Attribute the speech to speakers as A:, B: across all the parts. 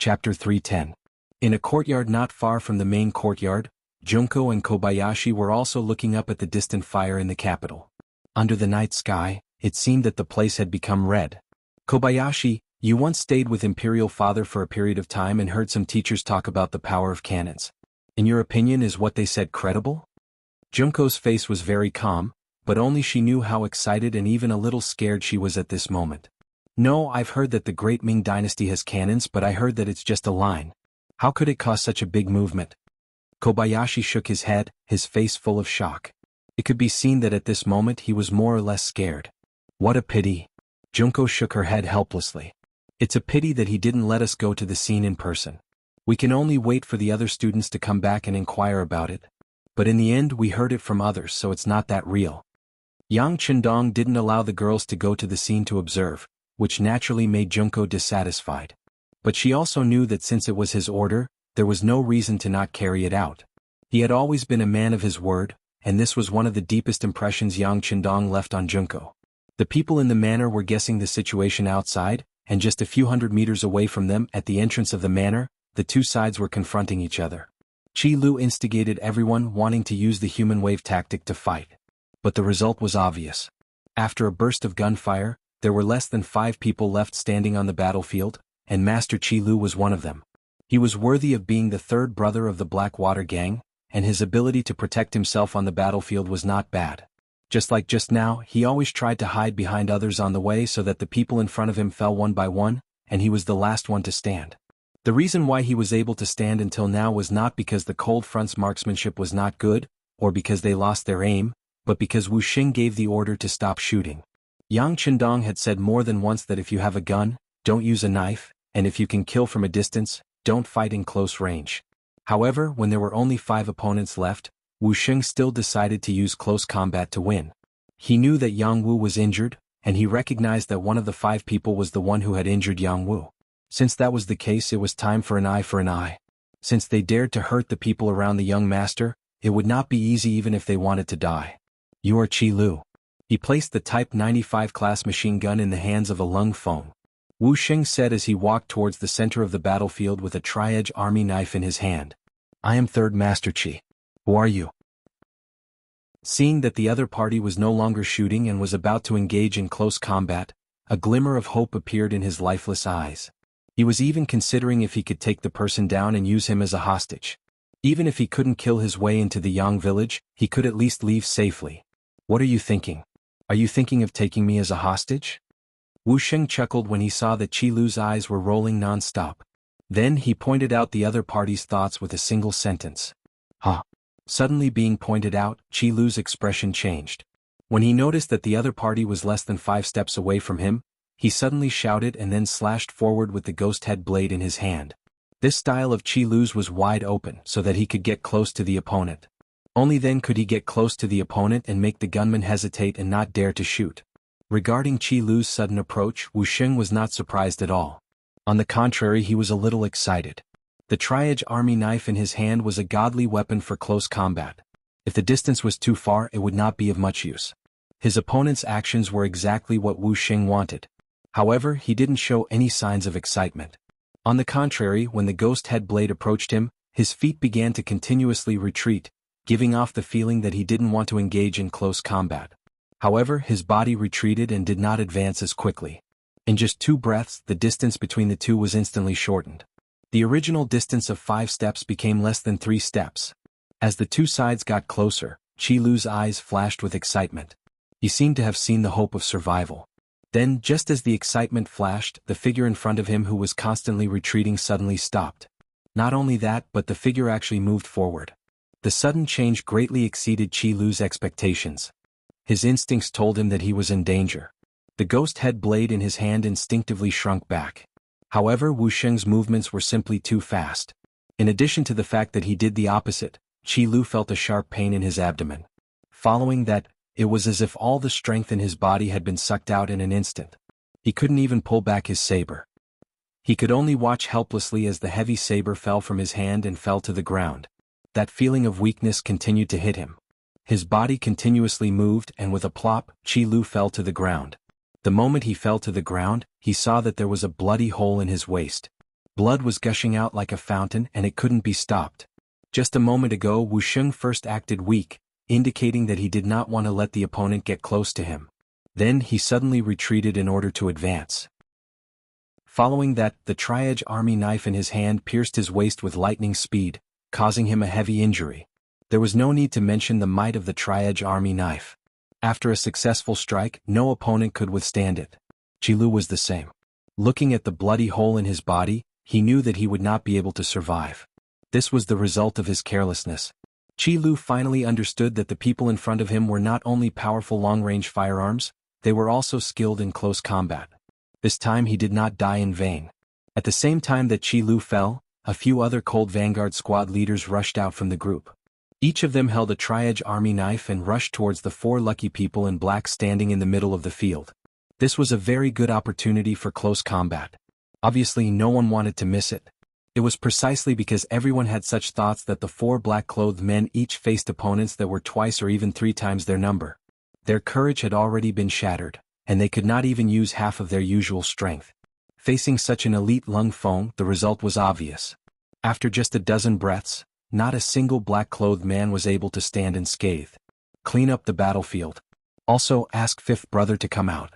A: Chapter 310. In a courtyard not far from the main courtyard, Junko and Kobayashi were also looking up at the distant fire in the capital. Under the night sky, it seemed that the place had become red. Kobayashi, you once stayed with Imperial Father for a period of time and heard some teachers talk about the power of cannons. In your opinion, is what they said credible? Junko's face was very calm, but only she knew how excited and even a little scared she was at this moment. No, I've heard that the great Ming dynasty has cannons, but I heard that it's just a line. How could it cause such a big movement? Kobayashi shook his head, his face full of shock. It could be seen that at this moment he was more or less scared. What a pity. Junko shook her head helplessly. It's a pity that he didn't let us go to the scene in person. We can only wait for the other students to come back and inquire about it. But in the end we heard it from others, so it's not that real. Yang Chendong didn't allow the girls to go to the scene to observe, which naturally made Junko dissatisfied. But she also knew that since it was his order, there was no reason to not carry it out. He had always been a man of his word, and this was one of the deepest impressions Yang Chendong left on Junko. The people in the manor were guessing the situation outside, and just a few hundred meters away from them at the entrance of the manor, the two sides were confronting each other. Qi Lu instigated everyone wanting to use the human wave tactic to fight. But the result was obvious. After a burst of gunfire, there were less than 5 people left standing on the battlefield, and Master Qi Lu was one of them. He was worthy of being the third brother of the Blackwater gang, and his ability to protect himself on the battlefield was not bad. Just like just now, he always tried to hide behind others on the way so that the people in front of him fell one by one, and he was the last one to stand. The reason why he was able to stand until now was not because the Cold Front's marksmanship was not good, or because they lost their aim, but because Wuxia gave the order to stop shooting. Yang Chendong had said more than once that if you have a gun, don't use a knife, and if you can kill from a distance, don't fight in close range. However, when there were only 5 opponents left, Wuxia still decided to use close combat to win. He knew that Yang Wu was injured, and he recognized that one of the 5 people was the one who had injured Yang Wu. Since that was the case, it was time for an eye for an eye. Since they dared to hurt the people around the young master, it would not be easy even if they wanted to die. You are Qi Lu. He placed the Type 95 class machine gun in the hands of a Lung Feng. Wuxia said as he walked towards the center of the battlefield with a tri-edge army knife in his hand. I am Third Master Qi. Who are you? Seeing that the other party was no longer shooting and was about to engage in close combat, a glimmer of hope appeared in his lifeless eyes. He was even considering if he could take the person down and use him as a hostage. Even if he couldn't kill his way into the Yang village, he could at least leave safely. What are you thinking? Are you thinking of taking me as a hostage? Wuxia chuckled when he saw that Qi Lu's eyes were rolling non-stop. Then he pointed out the other party's thoughts with a single sentence. Huh. Suddenly being pointed out, Qi Lu's expression changed. When he noticed that the other party was less than 5 steps away from him, he suddenly shouted and then slashed forward with the ghost head blade in his hand. This style of Qi Lu's was wide open so that he could get close to the opponent. Only then could he get close to the opponent and make the gunman hesitate and not dare to shoot. Regarding Qi Lu's sudden approach, Wuxia was not surprised at all. On the contrary, he was a little excited. The tri-edge army knife in his hand was a godly weapon for close combat. If the distance was too far, it would not be of much use. His opponent's actions were exactly what Wuxia wanted. However, he didn't show any signs of excitement. On the contrary, when the ghost head blade approached him, his feet began to continuously retreat, giving off the feeling that he didn't want to engage in close combat. However, his body retreated and did not advance as quickly. In just 2 breaths, the distance between the two was instantly shortened. The original distance of 5 steps became less than 3 steps. As the two sides got closer, Qi Lu's eyes flashed with excitement. He seemed to have seen the hope of survival. Then, just as the excitement flashed, the figure in front of him who was constantly retreating suddenly stopped. Not only that, but the figure actually moved forward. The sudden change greatly exceeded Qi Lu's expectations. His instincts told him that he was in danger. The ghost head blade in his hand instinctively shrunk back. However, Wuxia's movements were simply too fast. In addition to the fact that he did the opposite, Qi Lu felt a sharp pain in his abdomen. Following that, it was as if all the strength in his body had been sucked out in an instant. He couldn't even pull back his saber. He could only watch helplessly as the heavy saber fell from his hand and fell to the ground. That feeling of weakness continued to hit him. His body continuously moved, and with a plop, Qi Lu fell to the ground. The moment he fell to the ground, he saw that there was a bloody hole in his waist. Blood was gushing out like a fountain and it couldn't be stopped. Just a moment ago Wuxia first acted weak, indicating that he did not want to let the opponent get close to him. Then he suddenly retreated in order to advance. Following that, the triage army knife in his hand pierced his waist with lightning speed, causing him a heavy injury. There was no need to mention the might of the triage army knife. After a successful strike, no opponent could withstand it. Qilu was the same. Looking at the bloody hole in his body, he knew that he would not be able to survive. This was the result of his carelessness. Qilu finally understood that the people in front of him were not only powerful long-range firearms, they were also skilled in close combat. This time he did not die in vain. At the same time that Qilu fell, a few other Cold Vanguard squad leaders rushed out from the group. Each of them held a triage army knife and rushed towards the 4 lucky people in black standing in the middle of the field. This was a very good opportunity for close combat. Obviously no one wanted to miss it. It was precisely because everyone had such thoughts that the 4 black-clothed men each faced opponents that were twice or even 3 times their number. Their courage had already been shattered, and they could not even use half of their usual strength. Facing such an elite lung foe, the result was obvious. After just a dozen breaths, not a single black-clothed man was able to stand unscathed. Clean up the battlefield. Also ask fifth brother to come out.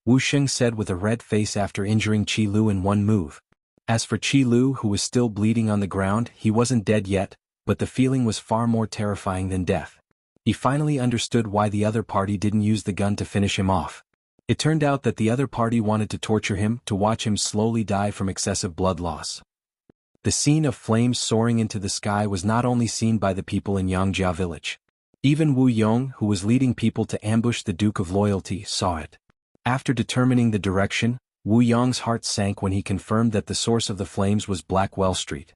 A: Wuxia said with a red face after injuring Qilu in one move. As for Qilu, who was still bleeding on the ground, he wasn't dead yet, but the feeling was far more terrifying than death. He finally understood why the other party didn't use the gun to finish him off. It turned out that the other party wanted to torture him, to watch him slowly die from excessive blood loss. The scene of flames soaring into the sky was not only seen by the people in Jianghu village. Even Wu Yong, who was leading people to ambush the Duke of Loyalty, saw it. After determining the direction, Wu Yong's heart sank when he confirmed that the source of the flames was Blackwell Street.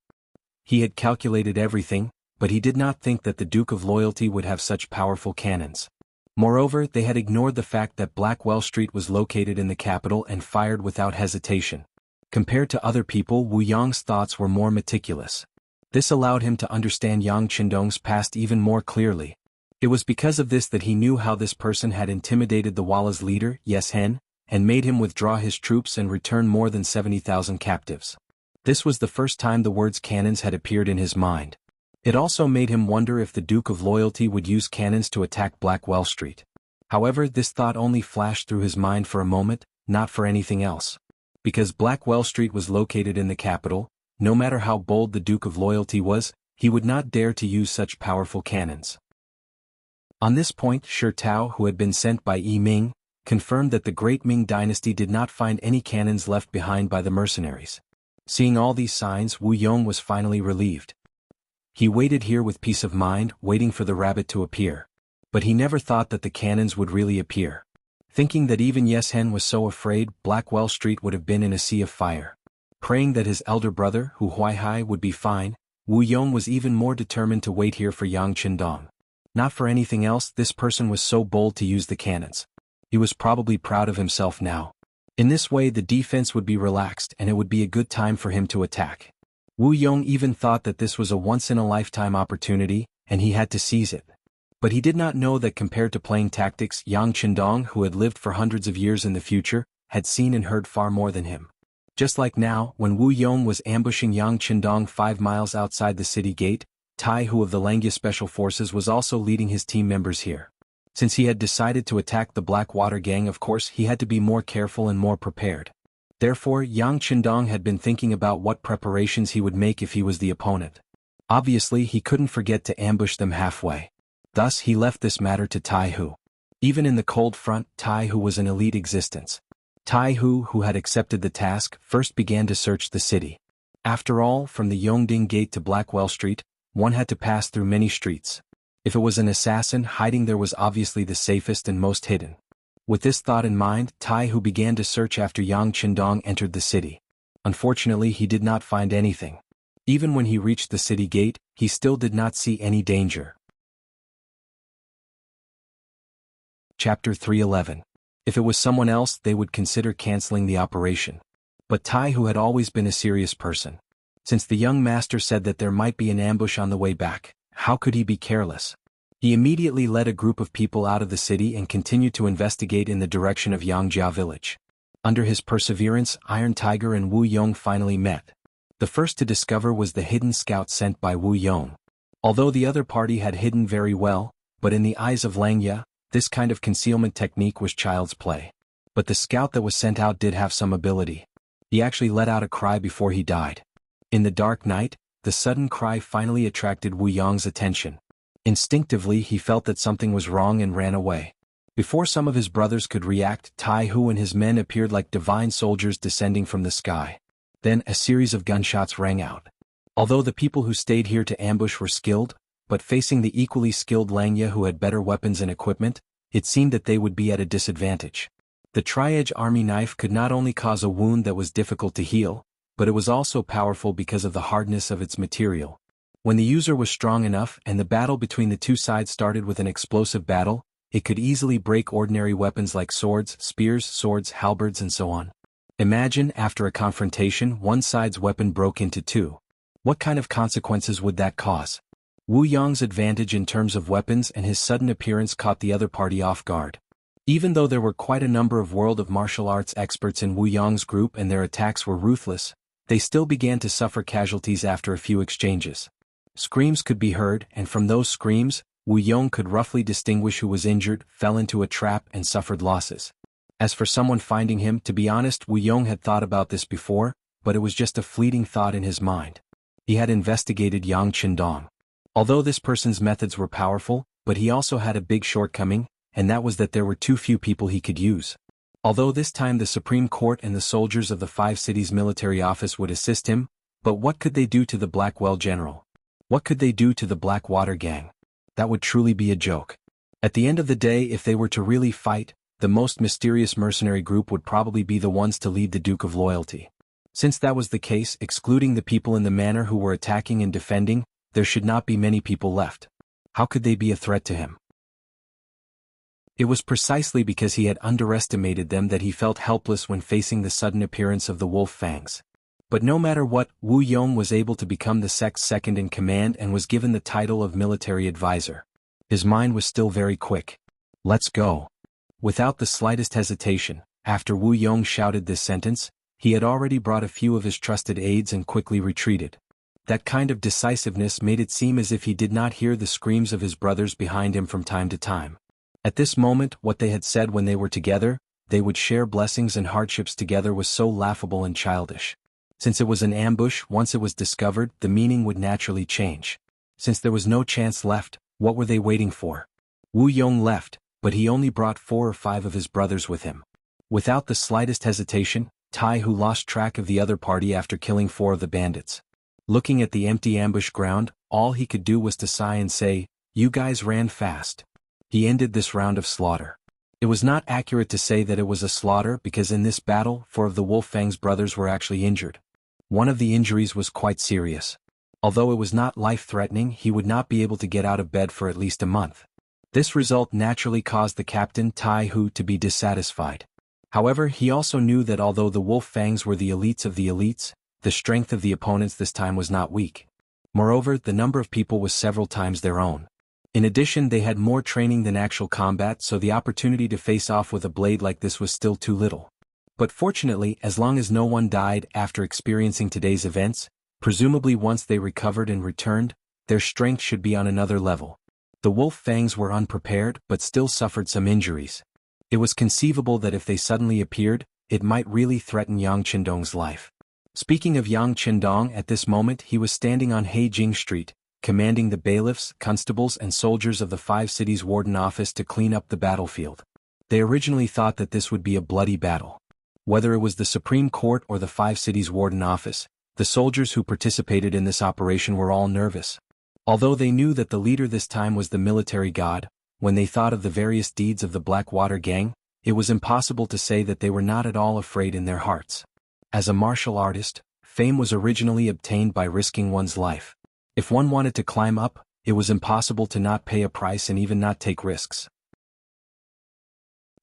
A: He had calculated everything, but he did not think that the Duke of Loyalty would have such powerful cannons. Moreover, they had ignored the fact that Blackwell Street was located in the capital and fired without hesitation. Compared to other people, Wu Yong's thoughts were more meticulous. This allowed him to understand Yang Qindong's past even more clearly. It was because of this that he knew how this person had intimidated the Walla's leader, Yes Hen, and made him withdraw his troops and return more than 70,000 captives. This was the first time the words cannons had appeared in his mind. It also made him wonder if the Duke of Loyalty would use cannons to attack Blackwell Street. However, this thought only flashed through his mind for a moment, not for anything else. Because Blackwell Street was located in the capital, no matter how bold the Duke of Loyalty was, he would not dare to use such powerful cannons. On this point, Shi Tao, who had been sent by Ming, confirmed that the great Ming dynasty did not find any cannons left behind by the mercenaries. Seeing all these signs, Wu Yong was finally relieved. He waited here with peace of mind, waiting for the rabbit to appear. But he never thought that the cannons would really appear. Thinking that even Yes Hen was so afraid, Blackwell Street would have been in a sea of fire. Praying that his elder brother, Hu Huaihai, would be fine, Wu Yong was even more determined to wait here for Yang Qindong. Not for anything else, this person was so bold to use the cannons. He was probably proud of himself now. In this way the defense would be relaxed and it would be a good time for him to attack. Wu Yong even thought that this was a once-in-a-lifetime opportunity, and he had to seize it. But he did not know that compared to playing tactics, Yang Qindong, who had lived for hundreds of years in the future, had seen and heard far more than him. Just like now, when Wu Yong was ambushing Yang Qindong 5 miles outside the city gate, Tai Hu of the Langya Special Forces was also leading his team members here. Since he had decided to attack the Blackwater Gang, of course he had to be more careful and more prepared. Therefore, Yang Qindong had been thinking about what preparations he would make if he was the opponent. Obviously he couldn't forget to ambush them halfway. Thus he left this matter to Tai Hu. Even in the cold front, Tai Hu was an elite existence. Tai Hu, who had accepted the task, first began to search the city. After all, from the Yongding Gate to Blackwell Street, one had to pass through many streets. If it was an assassin, hiding there was obviously the safest and most hidden. With this thought in mind, Tai Hu began to search after Yang Qindong entered the city. Unfortunately, he did not find anything. Even when he reached the city gate, he still did not see any danger. Chapter 311. If it was someone else, they would consider canceling the operation. But Tai Hu had always been a serious person. Since the young master said that there might be an ambush on the way back, how could he be careless? He immediately led a group of people out of the city and continued to investigate in the direction of Yangjia village. Under his perseverance, Iron Tiger and Wu Yong finally met. The first to discover was the hidden scout sent by Wu Yong. Although the other party had hidden very well, but in the eyes of Langya, this kind of concealment technique was child's play. But the scout that was sent out did have some ability. He actually let out a cry before he died. In the dark night, the sudden cry finally attracted Wu Yong's attention. Instinctively he felt that something was wrong and ran away. Before some of his brothers could react, Tai Hu and his men appeared like divine soldiers descending from the sky. Then a series of gunshots rang out. Although the people who stayed here to ambush were skilled, but facing the equally skilled Langya who had better weapons and equipment, it seemed that they would be at a disadvantage. The tri-edge army knife could not only cause a wound that was difficult to heal, but it was also powerful because of the hardness of its material. When the user was strong enough and the battle between the two sides started with an explosive battle, it could easily break ordinary weapons like swords, spears, swords, halberds and so on. Imagine, after a confrontation, one side's weapon broke into two. What kind of consequences would that cause? Wu Yong's advantage in terms of weapons and his sudden appearance caught the other party off guard. Even though there were quite a number of world of martial arts experts in Wu Yong's group and their attacks were ruthless, they still began to suffer casualties after a few exchanges. Screams could be heard, and from those screams, Wu Yong could roughly distinguish who was injured, fell into a trap and suffered losses. As for someone finding him, to be honest, Wu Yong had thought about this before, but it was just a fleeting thought in his mind. He had investigated Yang Qindong. Although this person's methods were powerful, but he also had a big shortcoming, and that was that there were too few people he could use. Although this time the Supreme Court and the soldiers of the 5 cities military office would assist him, but what could they do to the Blackwell general? What could they do to the Blackwater gang? That would truly be a joke. At the end of the day, if they were to really fight, the most mysterious mercenary group would probably be the ones to lead the Duke of Loyalty. Since that was the case, excluding the people in the manor who were attacking and defending, there should not be many people left. How could they be a threat to him? It was precisely because he had underestimated them that he felt helpless when facing the sudden appearance of the wolf fangs. But no matter what, Wu Yong was able to become the sect's second in command and was given the title of military advisor. His mind was still very quick. Let's go. Without the slightest hesitation, after Wu Yong shouted this sentence, he had already brought a few of his trusted aides and quickly retreated. That kind of decisiveness made it seem as if he did not hear the screams of his brothers behind him from time to time. At this moment, what they had said when they were together, they would share blessings and hardships together, was so laughable and childish. Since it was an ambush, once it was discovered, the meaning would naturally change. Since there was no chance left, what were they waiting for? Wu Yong left, but he only brought 4 or 5 of his brothers with him. Without the slightest hesitation, Tai Hu lost track of the other party after killing 4 of the bandits. Looking at the empty ambush ground, all he could do was to sigh and say, "You guys ran fast." He ended this round of slaughter. It was not accurate to say that it was a slaughter because in this battle 4 of the Wolfang's brothers were actually injured. One of the injuries was quite serious. Although it was not life-threatening, he would not be able to get out of bed for at least a month. This result naturally caused the captain Tai Hu to be dissatisfied. However, he also knew that although the Wolf Fangs were the elites of the elites, the strength of the opponents this time was not weak. Moreover, the number of people was several times their own. In addition, they had more training than actual combat, so the opportunity to face off with a blade like this was still too little. But fortunately, as long as no one died after experiencing today's events, presumably once they recovered and returned, their strength should be on another level. The Wolf Fangs were unprepared but still suffered some injuries. It was conceivable that if they suddenly appeared, it might really threaten Yang Qindong's life. Speaking of Yang Qindong, at this moment he was standing on Heijing Street, commanding the bailiffs, constables and soldiers of the 5 cities warden office to clean up the battlefield. They originally thought that this would be a bloody battle. Whether it was the Supreme Court or the 5 cities warden office, the soldiers who participated in this operation were all nervous. Although they knew that the leader this time was the military god, when they thought of the various deeds of the Blackwater gang, it was impossible to say that they were not at all afraid in their hearts. As a martial artist, fame was originally obtained by risking one's life. If one wanted to climb up, it was impossible to not pay a price and even not take risks.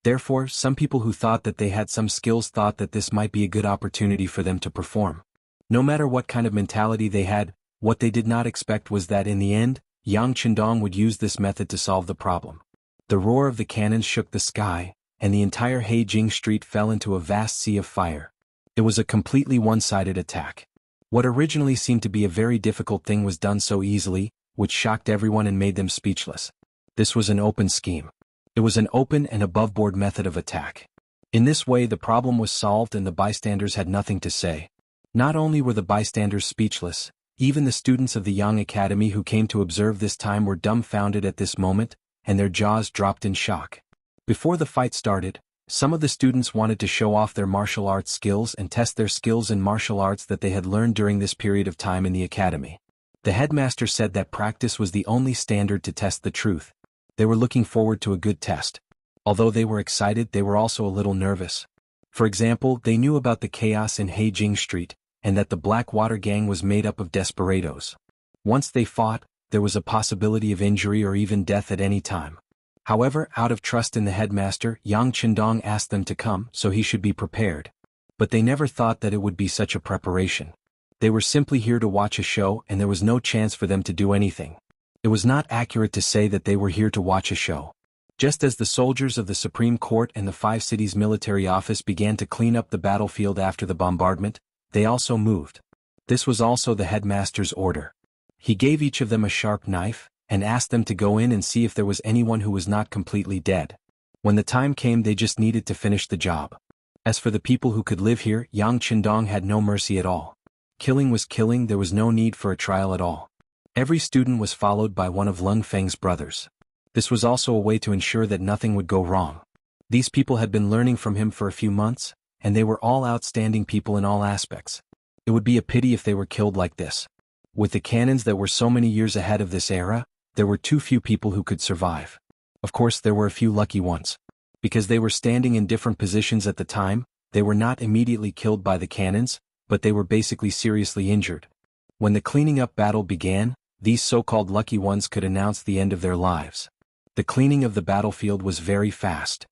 A: Therefore, some people who thought that they had some skills thought that this might be a good opportunity for them to perform. No matter what kind of mentality they had, what they did not expect was that in the end, Yang Qindong would use this method to solve the problem. The roar of the cannons shook the sky, and the entire Heijing Street fell into a vast sea of fire. It was a completely one-sided attack. What originally seemed to be a very difficult thing was done so easily, which shocked everyone and made them speechless. This was an open scheme. It was an open and above-board method of attack. In this way the problem was solved and the bystanders had nothing to say. Not only were the bystanders speechless, even the students of the Yang Academy who came to observe this time were dumbfounded at this moment, and their jaws dropped in shock. Before the fight started, some of the students wanted to show off their martial arts skills and test their skills in martial arts that they had learned during this period of time in the academy. The headmaster said that practice was the only standard to test the truth. They were looking forward to a good test. Although they were excited, they were also a little nervous. For example, they knew about the chaos in Heijing Street, and that the Blackwater gang was made up of desperados. Once they fought, there was a possibility of injury or even death at any time. However, out of trust in the headmaster, Yang Qindong asked them to come so he should be prepared. But they never thought that it would be such a preparation. They were simply here to watch a show and there was no chance for them to do anything. It was not accurate to say that they were here to watch a show. Just as the soldiers of the Supreme Court and the 5 cities military office began to clean up the battlefield after the bombardment, they also moved. This was also the headmaster's order. He gave each of them a sharp knife, and asked them to go in and see if there was anyone who was not completely dead. When the time came they just needed to finish the job. As for the people who could live here, Yang Qindong had no mercy at all. Killing was killing, there was no need for a trial at all. Every student was followed by one of Lung Feng's brothers. This was also a way to ensure that nothing would go wrong. These people had been learning from him for a few months, and they were all outstanding people in all aspects. It would be a pity if they were killed like this. With the cannons that were so many years ahead of this era, there were too few people who could survive. Of course there were a few lucky ones. Because they were standing in different positions at the time, they were not immediately killed by the cannons, but they were basically seriously injured. When the cleaning up battle began, these so-called lucky ones could announce the end of their lives. The cleaning of the battlefield was very fast.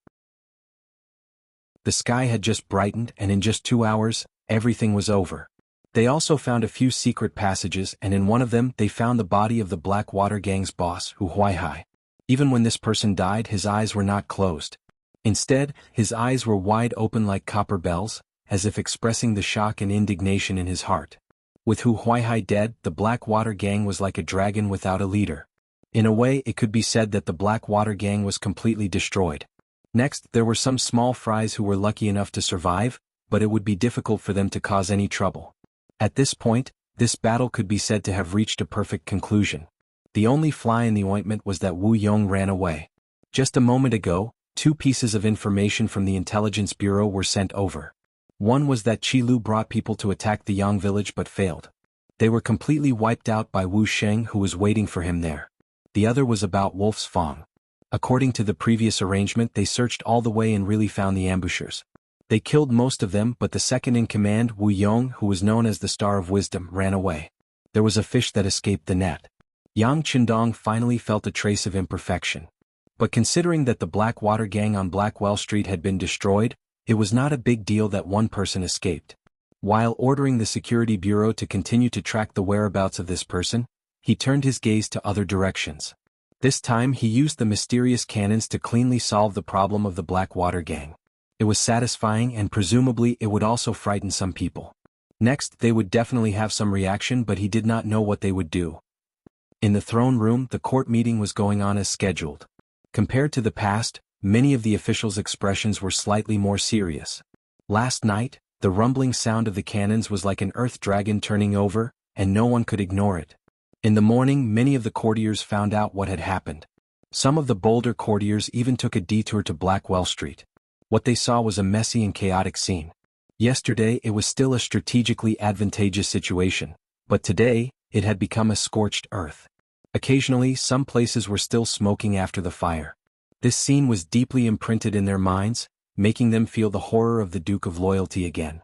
A: The sky had just brightened and in just 2 hours, everything was over. They also found a few secret passages and in one of them they found the body of the Blackwater gang's boss, Hu Huaihai. Even when this person died his eyes were not closed. Instead, his eyes were wide open like copper bells, as if expressing the shock and indignation in his heart. With Hu Huaihai dead, the Blackwater gang was like a dragon without a leader. In a way it could be said that the Blackwater gang was completely destroyed. Next, there were some small fries who were lucky enough to survive, but it would be difficult for them to cause any trouble. At this point, this battle could be said to have reached a perfect conclusion. The only fly in the ointment was that Wu Yong ran away. Just a moment ago, 2 pieces of information from the Intelligence Bureau were sent over. One was that Qi Lu brought people to attack the Yang village but failed. They were completely wiped out by Wu Sheng who was waiting for him there. The other was about Wolf's Fang. According to the previous arrangement they searched all the way and really found the ambushers. They killed most of them but the second in command, Wu Yong, who was known as the Star of Wisdom, ran away. There was a fish that escaped the net. Yang Qindong finally felt a trace of imperfection. But considering that the Blackwater gang on Blackwell Street had been destroyed, it was not a big deal that one person escaped. While ordering the Security Bureau to continue to track the whereabouts of this person, he turned his gaze to other directions. This time he used the mysterious cannons to cleanly solve the problem of the Blackwater gang. It was satisfying and presumably it would also frighten some people. Next, they would definitely have some reaction but he did not know what they would do. In the throne room, the court meeting was going on as scheduled. Compared to the past, many of the officials' expressions were slightly more serious. Last night, the rumbling sound of the cannons was like an earth dragon turning over, and no one could ignore it. In the morning, many of the courtiers found out what had happened. Some of the bolder courtiers even took a detour to Blackwell Street. What they saw was a messy and chaotic scene. Yesterday it was still a strategically advantageous situation, but today, it had become a scorched earth. Occasionally some places were still smoking after the fire. This scene was deeply imprinted in their minds, making them feel the horror of the Duke of Loyalty again.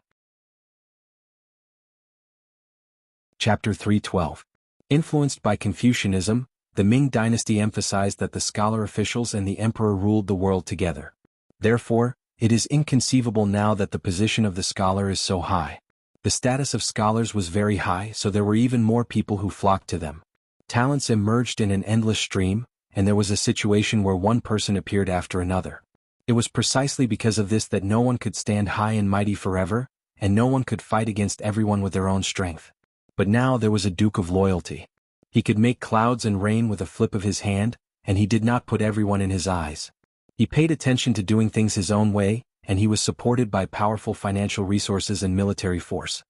A: Chapter 312. Influenced by Confucianism, the Ming dynasty emphasized that the scholar officials and the emperor ruled the world together. Therefore, it is inconceivable now that the position of the scholar is so high. The status of scholars was very high, so there were even more people who flocked to them. Talents emerged in an endless stream, and there was a situation where one person appeared after another. It was precisely because of this that no one could stand high and mighty forever, and no one could fight against everyone with their own strength. But now there was a Duke of Loyalty. He could make clouds and rain with a flip of his hand, and he did not put everyone in his eyes. He paid attention to doing things his own way, and he was supported by powerful financial resources and military force.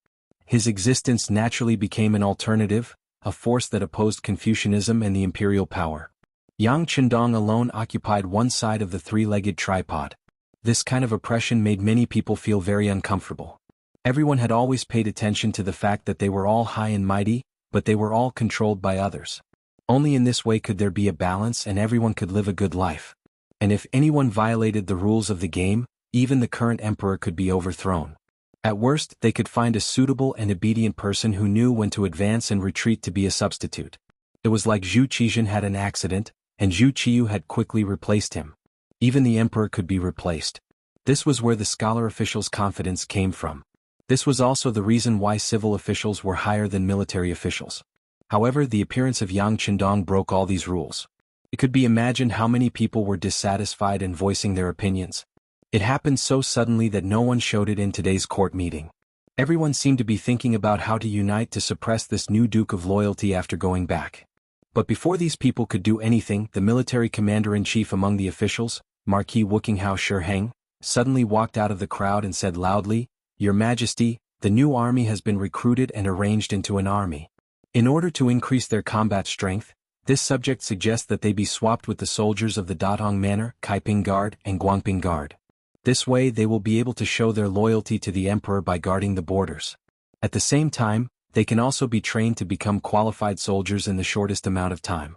A: His existence naturally became an alternative, a force that opposed Confucianism and the imperial power. Yang Chendong alone occupied one side of the three-legged tripod. This kind of oppression made many people feel very uncomfortable. Everyone had always paid attention to the fact that they were all high and mighty, but they were all controlled by others. Only in this way could there be a balance and everyone could live a good life. And if anyone violated the rules of the game, even the current emperor could be overthrown. At worst, they could find a suitable and obedient person who knew when to advance and retreat to be a substitute. It was like Zhu Qizhen had an accident, and Zhu Qiyu had quickly replaced him. Even the emperor could be replaced. This was where the scholar officials' confidence came from. This was also the reason why civil officials were higher than military officials. However, the appearance of Yang Chendong broke all these rules. It could be imagined how many people were dissatisfied and voicing their opinions. It happened so suddenly that no one showed it in today's court meeting. Everyone seemed to be thinking about how to unite to suppress this new Duke of Loyalty after going back. But before these people could do anything, the military commander-in-chief among the officials, Marquis Wuxia Shiheng, suddenly walked out of the crowd and said loudly, "Your Majesty, the new army has been recruited and arranged into an army. In order to increase their combat strength, this subject suggests that they be swapped with the soldiers of the Datong Manor, Kaiping Guard, and Guangping Guard. This way they will be able to show their loyalty to the emperor by guarding the borders. At the same time, they can also be trained to become qualified soldiers in the shortest amount of time."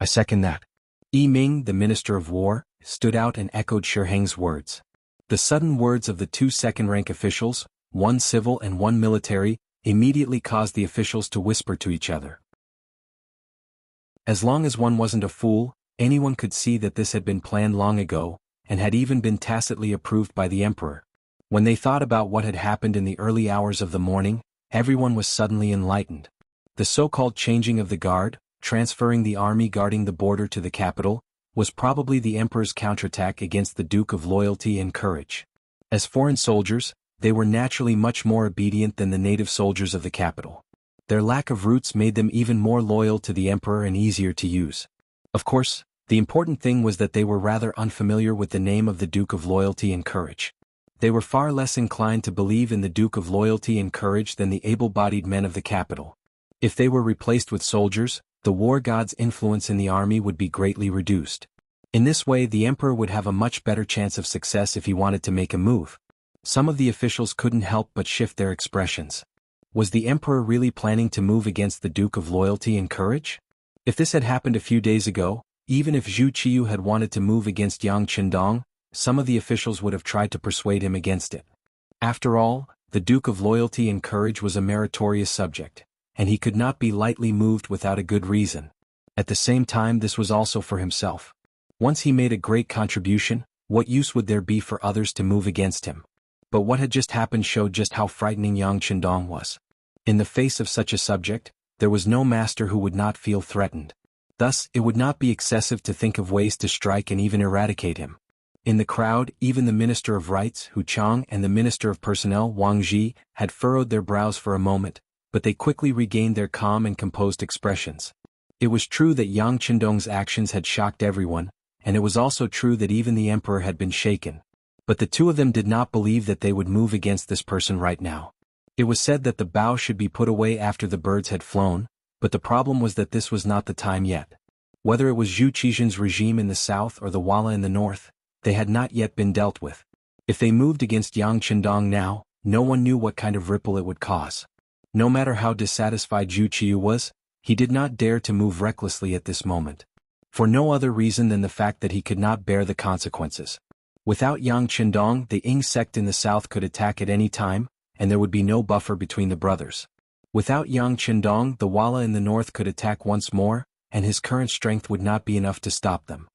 A: I second that. Ming, the Minister of War, stood out and echoed Shiheng's words. The sudden words of the two second-rank officials, one civil and one military, immediately caused the officials to whisper to each other. As long as one wasn't a fool, anyone could see that this had been planned long ago, and had even been tacitly approved by the emperor. When they thought about what had happened in the early hours of the morning, everyone was suddenly enlightened. The so-called changing of the guard, transferring the army guarding the border to the capital, was probably the emperor's counterattack against the Duke of Loyalty and Courage. As foreign soldiers, they were naturally much more obedient than the native soldiers of the capital. Their lack of roots made them even more loyal to the emperor and easier to use. Of course, the important thing was that they were rather unfamiliar with the name of the Duke of Loyalty and Courage. They were far less inclined to believe in the Duke of Loyalty and Courage than the able-bodied men of the capital. If they were replaced with soldiers, the war god's influence in the army would be greatly reduced. In this way, the emperor would have a much better chance of success if he wanted to make a move. Some of the officials couldn't help but shift their expressions. Was the emperor really planning to move against the Duke of Loyalty and Courage? If this had happened a few days ago, even if Zhu Qiyu had wanted to move against Yang Chendong, some of the officials would have tried to persuade him against it. After all, the Duke of Loyalty and Courage was a meritorious subject, and he could not be lightly moved without a good reason. At the same time, this was also for himself. Once he made a great contribution, what use would there be for others to move against him? But what had just happened showed just how frightening Yang Chendong was. In the face of such a subject, there was no master who would not feel threatened. Thus, it would not be excessive to think of ways to strike and even eradicate him. In the crowd, even the Minister of Rights, Hu Chang, and the Minister of Personnel, Wang Zhi, had furrowed their brows for a moment, but they quickly regained their calm and composed expressions. It was true that Yang Chendong's actions had shocked everyone, and it was also true that even the emperor had been shaken. But the two of them did not believe that they would move against this person right now. It was said that the bow should be put away after the birds had flown, but the problem was that this was not the time yet. Whether it was Zhu Qizhen's regime in the south or the Wala in the north, they had not yet been dealt with. If they moved against Yang Chendong now, no one knew what kind of ripple it would cause. No matter how dissatisfied Zhu Qiyu was, he did not dare to move recklessly at this moment. For no other reason than the fact that he could not bear the consequences. Without Yang Chendong, the Ying sect in the south could attack at any time, and there would be no buffer between the brothers. Without Yang Chendong, the Wala in the north could attack once more, and his current strength would not be enough to stop them.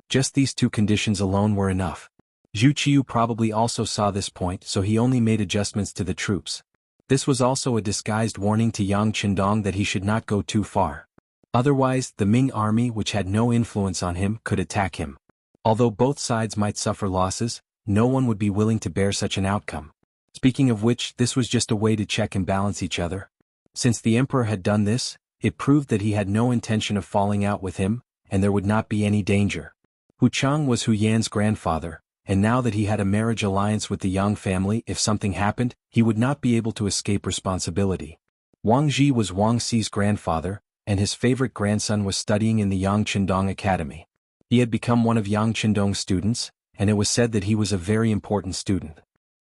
A: Just these two conditions alone were enough. Zhu Qiyu probably also saw this point, so he only made adjustments to the troops. This was also a disguised warning to Yang Chendong that he should not go too far. Otherwise, the Ming army, which had no influence on him, could attack him. Although both sides might suffer losses, no one would be willing to bear such an outcome. Speaking of which, this was just a way to check and balance each other. Since the emperor had done this, it proved that he had no intention of falling out with him, and there would not be any danger. Hu Chang was Hu Yan's grandfather, and now that he had a marriage alliance with the Yang family, if something happened, he would not be able to escape responsibility. Wang Ji was Wang Xi's grandfather, and his favorite grandson was studying in the Yang Qindong Academy. He had become one of Yang Qindong's students, and it was said that he was a very important student.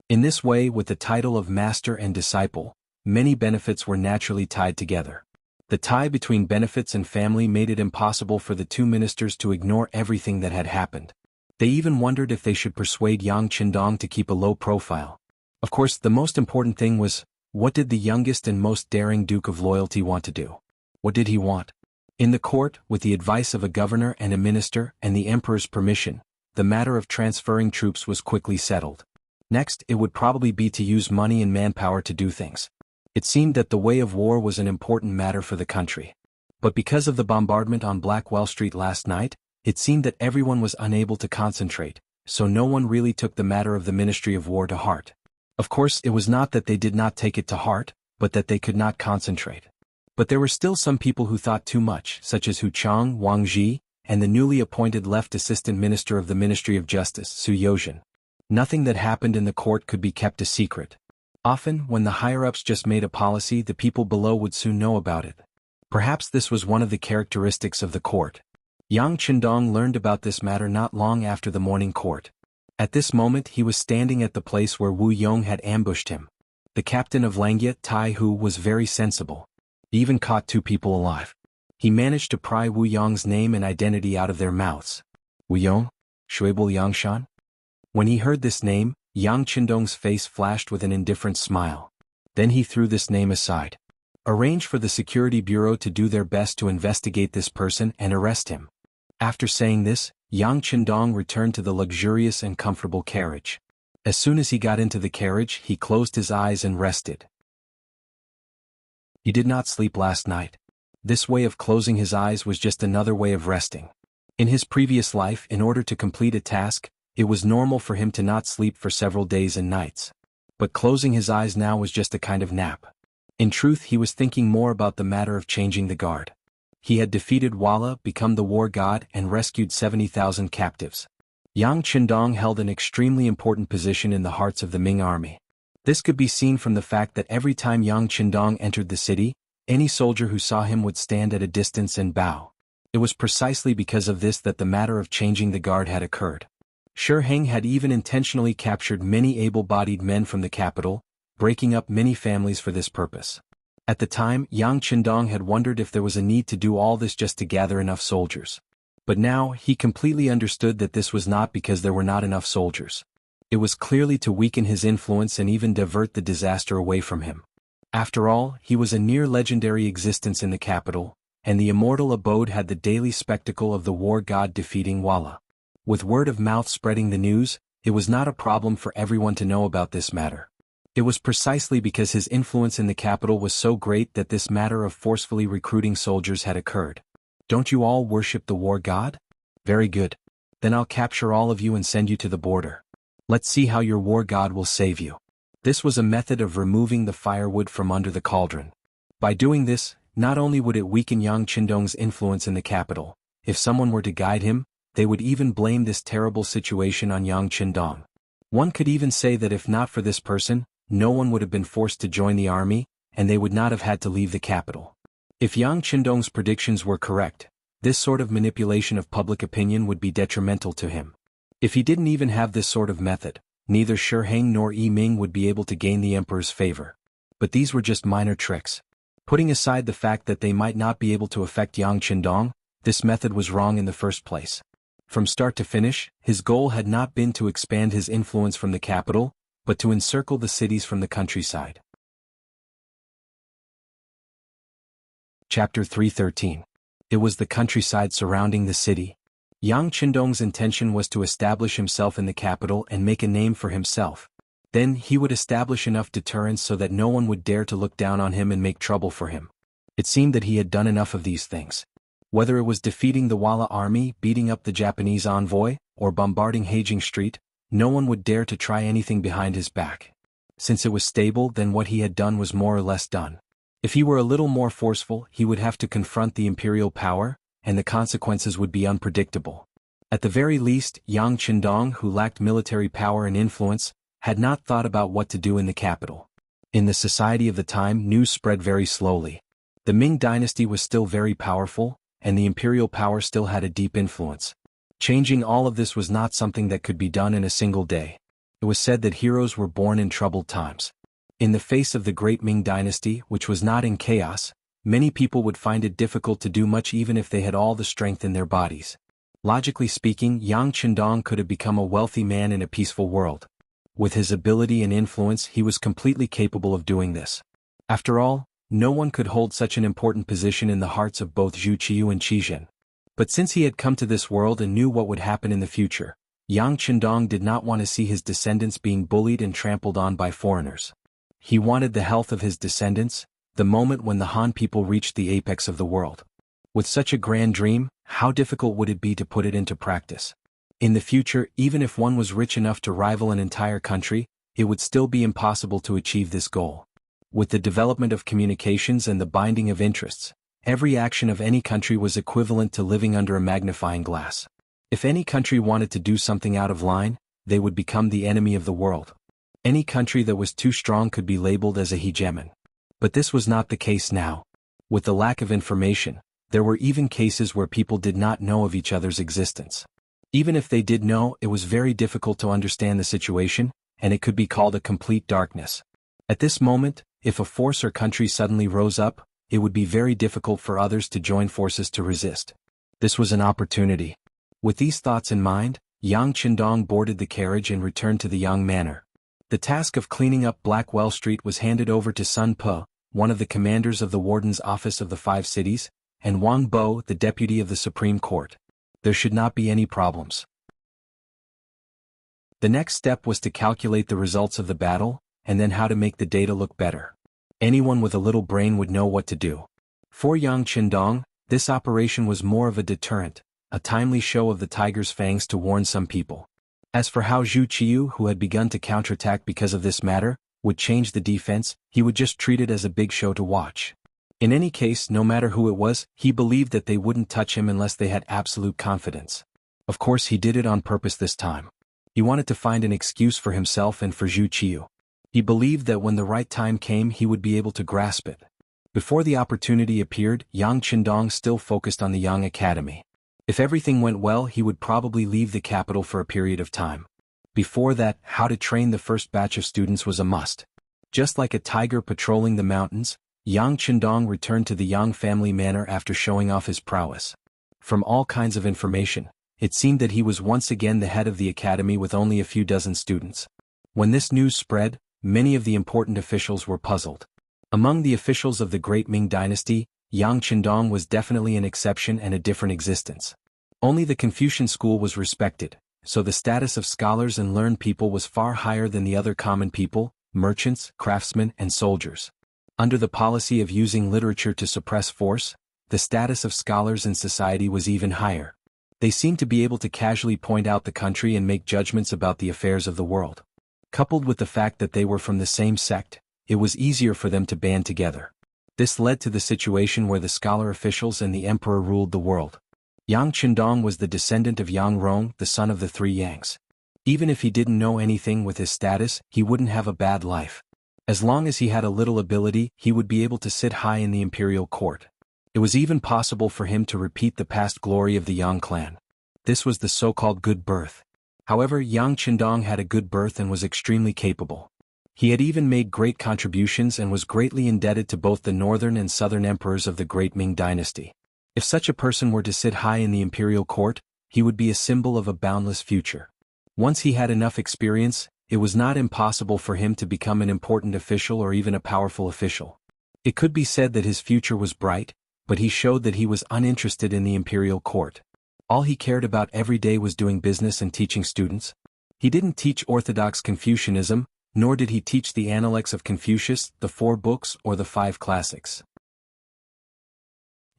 A: In this way, with the title of master and disciple, many benefits were naturally tied together. The tie between benefits and family made it impossible for the two ministers to ignore everything that had happened. They even wondered if they should persuade Yang Qindong to keep a low profile. Of course, the most important thing was, what did the youngest and most daring Duke of Loyalty want to do? What did he want? In the court, with the advice of a governor and a minister and the emperor's permission, the matter of transferring troops was quickly settled. Next, it would probably be to use money and manpower to do things. It seemed that the way of war was an important matter for the country. But because of the bombardment on Blackwell Street last night, it seemed that everyone was unable to concentrate, so no one really took the matter of the Ministry of War to heart. Of course, it was not that they did not take it to heart, but that they could not concentrate. But there were still some people who thought too much, such as Hu Chang, Wang Ji, and the newly appointed left assistant minister of the Ministry of Justice, Su Yozhen. Nothing that happened in the court could be kept a secret. Often, when the higher-ups just made a policy, the people below would soon know about it. Perhaps this was one of the characteristics of the court. Yang Qindong learned about this matter not long after the morning court. At this moment he was standing at the place where Wu Yong had ambushed him. The captain of Langya, Tai Hu, was very sensible. He even caught two people alive. He managed to pry Wu Yong's name and identity out of their mouths. Wu Yong? Shuibul Yangshan? When he heard this name, Yang Qindong's face flashed with an indifferent smile. Then he threw this name aside. Arrange for the security bureau to do their best to investigate this person and arrest him. After saying this, Yang Qindong returned to the luxurious and comfortable carriage. As soon as he got into the carriage, he closed his eyes and rested. He did not sleep last night. This way of closing his eyes was just another way of resting. In his previous life, in order to complete a task, it was normal for him to not sleep for several days and nights. But closing his eyes now was just a kind of nap. In truth, he was thinking more about the matter of changing the guard. He had defeated Walla, become the war god, and rescued 70,000 captives. Yang Qindong held an extremely important position in the hearts of the Ming army. This could be seen from the fact that every time Yang Qindong entered the city, any soldier who saw him would stand at a distance and bow. It was precisely because of this that the matter of changing the guard had occurred. Shi Heng had even intentionally captured many able-bodied men from the capital, breaking up many families for this purpose. At the time, Yang Qindong had wondered if there was a need to do all this just to gather enough soldiers. But now, he completely understood that this was not because there were not enough soldiers. It was clearly to weaken his influence and even divert the disaster away from him. After all, he was a near-legendary existence in the capital, and the immortal abode had the daily spectacle of the war god defeating Walla. With word of mouth spreading the news, it was not a problem for everyone to know about this matter. It was precisely because his influence in the capital was so great that this matter of forcefully recruiting soldiers had occurred. Don't you all worship the war god? Very good. Then I'll capture all of you and send you to the border. Let's see how your war god will save you. This was a method of removing the firewood from under the cauldron. By doing this, not only would it weaken Yang Qindong's influence in the capital, if someone were to guide him, they would even blame this terrible situation on Yang Qindong. One could even say that if not for this person, no one would have been forced to join the army, and they would not have had to leave the capital. If Yang Qindong's predictions were correct, this sort of manipulation of public opinion would be detrimental to him. If he didn't even have this sort of method, neither Shi Heng nor Ming would be able to gain the emperor's favor. But these were just minor tricks. Putting aside the fact that they might not be able to affect Yang Qindong, this method was wrong in the first place. From start to finish, his goal had not been to expand his influence from the capital, but to encircle the cities from the countryside. Chapter 313. It was the countryside surrounding the city. Yang Qindong's intention was to establish himself in the capital and make a name for himself. Then he would establish enough deterrence so that no one would dare to look down on him and make trouble for him. It seemed that he had done enough of these things. Whether it was defeating the Walla army, beating up the Japanese envoy, or bombarding Heijing Street, no one would dare to try anything behind his back. Since it was stable, then what he had done was more or less done. If he were a little more forceful, he would have to confront the imperial power, and the consequences would be unpredictable. At the very least, Yang Qindong, who lacked military power and influence, had not thought about what to do in the capital. In the society of the time, news spread very slowly. The Ming dynasty was still very powerful, and the imperial power still had a deep influence. Changing all of this was not something that could be done in a single day. It was said that heroes were born in troubled times. In the face of the great Ming dynasty, which was not in chaos, many people would find it difficult to do much even if they had all the strength in their bodies. Logically speaking, Yang Qindong could have become a wealthy man in a peaceful world. With his ability and influence, he was completely capable of doing this. After all, no one could hold such an important position in the hearts of both Zhu Qiyu and Qizhen. But since he had come to this world and knew what would happen in the future, Yang Qindong did not want to see his descendants being bullied and trampled on by foreigners. He wanted the health of his descendants, the moment when the Han people reached the apex of the world. With such a grand dream, how difficult would it be to put it into practice? In the future, even if one was rich enough to rival an entire country, it would still be impossible to achieve this goal. With the development of communications and the binding of interests, every action of any country was equivalent to living under a magnifying glass. If any country wanted to do something out of line, they would become the enemy of the world. Any country that was too strong could be labeled as a hegemon. But this was not the case now. With the lack of information, there were even cases where people did not know of each other's existence. Even if they did know, it was very difficult to understand the situation, and it could be called a complete darkness. At this moment, if a force or country suddenly rose up, it would be very difficult for others to join forces to resist. This was an opportunity. With these thoughts in mind, Yang Qindong boarded the carriage and returned to the Yang Manor. The task of cleaning up Blackwell Street was handed over to Sun Po, one of the commanders of the Warden's Office of the Five Cities, and Wang Bo, the deputy of the Supreme Court. There should not be any problems. The next step was to calculate the results of the battle, and then how to make the data look better. Anyone with a little brain would know what to do. For Yang Qindong, this operation was more of a deterrent, a timely show of the tiger's fangs to warn some people. As for how Zhu Qiyu, who had begun to counterattack because of this matter, would change the defense, he would just treat it as a big show to watch. In any case, no matter who it was, he believed that they wouldn't touch him unless they had absolute confidence. Of course, he did it on purpose this time. He wanted to find an excuse for himself and for Zhu Qiyu. He believed that when the right time came, he would be able to grasp it. Before the opportunity appeared, Yang Qindong still focused on the Yang Academy. If everything went well, he would probably leave the capital for a period of time. Before that, how to train the first batch of students was a must. Just like a tiger patrolling the mountains, Yang Qindong returned to the Yang family manor after showing off his prowess. From all kinds of information, it seemed that he was once again the head of the academy with only a few dozen students. When this news spread, many of the important officials were puzzled. Among the officials of the great Ming dynasty, Yang Qindong was definitely an exception and a different existence. Only the Confucian school was respected, so the status of scholars and learned people was far higher than the other common people, merchants, craftsmen, and soldiers. Under the policy of using literature to suppress force, the status of scholars in society was even higher. They seemed to be able to casually point out the country and make judgments about the affairs of the world. Coupled with the fact that they were from the same sect, it was easier for them to band together. This led to the situation where the scholar officials and the emperor ruled the world. Yang Qindong was the descendant of Yang Rong, the son of the three Yangs. Even if he didn't know anything with his status, he wouldn't have a bad life. As long as he had a little ability, he would be able to sit high in the imperial court. It was even possible for him to repeat the past glory of the Yang clan. This was the so-called good birth. However, Yang Qindong had a good birth and was extremely capable. He had even made great contributions and was greatly indebted to both the northern and southern emperors of the great Ming dynasty. If such a person were to sit high in the imperial court, he would be a symbol of a boundless future. Once he had enough experience, it was not impossible for him to become an important official or even a powerful official. It could be said that his future was bright, but he showed that he was uninterested in the imperial court. All he cared about every day was doing business and teaching students. He didn't teach orthodox Confucianism, nor did he teach the Analects of Confucius, the 4 books, or the 5 classics.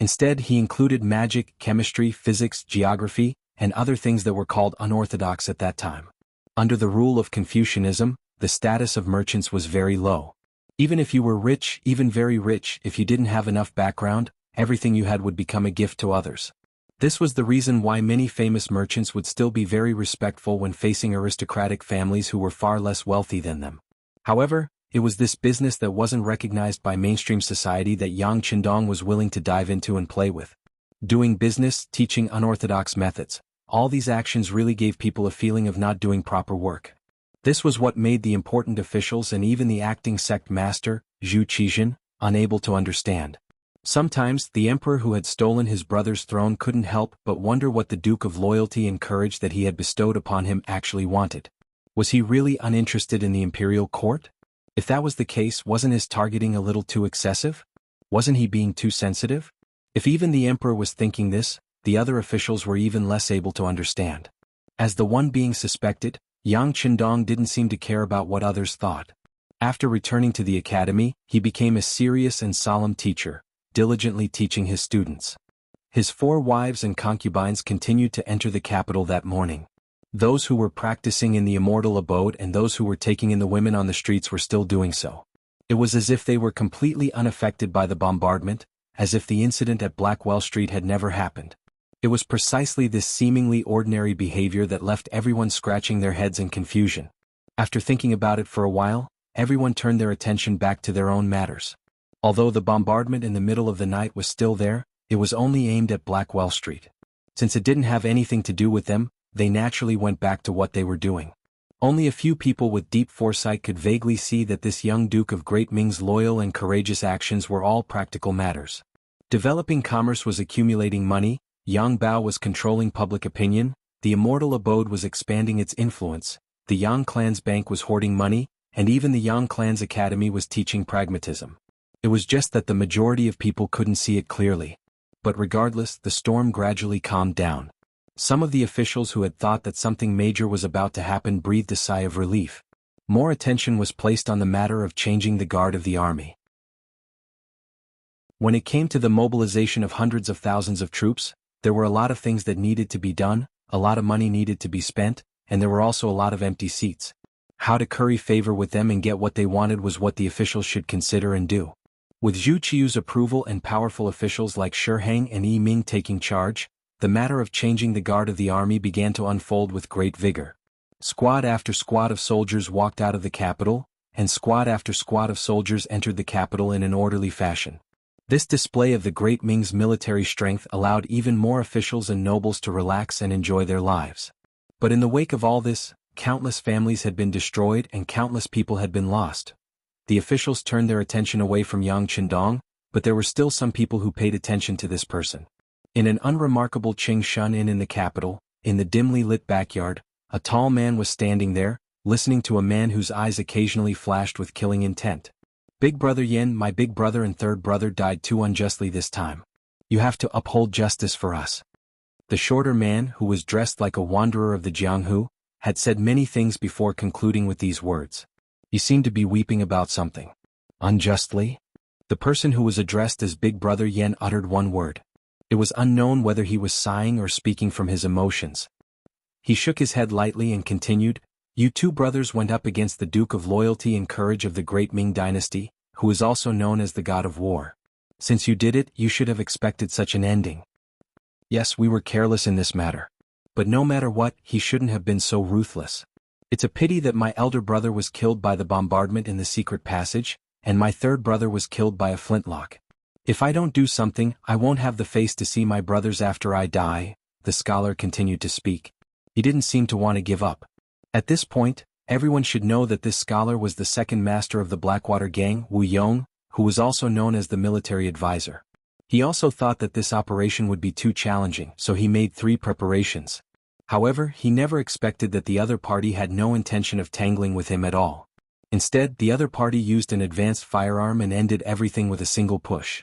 A: Instead, he included magic, chemistry, physics, geography, and other things that were called unorthodox at that time. Under the rule of Confucianism, the status of merchants was very low. Even if you were rich, even very rich, if you didn't have enough background, everything you had would become a gift to others. This was the reason why many famous merchants would still be very respectful when facing aristocratic families who were far less wealthy than them. However, it was this business that wasn't recognized by mainstream society that Yang Qindong was willing to dive into and play with. Doing business, teaching unorthodox methods, all these actions really gave people a feeling of not doing proper work. This was what made the important officials and even the acting sect master, Zhu Qijin, unable to understand. Sometimes, the emperor who had stolen his brother's throne couldn't help but wonder what the Duke of Loyalty and Courage that he had bestowed upon him actually wanted. Was he really uninterested in the imperial court? If that was the case, wasn't his targeting a little too excessive? Wasn't he being too sensitive? If even the emperor was thinking this, the other officials were even less able to understand. As the one being suspected, Yang Qindong didn't seem to care about what others thought. After returning to the academy, he became a serious and solemn teacher, diligently teaching his students. His 4 wives and concubines continued to enter the capital that morning. Those who were practicing in the immortal abode and those who were taking in the women on the streets were still doing so. It was as if they were completely unaffected by the bombardment, as if the incident at Blackwell Street had never happened. It was precisely this seemingly ordinary behavior that left everyone scratching their heads in confusion. After thinking about it for a while, everyone turned their attention back to their own matters. Although the bombardment in the middle of the night was still there, it was only aimed at Blackwell Street. Since it didn't have anything to do with them, they naturally went back to what they were doing. Only a few people with deep foresight could vaguely see that this young Duke of Great Ming's loyal and courageous actions were all practical matters. Developing commerce was accumulating money, Yang Bao was controlling public opinion, the immortal abode was expanding its influence, the Yang clan's bank was hoarding money, and even the Yang clan's academy was teaching pragmatism. It was just that the majority of people couldn't see it clearly. But regardless, the storm gradually calmed down. Some of the officials who had thought that something major was about to happen breathed a sigh of relief. More attention was placed on the matter of changing the guard of the army. When it came to the mobilization of hundreds of thousands of troops, there were a lot of things that needed to be done, a lot of money needed to be spent, and there were also a lot of empty seats. How to curry favor with them and get what they wanted was what the officials should consider and do. With Zhu Qiu's approval and powerful officials like Shi Heng and Yi Ming taking charge, the matter of changing the guard of the army began to unfold with great vigor. Squad after squad of soldiers walked out of the capital, and squad after squad of soldiers entered the capital in an orderly fashion. This display of the Great Ming's military strength allowed even more officials and nobles to relax and enjoy their lives. But in the wake of all this, countless families had been destroyed and countless people had been lost. The officials turned their attention away from Yang Qindong, but there were still some people who paid attention to this person. In an unremarkable Qingshun inn in the capital, in the dimly lit backyard, a tall man was standing there, listening to a man whose eyes occasionally flashed with killing intent. Big brother Yen, my big brother and third brother died too unjustly this time. You have to uphold justice for us. The shorter man, who was dressed like a wanderer of the Jianghu, had said many things before concluding with these words. You seem to be weeping about something. Unjustly? The person who was addressed as Big Brother Yen uttered one word. It was unknown whether he was sighing or speaking from his emotions. He shook his head lightly and continued, You 2 brothers went up against the Duke of Loyalty and Courage of the Great Ming Dynasty, who is also known as the God of War. Since you did it, you should have expected such an ending. Yes, we were careless in this matter. But no matter what, he shouldn't have been so ruthless. It's a pity that my elder brother was killed by the bombardment in the secret passage, and my third brother was killed by a flintlock. If I don't do something, I won't have the face to see my brothers after I die, the scholar continued to speak. He didn't seem to want to give up. At this point, everyone should know that this scholar was the second master of the Blackwater gang, Wu Yong, who was also known as the military advisor. He also thought that this operation would be too challenging, so he made 3 preparations. However, he never expected that the other party had no intention of tangling with him at all. Instead, the other party used an advanced firearm and ended everything with a single push.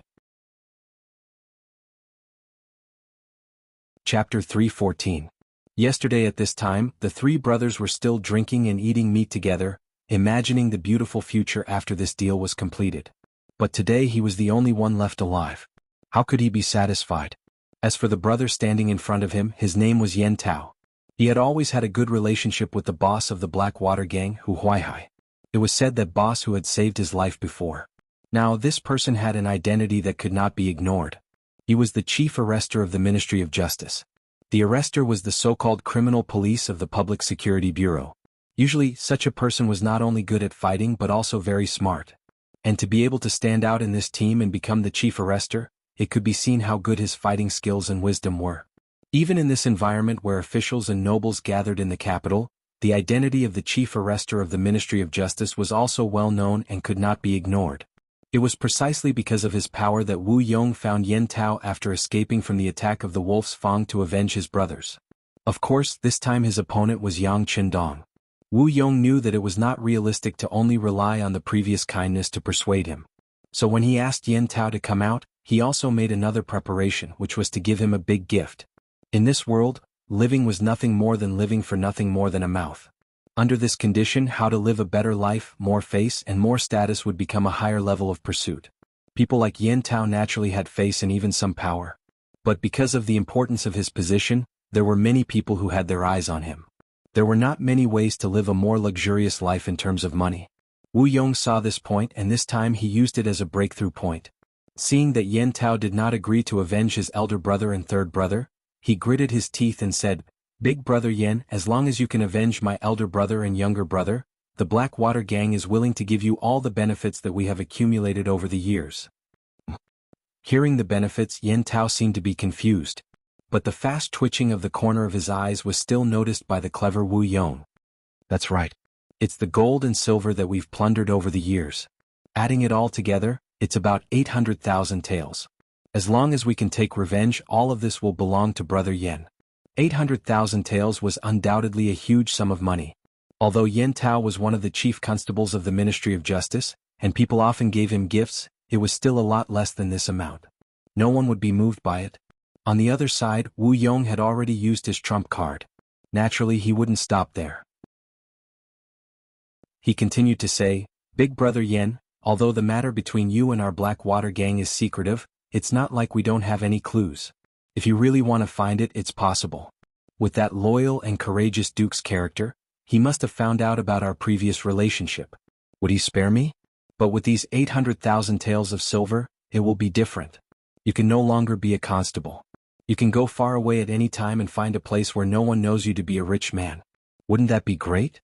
A: Chapter 3:14. Yesterday at this time, the 3 brothers were still drinking and eating meat together, imagining the beautiful future after this deal was completed. But today he was the only one left alive. How could he be satisfied? As for the brother standing in front of him, his name was Yen Tao. He had always had a good relationship with the boss of the Blackwater gang, Hu Huaihai. It was said that boss who had saved his life before. Now this person had an identity that could not be ignored. He was the chief arrestor of the Ministry of Justice. The arrestor was the so-called criminal police of the Public Security Bureau. Usually, such a person was not only good at fighting but also very smart. And to be able to stand out in this team and become the chief arrestor, it could be seen how good his fighting skills and wisdom were. Even in this environment where officials and nobles gathered in the capital, the identity of the chief arrestor of the Ministry of Justice was also well known and could not be ignored. It was precisely because of his power that Wu Yong found Yen Tao after escaping from the attack of the Wolf's Fang to avenge his brothers. Of course, this time his opponent was Yang Qindong. Wu Yong knew that it was not realistic to only rely on the previous kindness to persuade him. So when he asked Yen Tao to come out, he also made another preparation, which was to give him a big gift. In this world, living was nothing more than living for nothing more than a mouth. Under this condition, how to live a better life, more face and more status would become a higher level of pursuit. People like Yen Tao naturally had face and even some power. But because of the importance of his position, there were many people who had their eyes on him. There were not many ways to live a more luxurious life in terms of money. Wu Yong saw this point and this time he used it as a breakthrough point. Seeing that Yen Tao did not agree to avenge his elder brother and third brother, he gritted his teeth and said, "Big brother Yen, as long as you can avenge my elder brother and younger brother, the Blackwater Gang is willing to give you all the benefits that we have accumulated over the years." Hearing the benefits, Yen Tao seemed to be confused. But the fast twitching of the corner of his eyes was still noticed by the clever Wu Yong. "That's right. It's the gold and silver that we've plundered over the years. Adding it all together, it's about 800,000 taels. As long as we can take revenge, all of this will belong to brother Yen." 800,000 taels was undoubtedly a huge sum of money. Although Yen Tao was one of the chief constables of the Ministry of Justice, and people often gave him gifts, it was still a lot less than this amount. No one would be moved by it. On the other side, Wu Yong had already used his trump card. Naturally, he wouldn't stop there. He continued to say, "Big brother Yen, although the matter between you and our Blackwater Gang is secretive, it's not like we don't have any clues. If you really want to find it, it's possible. With that loyal and courageous Duke's character, he must have found out about our previous relationship. Would he spare me? But with these 800,000 taels of silver, it will be different. You can no longer be a constable. You can go far away at any time and find a place where no one knows you to be a rich man. Wouldn't that be great?"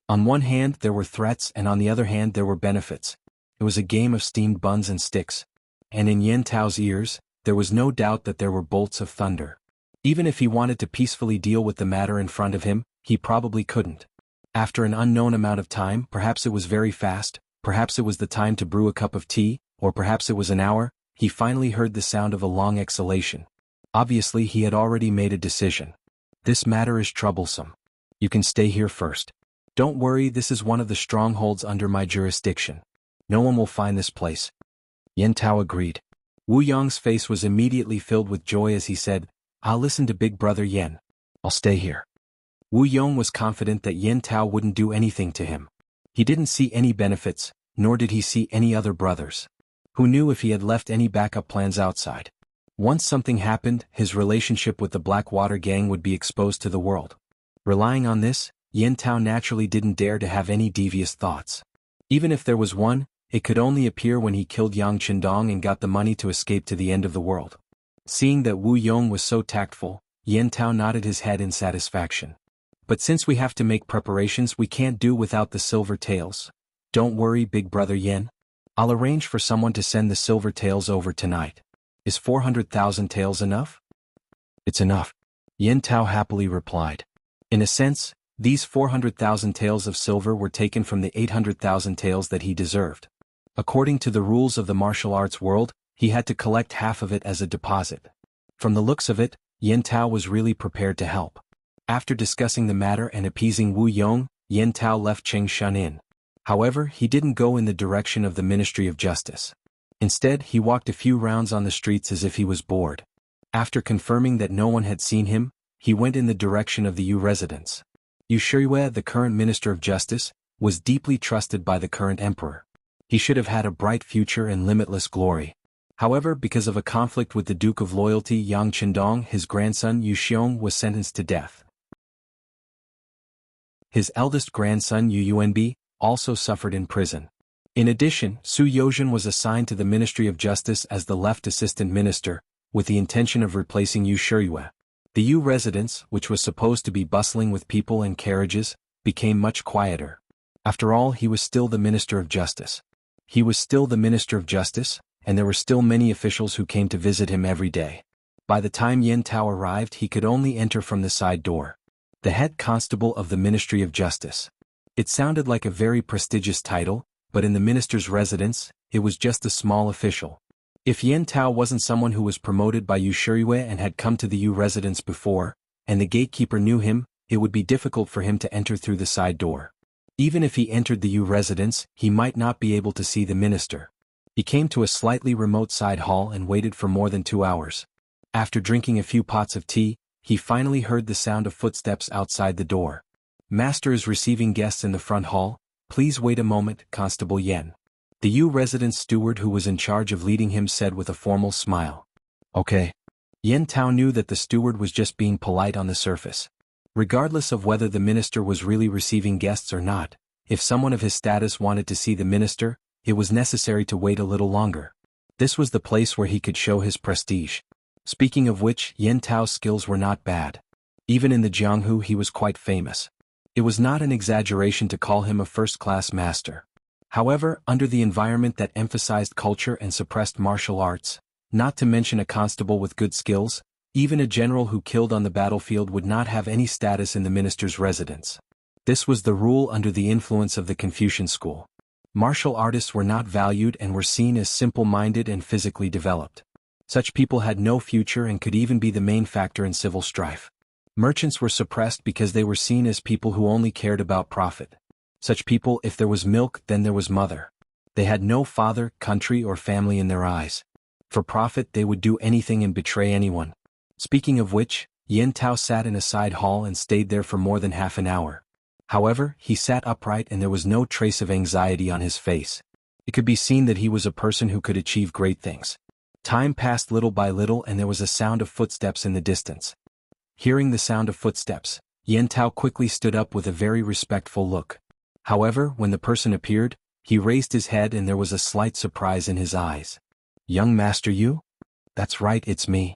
A: On one hand there were threats and on the other hand there were benefits. It was a game of steamed buns and sticks. And in Yen Tao's ears, there was no doubt that there were bolts of thunder. Even if he wanted to peacefully deal with the matter in front of him, he probably couldn't. After an unknown amount of time, perhaps it was very fast, perhaps it was the time to brew a cup of tea, or perhaps it was an hour, he finally heard the sound of a long exhalation. Obviously he had already made a decision. "This matter is troublesome. You can stay here first. Don't worry, this is one of the strongholds under my jurisdiction. No one will find this place." Yen Tao agreed. Wu Yong's face was immediately filled with joy as he said, "I'll listen to big brother Yen. I'll stay here." Wu Yong was confident that Yen Tao wouldn't do anything to him. He didn't see any benefits, nor did he see any other brothers. Who knew if he had left any backup plans outside? Once something happened, his relationship with the Blackwater Gang would be exposed to the world. Relying on this, Yen Tao naturally didn't dare to have any devious thoughts. Even if there was one, it could only appear when he killed Yang Qindong and got the money to escape to the end of the world. Seeing that Wu Yong was so tactful, Yen Tao nodded his head in satisfaction. "But since we have to make preparations, we can't do without the silver taels. Don't worry, big brother Yen. I'll arrange for someone to send the silver taels over tonight. Is 400,000 taels enough?" "It's enough," Yen Tao happily replied. In a sense, these 400,000 taels of silver were taken from the 800,000 taels that he deserved. According to the rules of the martial arts world, he had to collect half of it as a deposit. From the looks of it, Yen Tao was really prepared to help. After discussing the matter and appeasing Wu Yong, Yen Tao left Chengshan Inn. However, he didn't go in the direction of the Ministry of Justice. Instead, he walked a few rounds on the streets as if he was bored. After confirming that no one had seen him, he went in the direction of the Yu residence. Yu Shiyue, the current Minister of Justice, was deeply trusted by the current emperor. He should have had a bright future and limitless glory. However, because of a conflict with the Duke of Loyalty Yang Qindong, his grandson Yu Xiong was sentenced to death. His eldest grandson Yu Yuanbi, also suffered in prison. In addition, Su Yozhen was assigned to the Ministry of Justice as the left assistant minister, with the intention of replacing Yu Shiyue. The Yu residence, which was supposed to be bustling with people and carriages, became much quieter. After all, he was still the Minister of Justice. He was still the Minister of Justice, and there were still many officials who came to visit him every day. By the time Yan Tao arrived, he could only enter from the side door. The head constable of the Ministry of Justice. It sounded like a very prestigious title, but in the minister's residence, it was just a small official. If Yan Tao wasn't someone who was promoted by Yu Shiyue and had come to the Yu residence before, and the gatekeeper knew him, it would be difficult for him to enter through the side door. Even if he entered the Yu residence, he might not be able to see the minister. He came to a slightly remote side hall and waited for more than 2 hours. After drinking a few pots of tea, he finally heard the sound of footsteps outside the door. Master is receiving guests in the front hall. Please wait a moment, Constable Yan. The Yu residence steward who was in charge of leading him said with a formal smile. Okay. Yan Tao knew that the steward was just being polite on the surface. Regardless of whether the minister was really receiving guests or not, if someone of his status wanted to see the minister, it was necessary to wait a little longer. This was the place where he could show his prestige. Speaking of which, Yan Tao's skills were not bad. Even in the Jianghu he was quite famous. It was not an exaggeration to call him a first-class master. However, under the environment that emphasized culture and suppressed martial arts, not to mention a constable with good skills, even a general who killed on the battlefield would not have any status in the minister's residence. This was the rule under the influence of the Confucian school. Martial artists were not valued and were seen as simple-minded and physically developed. Such people had no future and could even be the main factor in civil strife. Merchants were suppressed because they were seen as people who only cared about profit. Such people, if there was milk, then there was mother. They had no father, country, or family in their eyes. For profit, they would do anything and betray anyone. Speaking of which, Yan Tao sat in a side hall and stayed there for more than half an hour. However, he sat upright and there was no trace of anxiety on his face. It could be seen that he was a person who could achieve great things. Time passed little by little and there was a sound of footsteps in the distance. Hearing the sound of footsteps, Yan Tao quickly stood up with a very respectful look. However, when the person appeared, he raised his head and there was a slight surprise in his eyes. Young Master Yu? That's right, it's me.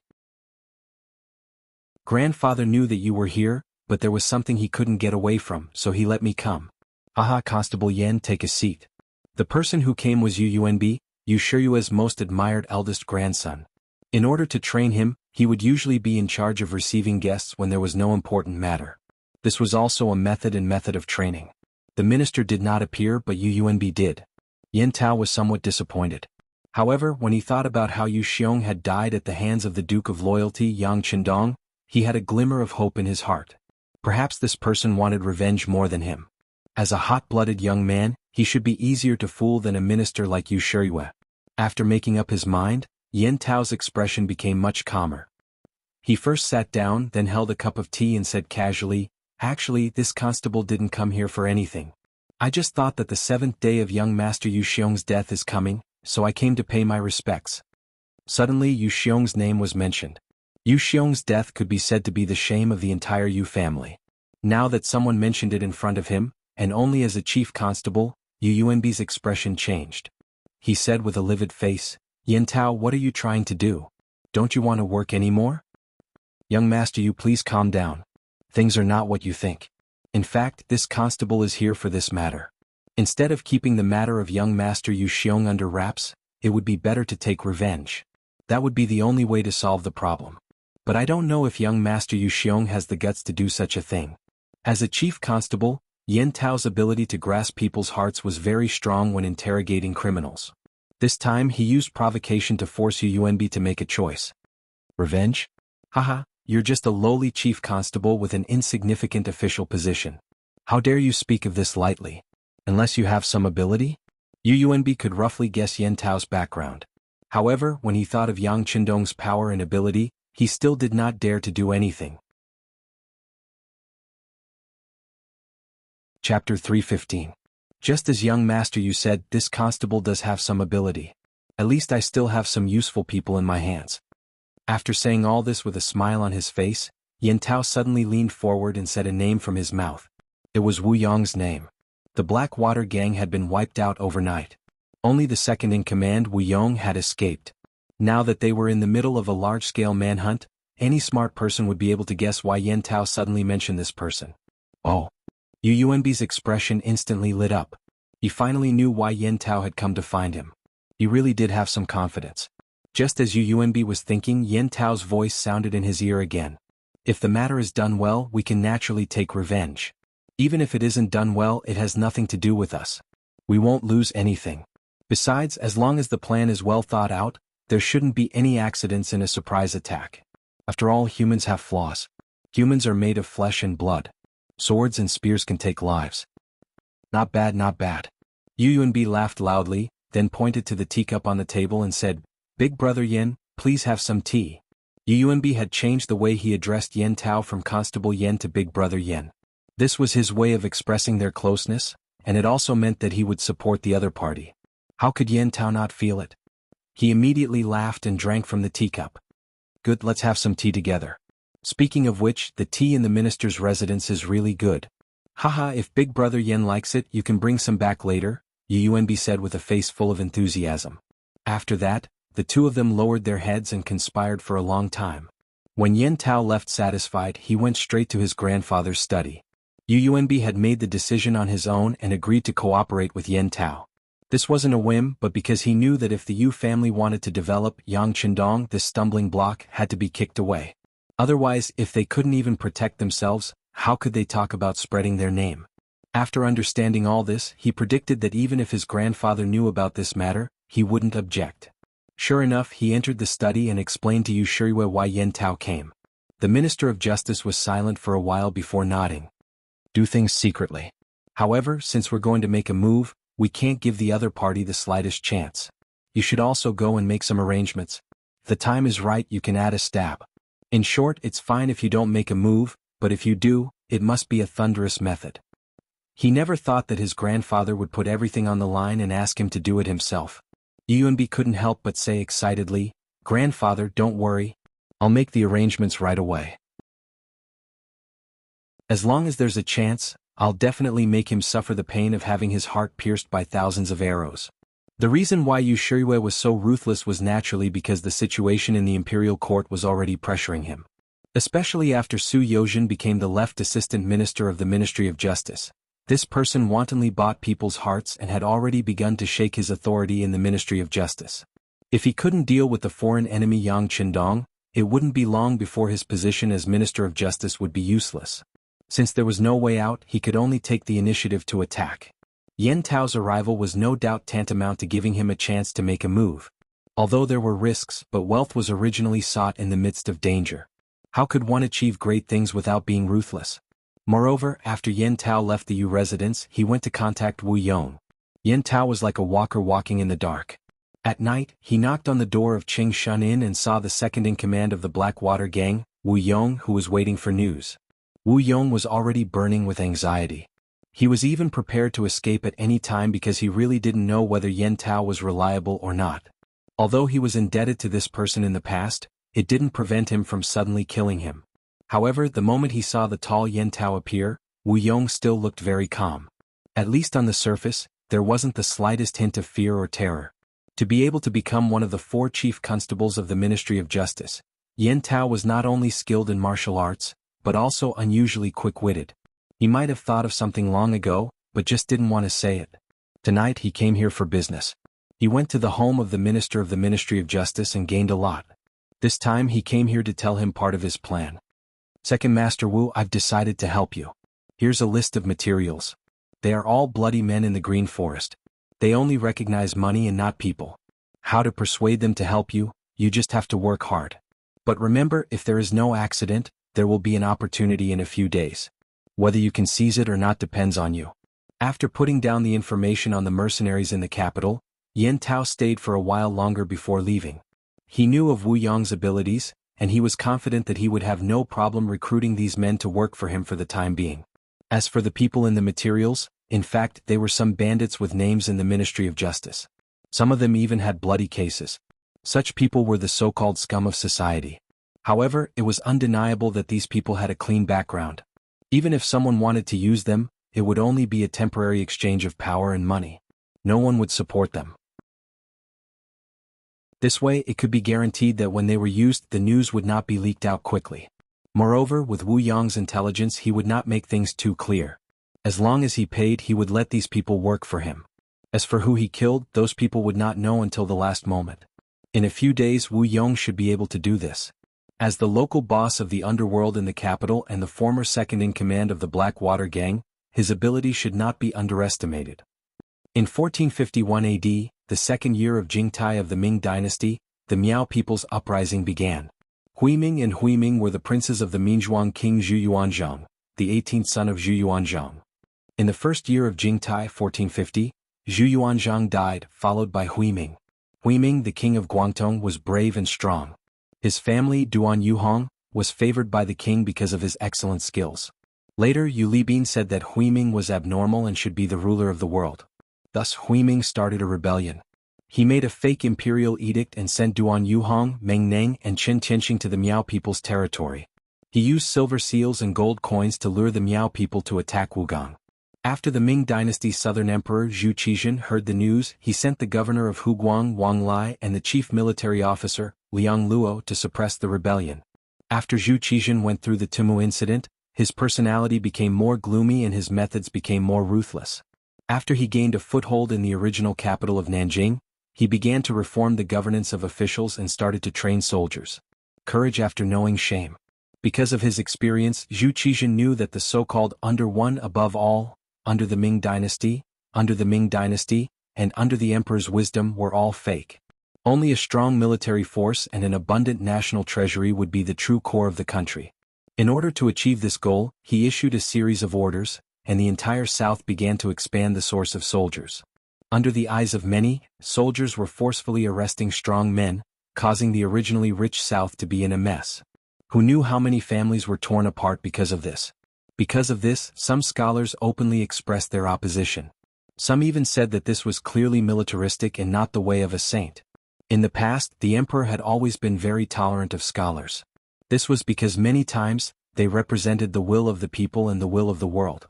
A: Grandfather knew that you were here, but there was something he couldn't get away from, so he let me come. Aha, Constable Yan, take a seat. The person who came was Yu Yuanbi, Yu Shiyue's most admired eldest grandson. In order to train him, he would usually be in charge of receiving guests when there was no important matter. This was also a method of training. The minister did not appear but Yu Yuanbi did. Yan Tao was somewhat disappointed. However, when he thought about how Yu Xiong had died at the hands of the Duke of Loyalty Yang Qindong, he had a glimmer of hope in his heart. Perhaps this person wanted revenge more than him. As a hot-blooded young man, he should be easier to fool than a minister like Yu Shiyue. After making up his mind, Yan Tao's expression became much calmer. He first sat down, then held a cup of tea and said casually, "Actually, this constable didn't come here for anything. I just thought that the 7th day of young Master Yu Xiong's death is coming, so I came to pay my respects." Suddenly Yu Xiong's name was mentioned. Yu Xiong's death could be said to be the shame of the entire Yu family. Now that someone mentioned it in front of him, and only as a chief constable, Yu Yuanbi's expression changed. He said with a livid face, "Yan Tao, what are you trying to do? Don't you want to work anymore? Young Master Yu, please calm down. Things are not what you think. In fact, this constable is here for this matter. Instead of keeping the matter of young Master Yu Xiong under wraps, it would be better to take revenge. That would be the only way to solve the problem. But I don't know if young Master Yu Xiong has the guts to do such a thing." As a chief constable, Yan Tao's ability to grasp people's hearts was very strong when interrogating criminals. This time he used provocation to force Yu Yuanbi to make a choice. Revenge? Haha, you're just a lowly chief constable with an insignificant official position. How dare you speak of this lightly? Unless you have some ability? Yu Yuanbi could roughly guess Yan Tao's background. However, when he thought of Yang Qindong's power and ability, he still did not dare to do anything. Chapter 315. Just as young Master Yu said, this constable does have some ability. At least I still have some useful people in my hands. After saying all this with a smile on his face, Yan Tao suddenly leaned forward and said a name from his mouth. It was Wu Yong's name. The Blackwater gang had been wiped out overnight. Only the second-in-command Wu Yong had escaped. Now that they were in the middle of a large-scale manhunt, any smart person would be able to guess why Yen Tao suddenly mentioned this person. Oh. Yu Yuanbi's expression instantly lit up. He finally knew why Yen Tao had come to find him. He really did have some confidence. Just as Yu Yuanbi was thinking, Yen Tao's voice sounded in his ear again. If the matter is done well, we can naturally take revenge. Even if it isn't done well, it has nothing to do with us. We won't lose anything. Besides, as long as the plan is well thought out, there shouldn't be any accidents in a surprise attack. After all, humans have flaws. Humans are made of flesh and blood. Swords and spears can take lives. Not bad, not bad. Yu Yuanbi laughed loudly, then pointed to the teacup on the table and said, "Big brother Yen, please have some tea." Yu Yuanbi had changed the way he addressed Yen Tao from Constable Yen to Big brother Yen. This was his way of expressing their closeness, and it also meant that he would support the other party. How could Yen Tao not feel it? He immediately laughed and drank from the teacup. "Good, let's have some tea together. Speaking of which, the tea in the minister's residence is really good. Haha, if Big brother Yen likes it, you can bring some back later," Yu Yuanbi said with a face full of enthusiasm. After that, the two of them lowered their heads and conspired for a long time. When Yen Tao left satisfied, he went straight to his grandfather's study. Yu Yuanbi had made the decision on his own and agreed to cooperate with Yen Tao. This wasn't a whim, but because he knew that if the Yu family wanted to develop Yang Qindong, this stumbling block had to be kicked away. Otherwise, if they couldn't even protect themselves, how could they talk about spreading their name? After understanding all this, he predicted that even if his grandfather knew about this matter, he wouldn't object. Sure enough, he entered the study and explained to Yu Shirui why Yen Tao came. The Minister of Justice was silent for a while before nodding. "Do things secretly. However, since we're going to make a move, we can't give the other party the slightest chance. You should also go and make some arrangements. If the time is right, you can add a stab. In short, it's fine if you don't make a move, but if you do, it must be a thunderous method." He never thought that his grandfather would put everything on the line and ask him to do it himself. Yu Yuanbi couldn't help but say excitedly, "Grandfather, don't worry. I'll make the arrangements right away. As long as there's a chance, I'll definitely make him suffer the pain of having his heart pierced by thousands of arrows." The reason why Yu Shirui was so ruthless was naturally because the situation in the imperial court was already pressuring him. Especially after Su Yozhen became the left assistant minister of the Ministry of Justice. This person wantonly bought people's hearts and had already begun to shake his authority in the Ministry of Justice. If he couldn't deal with the foreign enemy Yang Qindong, it wouldn't be long before his position as Minister of Justice would be useless. Since there was no way out, he could only take the initiative to attack. Yen Tao's arrival was no doubt tantamount to giving him a chance to make a move. Although there were risks, but wealth was originally sought in the midst of danger. How could one achieve great things without being ruthless? Moreover, after Yen Tao left the Yu residence, he went to contact Wu Yong. Yen Tao was like a walker walking in the dark. At night, he knocked on the door of Qing Shun Inn and saw the second-in-command of the Blackwater gang, Wu Yong, who was waiting for news. Wu Yong was already burning with anxiety. He was even prepared to escape at any time because he really didn't know whether Yen Tao was reliable or not. Although he was indebted to this person in the past, it didn't prevent him from suddenly killing him. However, the moment he saw the tall Yen Tao appear, Wu Yong still looked very calm. At least on the surface, there wasn't the slightest hint of fear or terror. To be able to become one of the 4 chief constables of the Ministry of Justice, Yen Tao was not only skilled in martial arts, but also unusually quick-witted. He might have thought of something long ago, but just didn't want to say it. Tonight he came here for business. He went to the home of the Minister of the Ministry of Justice and gained a lot. This time he came here to tell him part of his plan. "Second Master Wu, I've decided to help you. Here's a list of materials. They are all bloody men in the Green Forest. They only recognize money and not people. How to persuade them to help you? You just have to work hard. But remember, if there is no accident, there will be an opportunity in a few days. Whether you can seize it or not depends on you." After putting down the information on the mercenaries in the capital, Yen Tao stayed for a while longer before leaving. He knew of Wu Yong's abilities, and he was confident that he would have no problem recruiting these men to work for him for the time being. As for the people in the materials, in fact, they were some bandits with names in the Ministry of Justice. Some of them even had bloody cases. Such people were the so-called scum of society. However, it was undeniable that these people had a clean background. Even if someone wanted to use them, it would only be a temporary exchange of power and money. No one would support them. This way it could be guaranteed that when they were used the news would not be leaked out quickly. Moreover, with Wu Yong's intelligence he would not make things too clear. As long as he paid he would let these people work for him. As for who he killed, those people would not know until the last moment. In a few days Wu Yong should be able to do this. As the local boss of the underworld in the capital and the former second-in-command of the Blackwater Gang, his ability should not be underestimated. In 1451 AD, the second year of Jingtai of the Ming dynasty, the Miao people's uprising began. Huiming and Huiming were the princes of the Minzhuang king Zhu Yuanzhang, the 18th son of Zhu Yuanzhang. In the first year of Jingtai 1450, Zhu Yuanzhang died, followed by Huiming. Huiming, the king of Guangdong, was brave and strong. His family, Duan Yuhong, was favored by the king because of his excellent skills. Later Yu Libin said that Huiming was abnormal and should be the ruler of the world. Thus Huiming started a rebellion. He made a fake imperial edict and sent Duan Yuhong, Meng Neng and Qin Tianxing to the Miao people's territory. He used silver seals and gold coins to lure the Miao people to attack Wugang. After the Ming dynasty's southern emperor Zhu Qizhen heard the news, he sent the governor of Huguang Wang Lai and the chief military officer, Liang Luo, to suppress the rebellion. After Zhu Qizhen went through the Tumu incident, his personality became more gloomy and his methods became more ruthless. After he gained a foothold in the original capital of Nanjing, he began to reform the governance of officials and started to train soldiers. Courage after knowing shame. Because of his experience, Zhu Qizhen knew that the so-called under one above all, under the Ming dynasty, and under the emperor's wisdom were all fake. Only a strong military force and an abundant national treasury would be the true core of the country. In order to achieve this goal, he issued a series of orders, and the entire south began to expand the source of soldiers. Under the eyes of many, soldiers were forcefully arresting strong men, causing the originally rich south to be in a mess. Who knew how many families were torn apart because of this? Because of this, some scholars openly expressed their opposition. Some even said that this was clearly militaristic and not the way of a saint. In the past, the emperor had always been very tolerant of scholars. This was because many times, they represented the will of the people and the will of the world.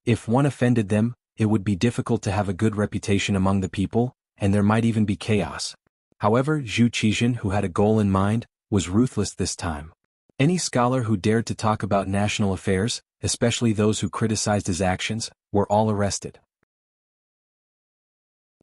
A: If one offended them, it would be difficult to have a good reputation among the people, and there might even be chaos. However, Zhu Qizhen, who had a goal in mind, was ruthless this time. Any scholar who dared to talk about national affairs, especially those who criticized his actions, were all arrested.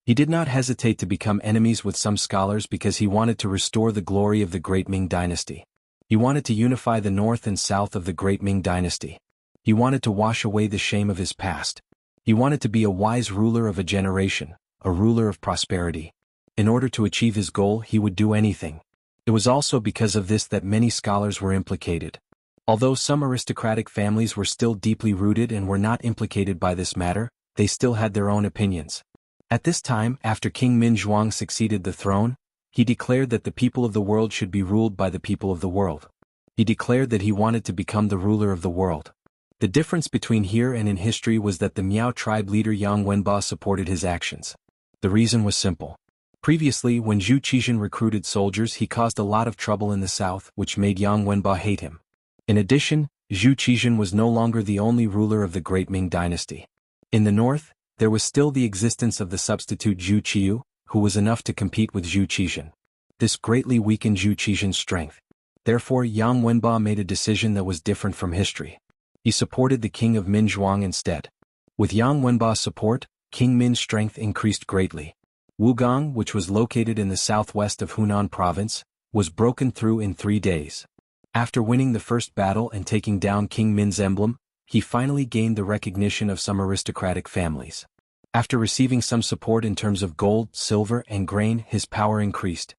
A: He did not hesitate to become enemies with some scholars because he wanted to restore the glory of the great Ming dynasty. He wanted to unify the north and south of the great Ming dynasty. He wanted to wash away the shame of his past. He wanted to be a wise ruler of a generation, a ruler of prosperity. In order to achieve his goal, he would do anything. It was also because of this that many scholars were implicated. Although some aristocratic families were still deeply rooted and were not implicated by this matter, they still had their own opinions. At this time, after King Minzhuang succeeded the throne, he declared that the people of the world should be ruled by the people of the world. He declared that he wanted to become the ruler of the world. The difference between here and in history was that the Miao tribe leader Yang Wenba supported his actions. The reason was simple. Previously, when Zhu Qizhen recruited soldiers, he caused a lot of trouble in the south, which made Yang Wenba hate him. In addition, Zhu Qizhen was no longer the only ruler of the great Ming dynasty. In the north, there was still the existence of the substitute Zhu Qiyu, who was enough to compete with Zhu Qizhen. This greatly weakened Zhu Qizhen's strength. Therefore, Yang Wenba made a decision that was different from history. He supported the king of Minzhuang instead. With Yang Wenba's support, King Min's strength increased greatly. Wugang, which was located in the southwest of Hunan province, was broken through in 3 days. After winning the first battle and taking down King Min's emblem, he finally gained the recognition of some aristocratic families. After receiving some support in terms of gold, silver, and grain, his power increased.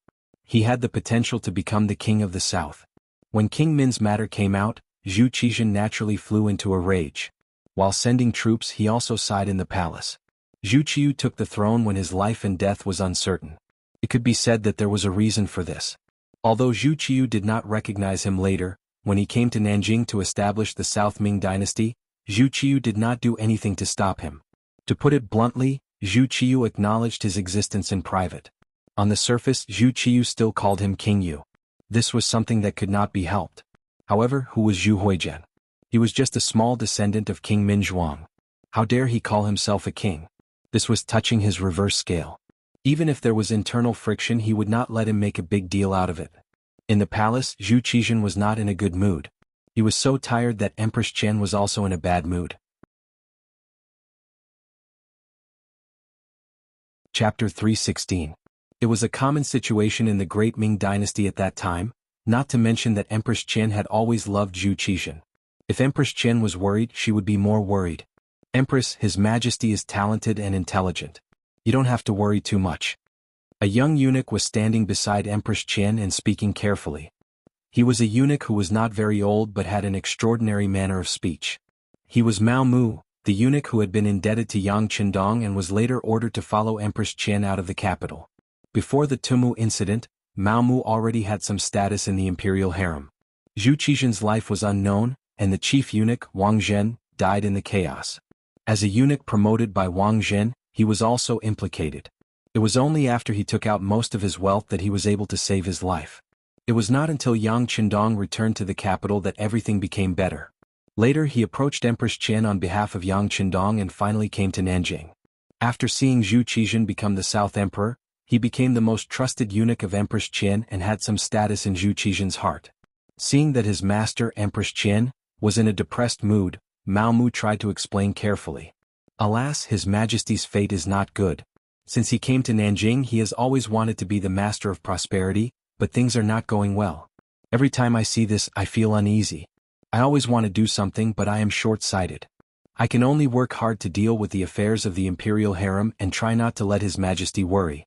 A: He had the potential to become the king of the south. When King Min's matter came out, Zhu Qizhen naturally flew into a rage. While sending troops, he also sighed in the palace. Zhu Qiyu took the throne when his life and death was uncertain. It could be said that there was a reason for this. Although Zhu Qiyu did not recognize him later, when he came to Nanjing to establish the South Ming dynasty, Zhu Qiyu did not do anything to stop him. To put it bluntly, Zhu Qiyu acknowledged his existence in private. On the surface, Zhu Qiyu still called him King Yu. This was something that could not be helped. However, who was Zhu Huijian? He was just a small descendant of King Minzhuang. How dare he call himself a king? This was touching his reverse scale. Even if there was internal friction, he would not let him make a big deal out of it. In the palace, Zhu Qizhen was not in a good mood. He was so tired that Empress Qian was also in a bad mood. Chapter 316. It was a common situation in the Great Ming Dynasty at that time, not to mention that Empress Qian had always loved Zhu Qizhen. If Empress Qian was worried, she would be more worried. Empress, His Majesty is talented and intelligent. You don't have to worry too much. A young eunuch was standing beside Empress Qian and speaking carefully. He was a eunuch who was not very old but had an extraordinary manner of speech. He was Mao Mu, the eunuch who had been indebted to Yang Qindong and was later ordered to follow Empress Qian out of the capital. Before the Tumu incident, Mao Mu already had some status in the imperial harem. Zhu Qizhen's life was unknown, and the chief eunuch, Wang Zhen, died in the chaos. As a eunuch promoted by Wang Zhen, he was also implicated. It was only after he took out most of his wealth that he was able to save his life. It was not until Yang Qindong returned to the capital that everything became better. Later he approached Empress Qian on behalf of Yang Qindong and finally came to Nanjing. After seeing Zhu Qizhen become the South Emperor, he became the most trusted eunuch of Empress Qian and had some status in Zhu Qizhen's heart. Seeing that his master, Empress Qian, was in a depressed mood, Mao Mu tried to explain carefully. Alas, His Majesty's fate is not good. Since he came to Nanjing, he has always wanted to be the master of prosperity, but things are not going well. Every time I see this, I feel uneasy. I always want to do something, but I am short-sighted. I can only work hard to deal with the affairs of the imperial harem and try not to let His Majesty worry.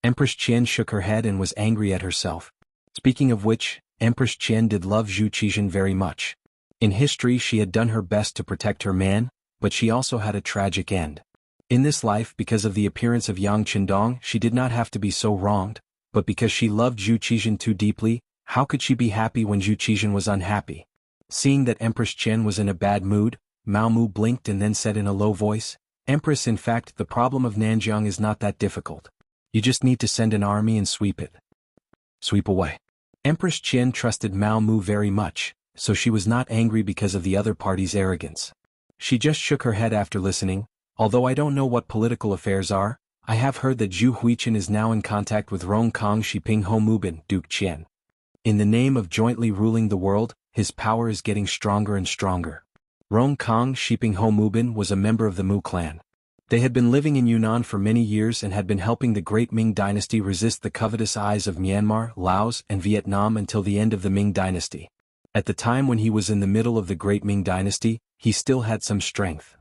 A: Empress Qian shook her head and was angry at herself. Speaking of which, Empress Qian did love Zhu Qizhen very much. In history she had done her best to protect her man, but she also had a tragic end. In this life, because of the appearance of Yang Qindong, she did not have to be so wronged, but because she loved Zhu Qizhen too deeply, how could she be happy when Zhu Qizhen was unhappy? Seeing that Empress Qian was in a bad mood, Mao Mu blinked and then said in a low voice, "Empress, in fact, the problem of Nanjing is not that difficult. You just need to send an army and sweep it. Sweep away." Empress Qian trusted Mao Mu very much, so she was not angry because of the other party's arrogance. She just shook her head after listening. "Although I don't know what political affairs are, I have heard that Zhu Huichen is now in contact with Rong Kong Shiping Ho Mubin, Duke Qian. In the name of jointly ruling the world, his power is getting stronger and stronger." Rong Kong Shiping Ho Mubin was a member of the Mu clan. They had been living in Yunnan for many years and had been helping the Great Ming Dynasty resist the covetous eyes of Myanmar, Laos, and Vietnam until the end of the Ming Dynasty. At the time when he was in the middle of the Great Ming Dynasty, he still had some strength.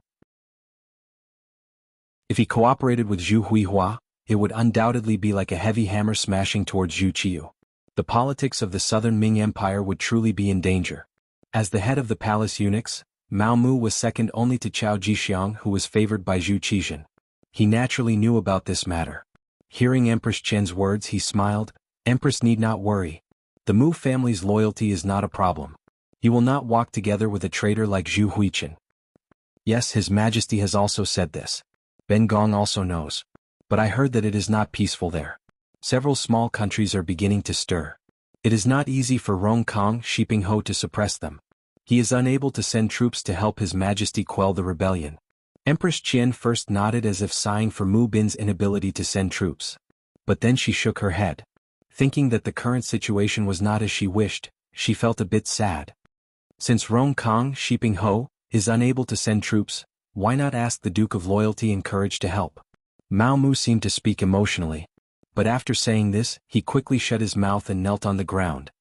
A: If he cooperated with Zhu Huihua, it would undoubtedly be like a heavy hammer smashing towards Zhu Qiu. The politics of the southern Ming Empire would truly be in danger. As the head of the palace eunuchs, Mao Mu was second only to Cao Jixiang, who was favored by Zhu Qizhen. He naturally knew about this matter. Hearing Empress Qian's words, he smiled. "Empress need not worry. The Mu family's loyalty is not a problem. He will not walk together with a traitor like Zhu Huichen." Yes, His Majesty has also said this. Ben Gong also knows. But I heard that it is not peaceful there. Several small countries are beginning to stir. It is not easy for Rong Kong Shiping Ho to suppress them. He is unable to send troops to help His Majesty quell the rebellion. Empress Qian first nodded as if sighing for Mu Bin's inability to send troops. But then she shook her head. Thinking that the current situation was not as she wished, she felt a bit sad. Since Rong Kong Shiping Ho is unable to send troops, why not ask the Duke of Loyalty and Courage to help? Mao Mu seemed to speak emotionally. But after saying this, he quickly shut his mouth and knelt on the ground.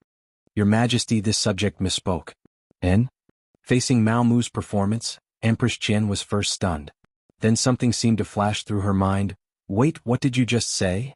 A: "Your Majesty, this subject misspoke." "En?" Facing Mao Mu's performance, Empress Qian was first stunned. Then something seemed to flash through her mind. "Wait, what did you just say?"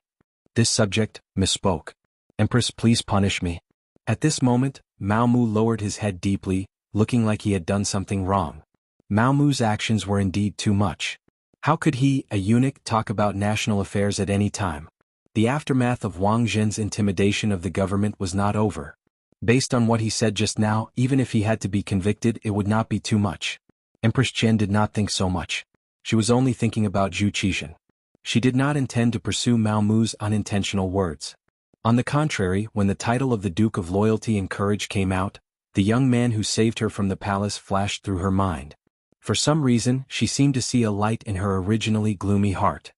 A: "This subject misspoke. Empress, please punish me." At this moment, Mao Mu lowered his head deeply, looking like he had done something wrong. Mao Mu's actions were indeed too much. How could he, a eunuch, talk about national affairs at any time? The aftermath of Wang Zhen's intimidation of the government was not over. Based on what he said just now, even if he had to be convicted, it would not be too much. Empress Qian did not think so much. She was only thinking about Zhu Qizhen. She did not intend to pursue Mao Mu's unintentional words. On the contrary, when the title of the Duke of Loyalty and Courage came out, the young man who saved her from the palace flashed through her mind. For some reason, she seemed to see a light in her originally gloomy heart.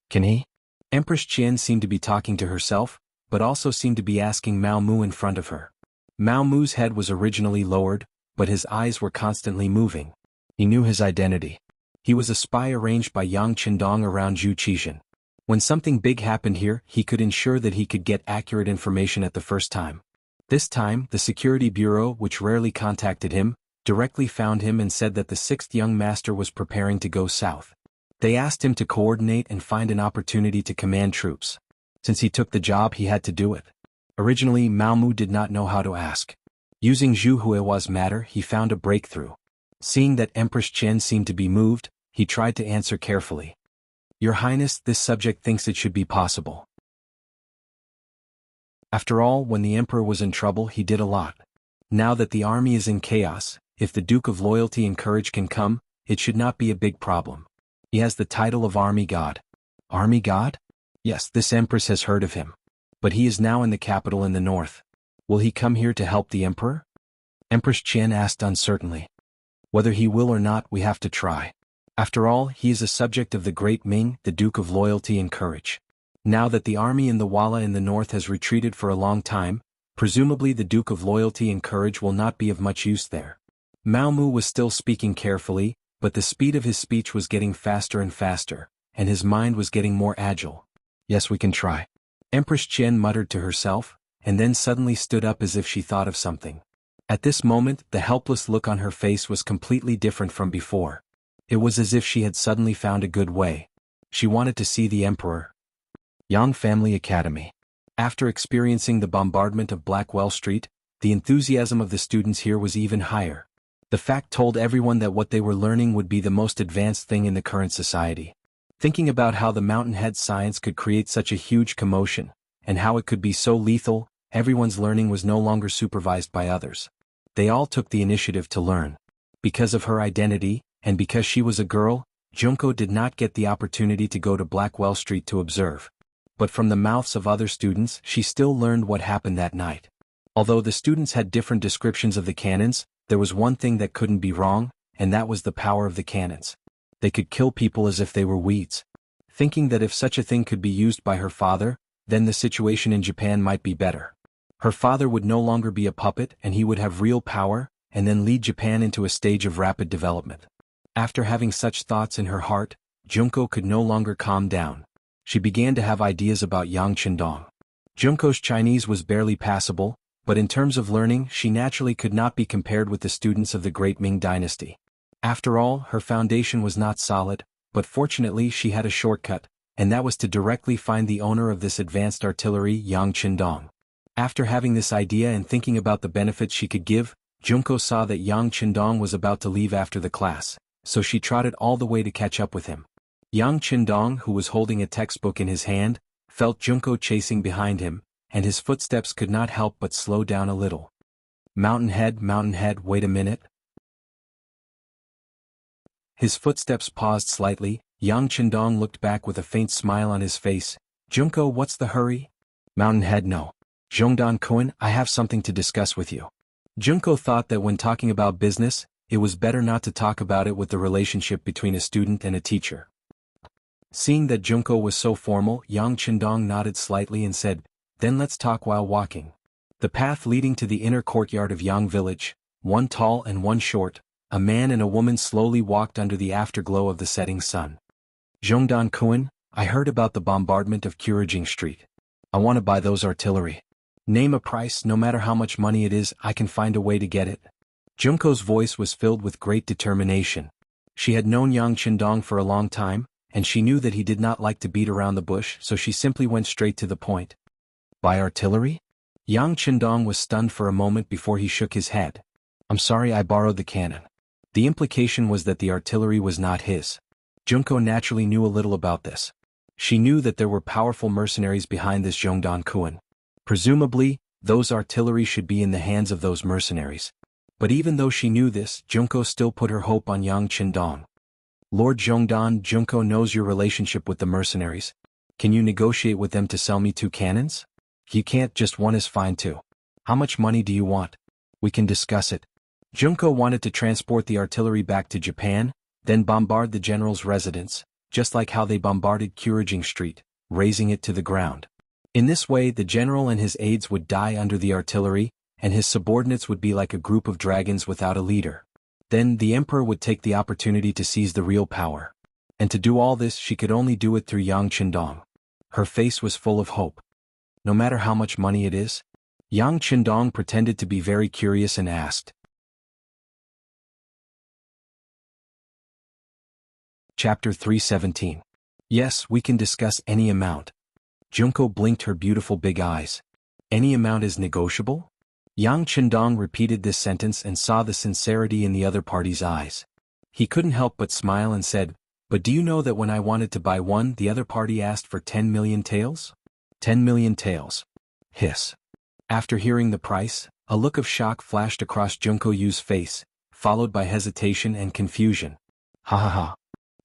A: Can he? Empress Qian seemed to be talking to herself, but also seemed to be asking Mao Mu in front of her. Mao Mu's head was originally lowered, but his eyes were constantly moving. He knew his identity. He was a spy arranged by Yang Qindong around Zhu Qixin. When something big happened here, he could ensure that he could get accurate information at the first time. This time, the Security Bureau, which rarely contacted him, directly found him and said that the sixth young master was preparing to go south. They asked him to coordinate and find an opportunity to command troops. Since he took the job, he had to do it. Originally, Mao Mu did not know how to ask. Using Zhu Huihua's matter, he found a breakthrough. Seeing that Empress Qian seemed to be moved, he tried to answer carefully. Your Highness, this subject thinks it should be possible. After all, when the Emperor was in trouble, he did a lot. Now that the army is in chaos, if the Duke of Loyalty and Courage can come, it should not be a big problem. He has the title of Army God. Army God? Yes, this Empress has heard of him. But he is now in the capital in the north. Will he come here to help the Emperor? Empress Qian asked uncertainly. Whether he will or not, we have to try. After all, he is a subject of the great Ming, the Duke of Loyalty and Courage. Now that the army in the Walla in the north has retreated for a long time, presumably the Duke of Loyalty and Courage will not be of much use there. Mao Mu was still speaking carefully, but the speed of his speech was getting faster and faster, and his mind was getting more agile. Yes, we can try. Empress Qian muttered to herself, and then suddenly stood up as if she thought of something. At this moment, the helpless look on her face was completely different from before. It was as if she had suddenly found a good way. She wanted to see the Emperor. Yang Family Academy. After experiencing the bombardment of Blackwell Street, the enthusiasm of the students here was even higher. The fact told everyone that what they were learning would be the most advanced thing in the current society. Thinking about how the Mountainhead science could create such a huge commotion, and how it could be so lethal, everyone's learning was no longer supervised by others. They all took the initiative to learn. Because of her identity, and because she was a girl, Junko did not get the opportunity to go to Blackwell Street to observe. But from the mouths of other students, she still learned what happened that night. Although the students had different descriptions of the cannons, there was one thing that couldn't be wrong, and that was the power of the cannons. They could kill people as if they were weeds. Thinking that if such a thing could be used by her father, then the situation in Japan might be better. Her father would no longer be a puppet and he would have real power, and then lead Japan into a stage of rapid development. After having such thoughts in her heart, Junko could no longer calm down. She began to have ideas about Yang Qindong. Junko's Chinese was barely passable, but in terms of learning, she naturally could not be compared with the students of the great Ming dynasty. After all, her foundation was not solid, but fortunately she had a shortcut, and that was to directly find the owner of this advanced artillery, Yang Qindong. After having this idea and thinking about the benefits she could give, Junko saw that Yang Qindong was about to leave after the class, so she trotted all the way to catch up with him. Yang Qindong, who was holding a textbook in his hand, felt Junko chasing behind him, and his footsteps could not help but slow down a little. Mountainhead, wait a minute. His footsteps paused slightly. Yang Qindong looked back with a faint smile on his face. Junko, what's the hurry? Mountainhead, no. Zhongdan-kun, I have something to discuss with you. Junko thought that when talking about business, it was better not to talk about it with the relationship between a student and a teacher. Seeing that Junko was so formal, Yang Qindong nodded slightly and said, then let's talk while walking. The path leading to the inner courtyard of Yang Village, one tall and one short, a man and a woman slowly walked under the afterglow of the setting sun. Zhongdan-kun, I heard about the bombardment of Kurajing Street. I want to buy those artillery. Name a price, no matter how much money it is, I can find a way to get it. Junko's voice was filled with great determination. She had known Yang Qindong for a long time, and she knew that he did not like to beat around the bush, so she simply went straight to the point. Buy artillery? Yang Qindong was stunned for a moment before he shook his head. I'm sorry, I borrowed the cannon. The implication was that the artillery was not his. Junko naturally knew a little about this. She knew that there were powerful mercenaries behind this Zhongdan-kun. Presumably, those artillery should be in the hands of those mercenaries. But even though she knew this, Junko still put her hope on Yang Qindong. Lord Zhongdan, Junko knows your relationship with the mercenaries. Can you negotiate with them to sell me 2 cannons? You can't, just one is fine too. How much money do you want? We can discuss it. Junko wanted to transport the artillery back to Japan, then bombard the general's residence, just like how they bombarded Kurajing Street, razing it to the ground. In this way the general and his aides would die under the artillery, and his subordinates would be like a group of dragons without a leader. Then the emperor would take the opportunity to seize the real power. And to do all this she could only do it through Yang Qindong. Her face was full of hope. No matter how much money it is? Yang Qindong pretended to be very curious and asked. Chapter 317. Yes, we can discuss any amount. Junko blinked her beautiful big eyes. Any amount is negotiable? Yang Qindong repeated this sentence and saw the sincerity in the other party's eyes. He couldn't help but smile and said, "But do you know that when I wanted to buy one, the other party asked for 10 million taels? 10 million taels. Hiss." After hearing the price, a look of shock flashed across Junko Yu's face, followed by hesitation and confusion. Ha ha ha.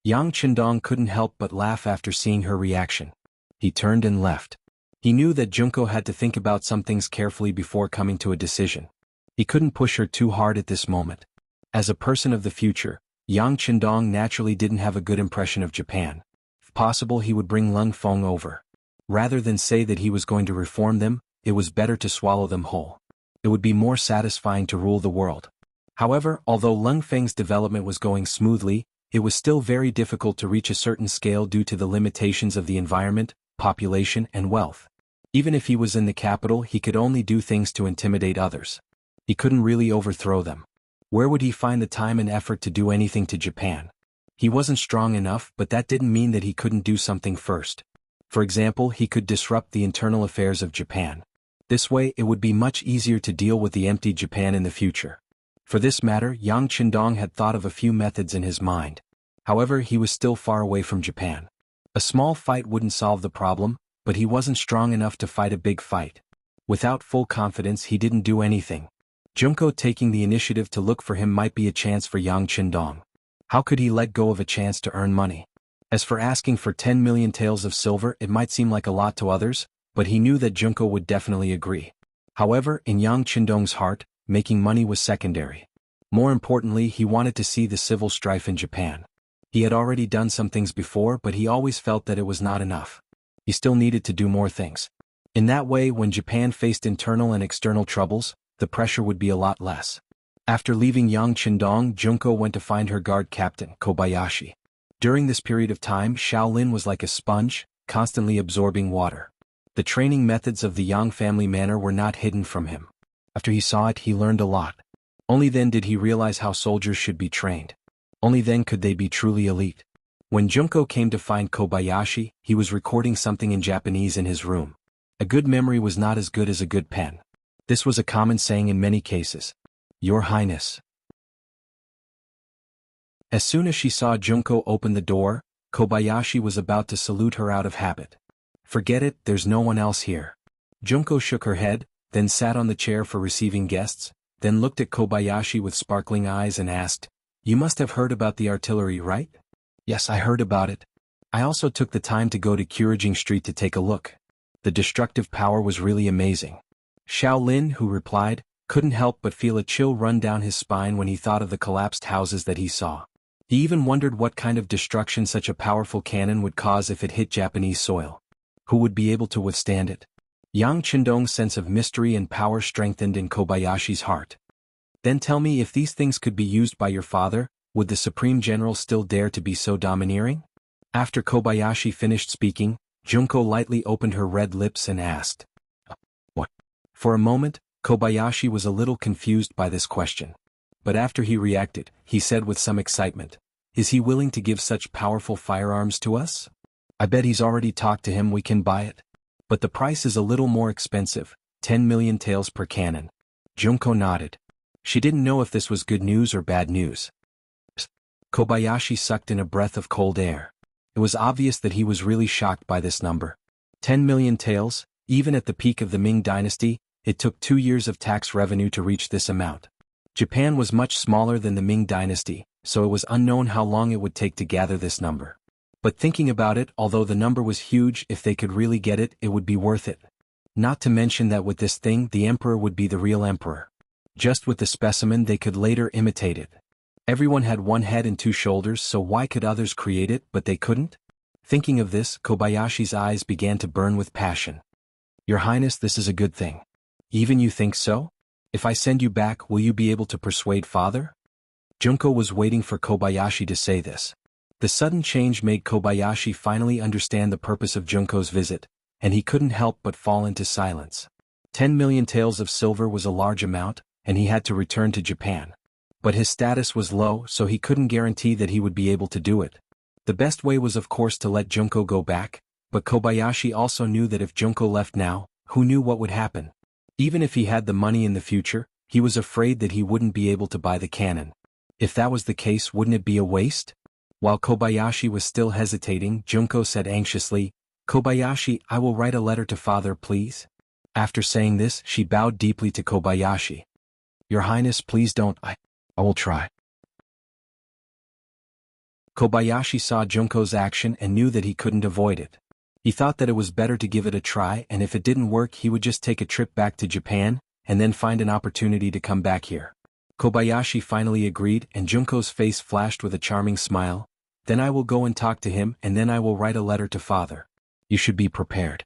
A: Yang Qindong couldn't help but laugh after seeing her reaction. He turned and left. He knew that Junko had to think about some things carefully before coming to a decision. He couldn't push her too hard at this moment. As a person of the future, Yang Qindong naturally didn't have a good impression of Japan. If possible, he would bring Lung Feng over. Rather than say that he was going to reform them, it was better to swallow them whole. It would be more satisfying to rule the world. However, although Lung Feng's development was going smoothly, it was still very difficult to reach a certain scale due to the limitations of the environment, population, and wealth. Even if he was in the capital, he could only do things to intimidate others. He couldn't really overthrow them. Where would he find the time and effort to do anything to Japan? He wasn't strong enough, but that didn't mean that he couldn't do something first. For example, he could disrupt the internal affairs of Japan. This way it would be much easier to deal with the empty Japan in the future. For this matter, Yang Qindong had thought of a few methods in his mind. However, he was still far away from Japan. A small fight wouldn't solve the problem, but he wasn't strong enough to fight a big fight. Without full confidence he didn't do anything. Junko taking the initiative to look for him might be a chance for Yang Qindong. How could he let go of a chance to earn money? As for asking for 10 million taels of silver, it might seem like a lot to others, but he knew that Junko would definitely agree. However, in Yang Qindong's heart, making money was secondary. More importantly, he wanted to see the civil strife in Japan. He had already done some things before, but he always felt that it was not enough. He still needed to do more things. In that way, when Japan faced internal and external troubles, the pressure would be a lot less. After leaving Yang Qindong, Junko went to find her guard captain, Kobayashi. During this period of time, Shaolin was like a sponge, constantly absorbing water. The training methods of the Yang family manor were not hidden from him. After he saw it, he learned a lot. Only then did he realize how soldiers should be trained. Only then could they be truly elite. When Junko came to find Kobayashi, he was recording something in Japanese in his room. A good memory was not as good as a good pen. This was a common saying in many cases. Your Highness. As soon as she saw Junko open the door, Kobayashi was about to salute her out of habit. Forget it, there's no one else here. Junko shook her head, then sat on the chair for receiving guests, then looked at Kobayashi with sparkling eyes and asked, "You must have heard about the artillery, right?" "Yes, I heard about it. I also took the time to go to Kurajing Street to take a look. The destructive power was really amazing." Shaolin, who replied, couldn't help but feel a chill run down his spine when he thought of the collapsed houses that he saw. He even wondered what kind of destruction such a powerful cannon would cause if it hit Japanese soil. Who would be able to withstand it? Yang Qindong's sense of mystery and power strengthened in Kobayashi's heart. "Then tell me, if these things could be used by your father, would the Supreme General still dare to be so domineering?" After Kobayashi finished speaking, Junko lightly opened her red lips and asked, "What?" For a moment, Kobayashi was a little confused by this question. But after he reacted, he said with some excitement, "Is he willing to give such powerful firearms to us? I bet he's already talked to him, we can buy it. But the price is a little more expensive, 10 million taels per cannon." Junko nodded. She didn't know if this was good news or bad news. Kobayashi sucked in a breath of cold air. It was obvious that he was really shocked by this number. 10 million taels, even at the peak of the Ming dynasty, it took 2 years of tax revenue to reach this amount. Japan was much smaller than the Ming dynasty, so it was unknown how long it would take to gather this number. But thinking about it, although the number was huge, if they could really get it, it would be worth it. Not to mention that with this thing, the emperor would be the real emperor. Just with the specimen they could later imitate it. Everyone had one head and two shoulders, so why could others create it but they couldn't? Thinking of this, Kobayashi's eyes began to burn with passion. Your Highness, this is a good thing. Even you think so? If I send you back, will you be able to persuade father? Junko was waiting for Kobayashi to say this. The sudden change made Kobayashi finally understand the purpose of Junko's visit, and he couldn't help but fall into silence. 10 million taels of silver was a large amount, and he had to return to Japan. But his status was low, so he couldn't guarantee that he would be able to do it. The best way was of course to let Junko go back, but Kobayashi also knew that if Junko left now, who knew what would happen? Even if he had the money in the future, he was afraid that he wouldn't be able to buy the cannon. If that was the case, wouldn't it be a waste? While Kobayashi was still hesitating, Junko said anxiously, Kobayashi, I will write a letter to father, please. After saying this, she bowed deeply to Kobayashi. Your Highness, please don't. I will try. Kobayashi saw Junko's action and knew that he couldn't avoid it. He thought that it was better to give it a try, and if it didn't work he would just take a trip back to Japan, and then find an opportunity to come back here. Kobayashi finally agreed, and Junko's face flashed with a charming smile. Then I will go and talk to him, and then I will write a letter to father. You should be prepared.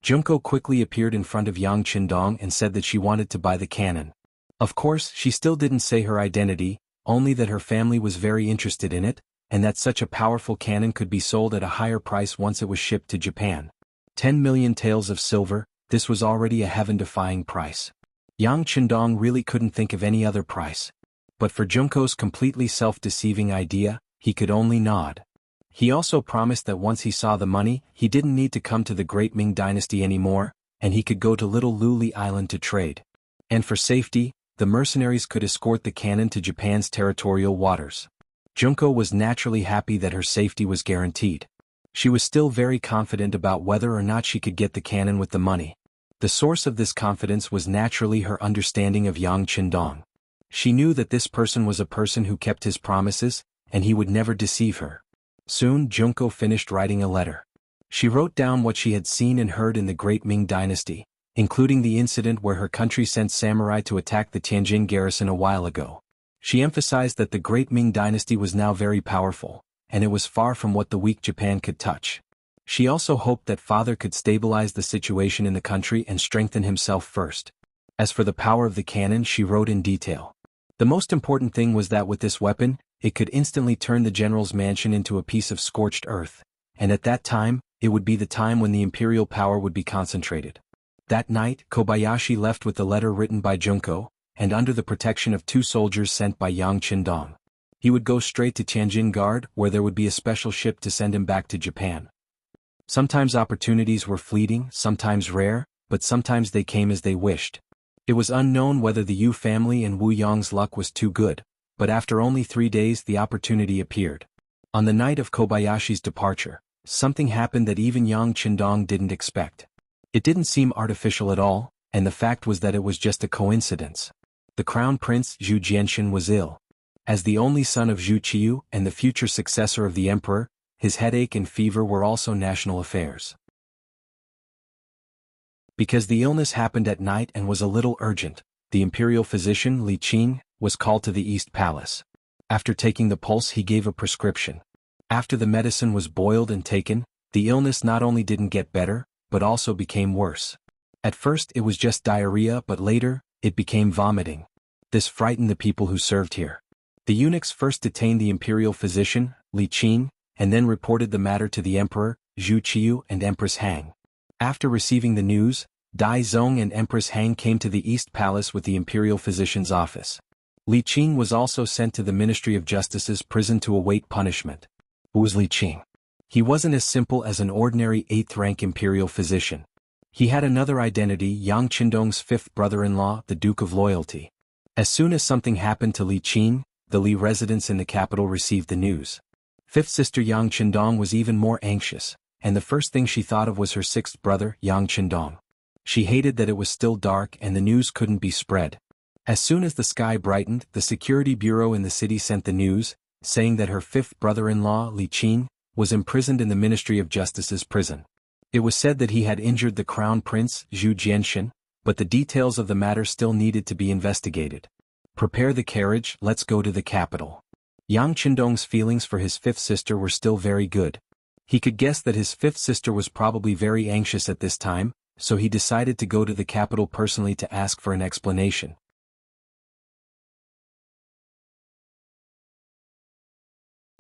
A: Junko quickly appeared in front of Yang Qindong and said that she wanted to buy the cannon. Of course, she still didn't say her identity, only that her family was very interested in it, and that such a powerful cannon could be sold at a higher price once it was shipped to Japan. 10 million taels of silver, this was already a heaven-defying price. Yang Qindong really couldn't think of any other price. But for Junko's completely self-deceiving idea, he could only nod. He also promised that once he saw the money, he didn't need to come to the great Ming dynasty anymore, and he could go to Little Luli Island to trade. And for safety, the mercenaries could escort the cannon to Japan's territorial waters. Junko was naturally happy that her safety was guaranteed. She was still very confident about whether or not she could get the cannon with the money. The source of this confidence was naturally her understanding of Yang Qindong. She knew that this person was a person who kept his promises, and he would never deceive her. Soon Junko finished writing a letter. She wrote down what she had seen and heard in the Great Ming Dynasty, including the incident where her country sent samurai to attack the Tianjin garrison a while ago. She emphasized that the Great Ming Dynasty was now very powerful, and it was far from what the weak Japan could touch. She also hoped that father could stabilize the situation in the country and strengthen himself first. As for the power of the cannon, she wrote in detail. The most important thing was that with this weapon, it could instantly turn the general's mansion into a piece of scorched earth, and at that time, it would be the time when the imperial power would be concentrated. That night, Kobayashi left with the letter written by Junko, and under the protection of 2 soldiers sent by Yang Qindong. He would go straight to Tianjin Guard, where there would be a special ship to send him back to Japan. Sometimes opportunities were fleeting, sometimes rare, but sometimes they came as they wished. It was unknown whether the Yu family and Wu Yong's luck was too good, but after only 3 days the opportunity appeared. On the night of Kobayashi's departure, something happened that even Yang Qindong didn't expect. It didn't seem artificial at all, and the fact was that it was just a coincidence. The crown prince, Zhu Jianxin, was ill. As the only son of Zhu Qiyu and the future successor of the emperor, his headache and fever were also national affairs. Because the illness happened at night and was a little urgent, the imperial physician, Li Qing, was called to the East Palace. After taking the pulse, he gave a prescription. After the medicine was boiled and taken, the illness not only didn't get better, but also became worse. At first it was just diarrhea, but later, it became vomiting. This frightened the people who served here. The eunuchs first detained the imperial physician, Li Qing, and then reported the matter to the emperor, Zhu Qiyu, and Empress Han. After receiving the news, Dai Zong and Empress Han came to the East Palace with the imperial physician's office. Li Qing was also sent to the Ministry of Justice's prison to await punishment. Who was Li Qing? He wasn't as simple as an ordinary 8th-rank imperial physician. He had another identity, Yang Qindong's 5th brother-in-law, the Duke of Loyalty. As soon as something happened to Li Qing, the Li residents in the capital received the news. 5th sister Yang Qindong was even more anxious, and the first thing she thought of was her 6th brother, Yang Qindong. She hated that it was still dark and the news couldn't be spread. As soon as the sky brightened, the security bureau in the city sent the news, saying that her 5th brother-in-law, Li Qing, was imprisoned in the Ministry of Justice's prison. It was said that he had injured the crown prince, Zhu Jianxin, but the details of the matter still needed to be investigated. Prepare the carriage, let's go to the capital. Yang Qindong's feelings for his fifth sister were still very good. He could guess that his fifth sister was probably very anxious at this time, so he decided to go to the capital personally to ask for an explanation.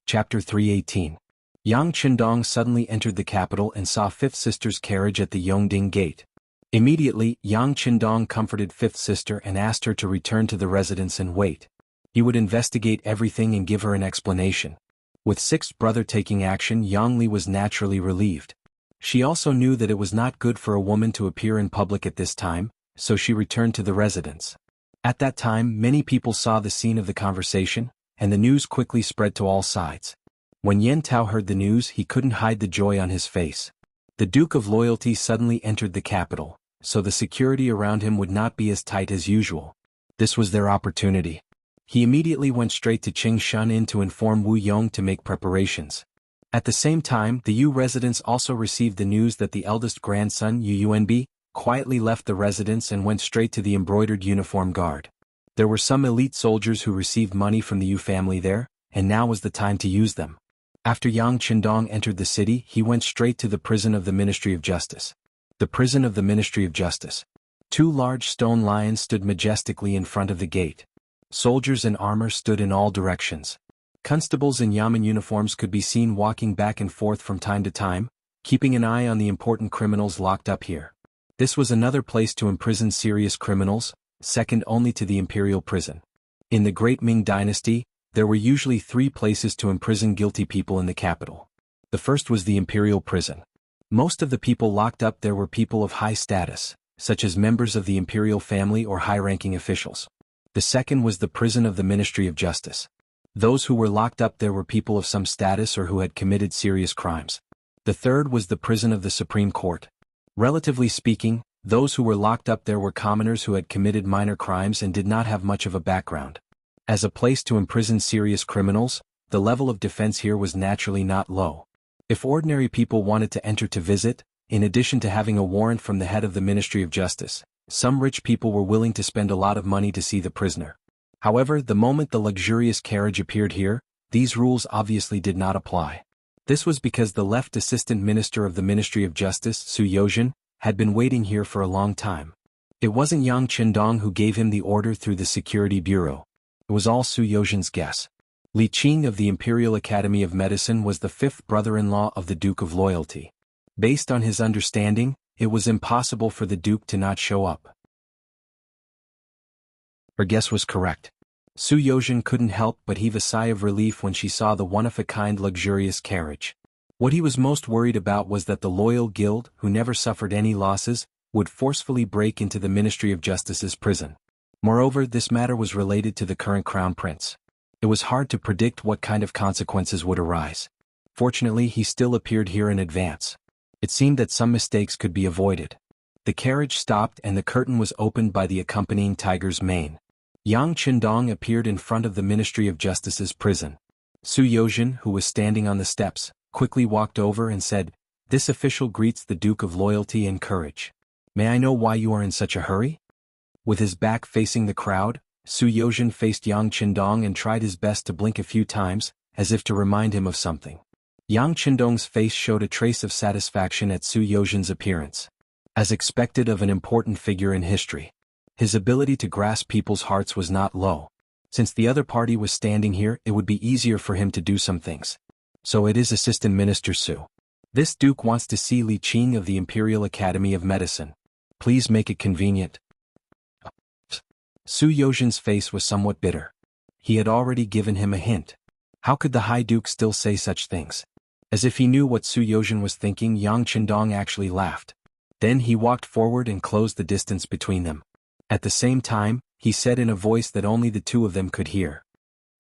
A: Chapter 318. Yang Qindong suddenly entered the capital and saw fifth sister's carriage at the Yongding gate. Immediately, Yang Qindong comforted fifth sister and asked her to return to the residence and wait. He would investigate everything and give her an explanation. With sixth brother taking action, Yang Li was naturally relieved. She also knew that it was not good for a woman to appear in public at this time, so she returned to the residence. At that time, many people saw the scene of the conversation, and the news quickly spread to all sides. When Yen Tao heard the news, he couldn't hide the joy on his face. The Duke of Loyalty suddenly entered the capital, so the security around him would not be as tight as usual. This was their opportunity. He immediately went straight to Qingshan Inn to inform Wu Yong to make preparations. At the same time, the Yu residents also received the news that the eldest grandson, Yu Yuanbi, quietly left the residence and went straight to the embroidered uniform guard. There were some elite soldiers who received money from the Yu family there, and now was the time to use them. After Yang Qindong entered the city, he went straight to the prison of the Ministry of Justice. The prison of the Ministry of Justice. 2 large stone lions stood majestically in front of the gate. Soldiers in armor stood in all directions. Constables in yamen uniforms could be seen walking back and forth from time to time, keeping an eye on the important criminals locked up here. This was another place to imprison serious criminals, second only to the imperial prison. In the Great Ming dynasty, there were usually 3 places to imprison guilty people in the capital. The first was the imperial prison. Most of the people locked up there were people of high status, such as members of the imperial family or high-ranking officials. The second was the prison of the Ministry of Justice. Those who were locked up there were people of some status or who had committed serious crimes. The third was the prison of the Supreme Court. Relatively speaking, those who were locked up there were commoners who had committed minor crimes and did not have much of a background. As a place to imprison serious criminals, the level of defense here was naturally not low. If ordinary people wanted to enter to visit, in addition to having a warrant from the head of the Ministry of Justice, some rich people were willing to spend a lot of money to see the prisoner. However, the moment the luxurious carriage appeared here, these rules obviously did not apply. This was because the left assistant minister of the Ministry of Justice, Su Yozhen, had been waiting here for a long time. It wasn't Yang Qindong who gave him the order through the Security Bureau. It was all Su Yozhen's guess. Li Qing of the Imperial Academy of Medicine was the 5th brother-in-law of the Duke of Loyalty. Based on his understanding, it was impossible for the Duke to not show up. Her guess was correct. Su Yozhen couldn't help but heave a sigh of relief when she saw the one-of-a-kind luxurious carriage. What he was most worried about was that the loyal guild, who never suffered any losses, would forcefully break into the Ministry of Justice's prison. Moreover, this matter was related to the current crown prince. It was hard to predict what kind of consequences would arise. Fortunately, he still appeared here in advance. It seemed that some mistakes could be avoided. The carriage stopped and the curtain was opened by the accompanying tiger's mane. Yang Qindong appeared in front of the Ministry of Justice's prison. Su Yozhen, who was standing on the steps, quickly walked over and said, "This official greets the Duke of Loyalty and Courage. May I know why you are in such a hurry?" With his back facing the crowd, Su Yozhen faced Yang Qindong and tried his best to blink a few times, as if to remind him of something. Yang Qindong's face showed a trace of satisfaction at Su Yozhen's appearance. As expected of an important figure in history, his ability to grasp people's hearts was not low. Since the other party was standing here, it would be easier for him to do some things. So it is Assistant Minister Su. This Duke wants to see Li Qing of the Imperial Academy of Medicine. Please make it convenient. Su Yozhen's face was somewhat bitter. He had already given him a hint. How could the High Duke still say such things? As if he knew what Su Yozhen was thinking, Yang Qindong actually laughed. Then he walked forward and closed the distance between them. At the same time, he said in a voice that only the two of them could hear,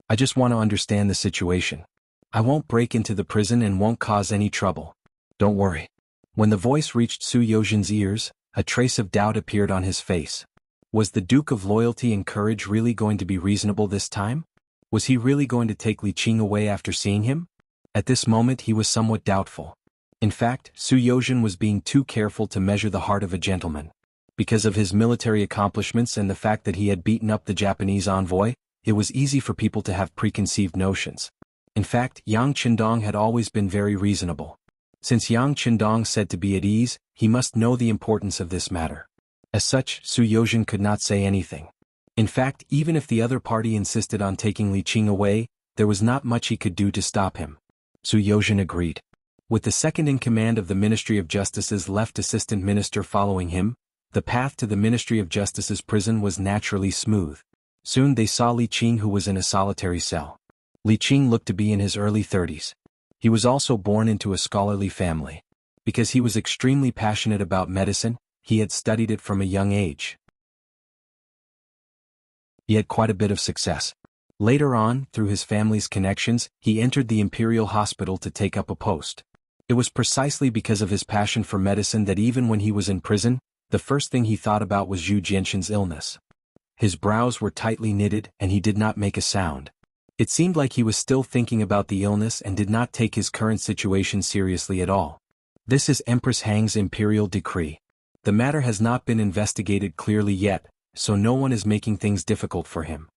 A: "I just want to understand the situation. I won't break into the prison and won't cause any trouble. Don't worry." When the voice reached Su Yozhen's ears, a trace of doubt appeared on his face. Was the Duke of Loyalty and Courage really going to be reasonable this time? Was he really going to take Li Qing away after seeing him? At this moment he was somewhat doubtful. In fact, Su Yozhen was being too careful to measure the heart of a gentleman. Because of his military accomplishments and the fact that he had beaten up the Japanese envoy, it was easy for people to have preconceived notions. In fact, Yang Qindong had always been very reasonable. Since Yang Qindong said to be at ease, he must know the importance of this matter. As such, Su Yozhen could not say anything. In fact, even if the other party insisted on taking Li Qing away, there was not much he could do to stop him. Su Yozhen agreed. With the second-in-command of the Ministry of Justice's left assistant minister following him, the path to the Ministry of Justice's prison was naturally smooth. Soon they saw Li Qing, who was in a solitary cell. Li Qing looked to be in his early 30s. He was also born into a scholarly family. Because he was extremely passionate about medicine, he had studied it from a young age. He had quite a bit of success. Later on, through his family's connections, he entered the Imperial Hospital to take up a post. It was precisely because of his passion for medicine that even when he was in prison, the first thing he thought about was Zhu Jianxin's illness. His brows were tightly knitted and he did not make a sound. It seemed like he was still thinking about the illness and did not take his current situation seriously at all. This is Empress Hang's imperial decree. The matter has not been investigated clearly yet, so no one is making things difficult for him.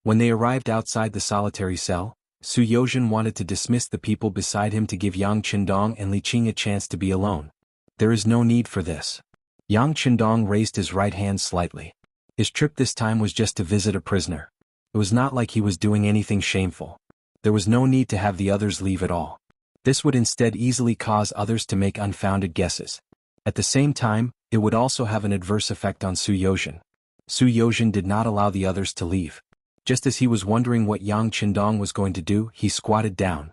A: When they arrived outside the solitary cell, Su Yozhen wanted to dismiss the people beside him to give Yang Qindong and Li Qing a chance to be alone. There is no need for this. Yang Qindong raised his right hand slightly. His trip this time was just to visit a prisoner. It was not like he was doing anything shameful. There was no need to have the others leave at all. This would instead easily cause others to make unfounded guesses. At the same time, it would also have an adverse effect on Su Yozhen. Su Yozhen did not allow the others to leave. Just as he was wondering what Yang Qindong was going to do, he squatted down.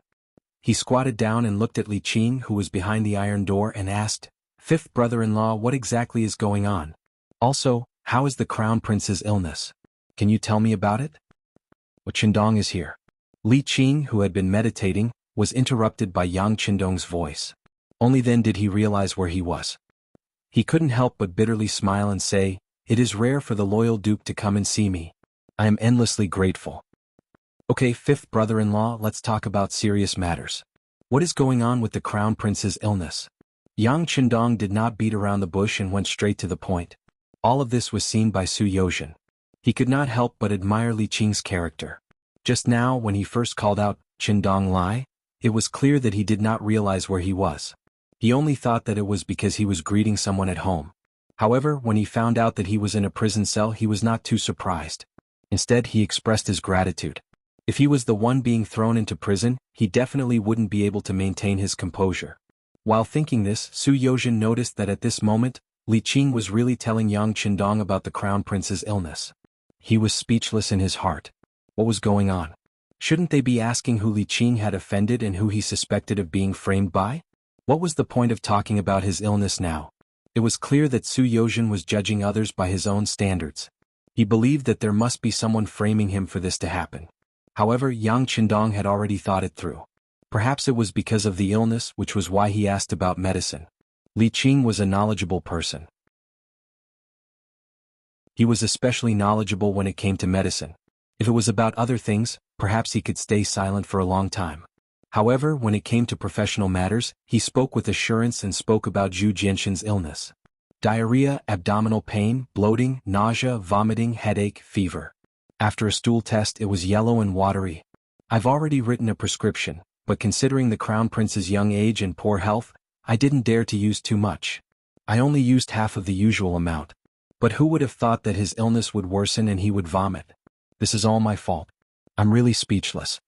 A: He squatted down and looked at Li Qing, who was behind the iron door, and asked, "Fifth brother-in-law, what exactly is going on? Also, how is the Crown Prince's illness? Can you tell me about it?" "What Qindong is here." Li Qing, who had been meditating, was interrupted by Yang Qindong's voice. Only then did he realize where he was. He couldn't help but bitterly smile and say, "It is rare for the loyal Duke to come and see me. I am endlessly grateful." "Okay, fifth brother-in-law, let's talk about serious matters. What is going on with the Crown Prince's illness?" Yang Qindong did not beat around the bush and went straight to the point. All of this was seen by Su Yozhen. He could not help but admire Li Qing's character. Just now, when he first called out, "Qindong Lai," it was clear that he did not realize where he was. He only thought that it was because he was greeting someone at home. However, when he found out that he was in a prison cell, he was not too surprised. Instead, he expressed his gratitude. If he was the one being thrown into prison, he definitely wouldn't be able to maintain his composure. While thinking this, Su Yozhen noticed that at this moment, Li Qing was really telling Yang Qindong about the Crown Prince's illness. He was speechless in his heart. What was going on? Shouldn't they be asking who Li Qing had offended and who he suspected of being framed by? What was the point of talking about his illness now? It was clear that Su Yozhen was judging others by his own standards. He believed that there must be someone framing him for this to happen. However, Yang Qindong had already thought it through. Perhaps it was because of the illness, which was why he asked about medicine. Li Qing was a knowledgeable person. He was especially knowledgeable when it came to medicine. If it was about other things, perhaps he could stay silent for a long time. However, when it came to professional matters, he spoke with assurance and spoke about Zhu Jianxin's illness. Diarrhea, abdominal pain, bloating, nausea, vomiting, headache, fever. After a stool test, it was yellow and watery. "I've already written a prescription, but considering the Crown Prince's young age and poor health, I didn't dare to use too much. I only used half of the usual amount. But who would have thought that his illness would worsen and he would vomit? This is all my fault. I'm really speechless."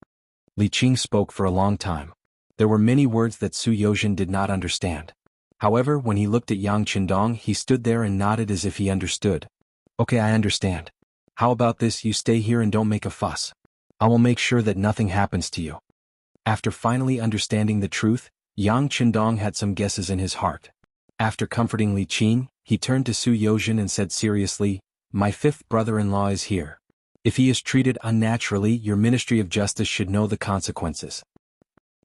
A: Li Qing spoke for a long time. There were many words that Su Yozhen did not understand. However, when he looked at Yang Qindong, he stood there and nodded as if he understood. "Okay, I understand. How about this, you stay here and don't make a fuss. I will make sure that nothing happens to you." After finally understanding the truth, Yang Qindong had some guesses in his heart. After comforting Li Qing, he turned to Su Yozhen and said seriously, "My fifth brother-in-law is here. If he is treated unnaturally, your Ministry of Justice should know the consequences."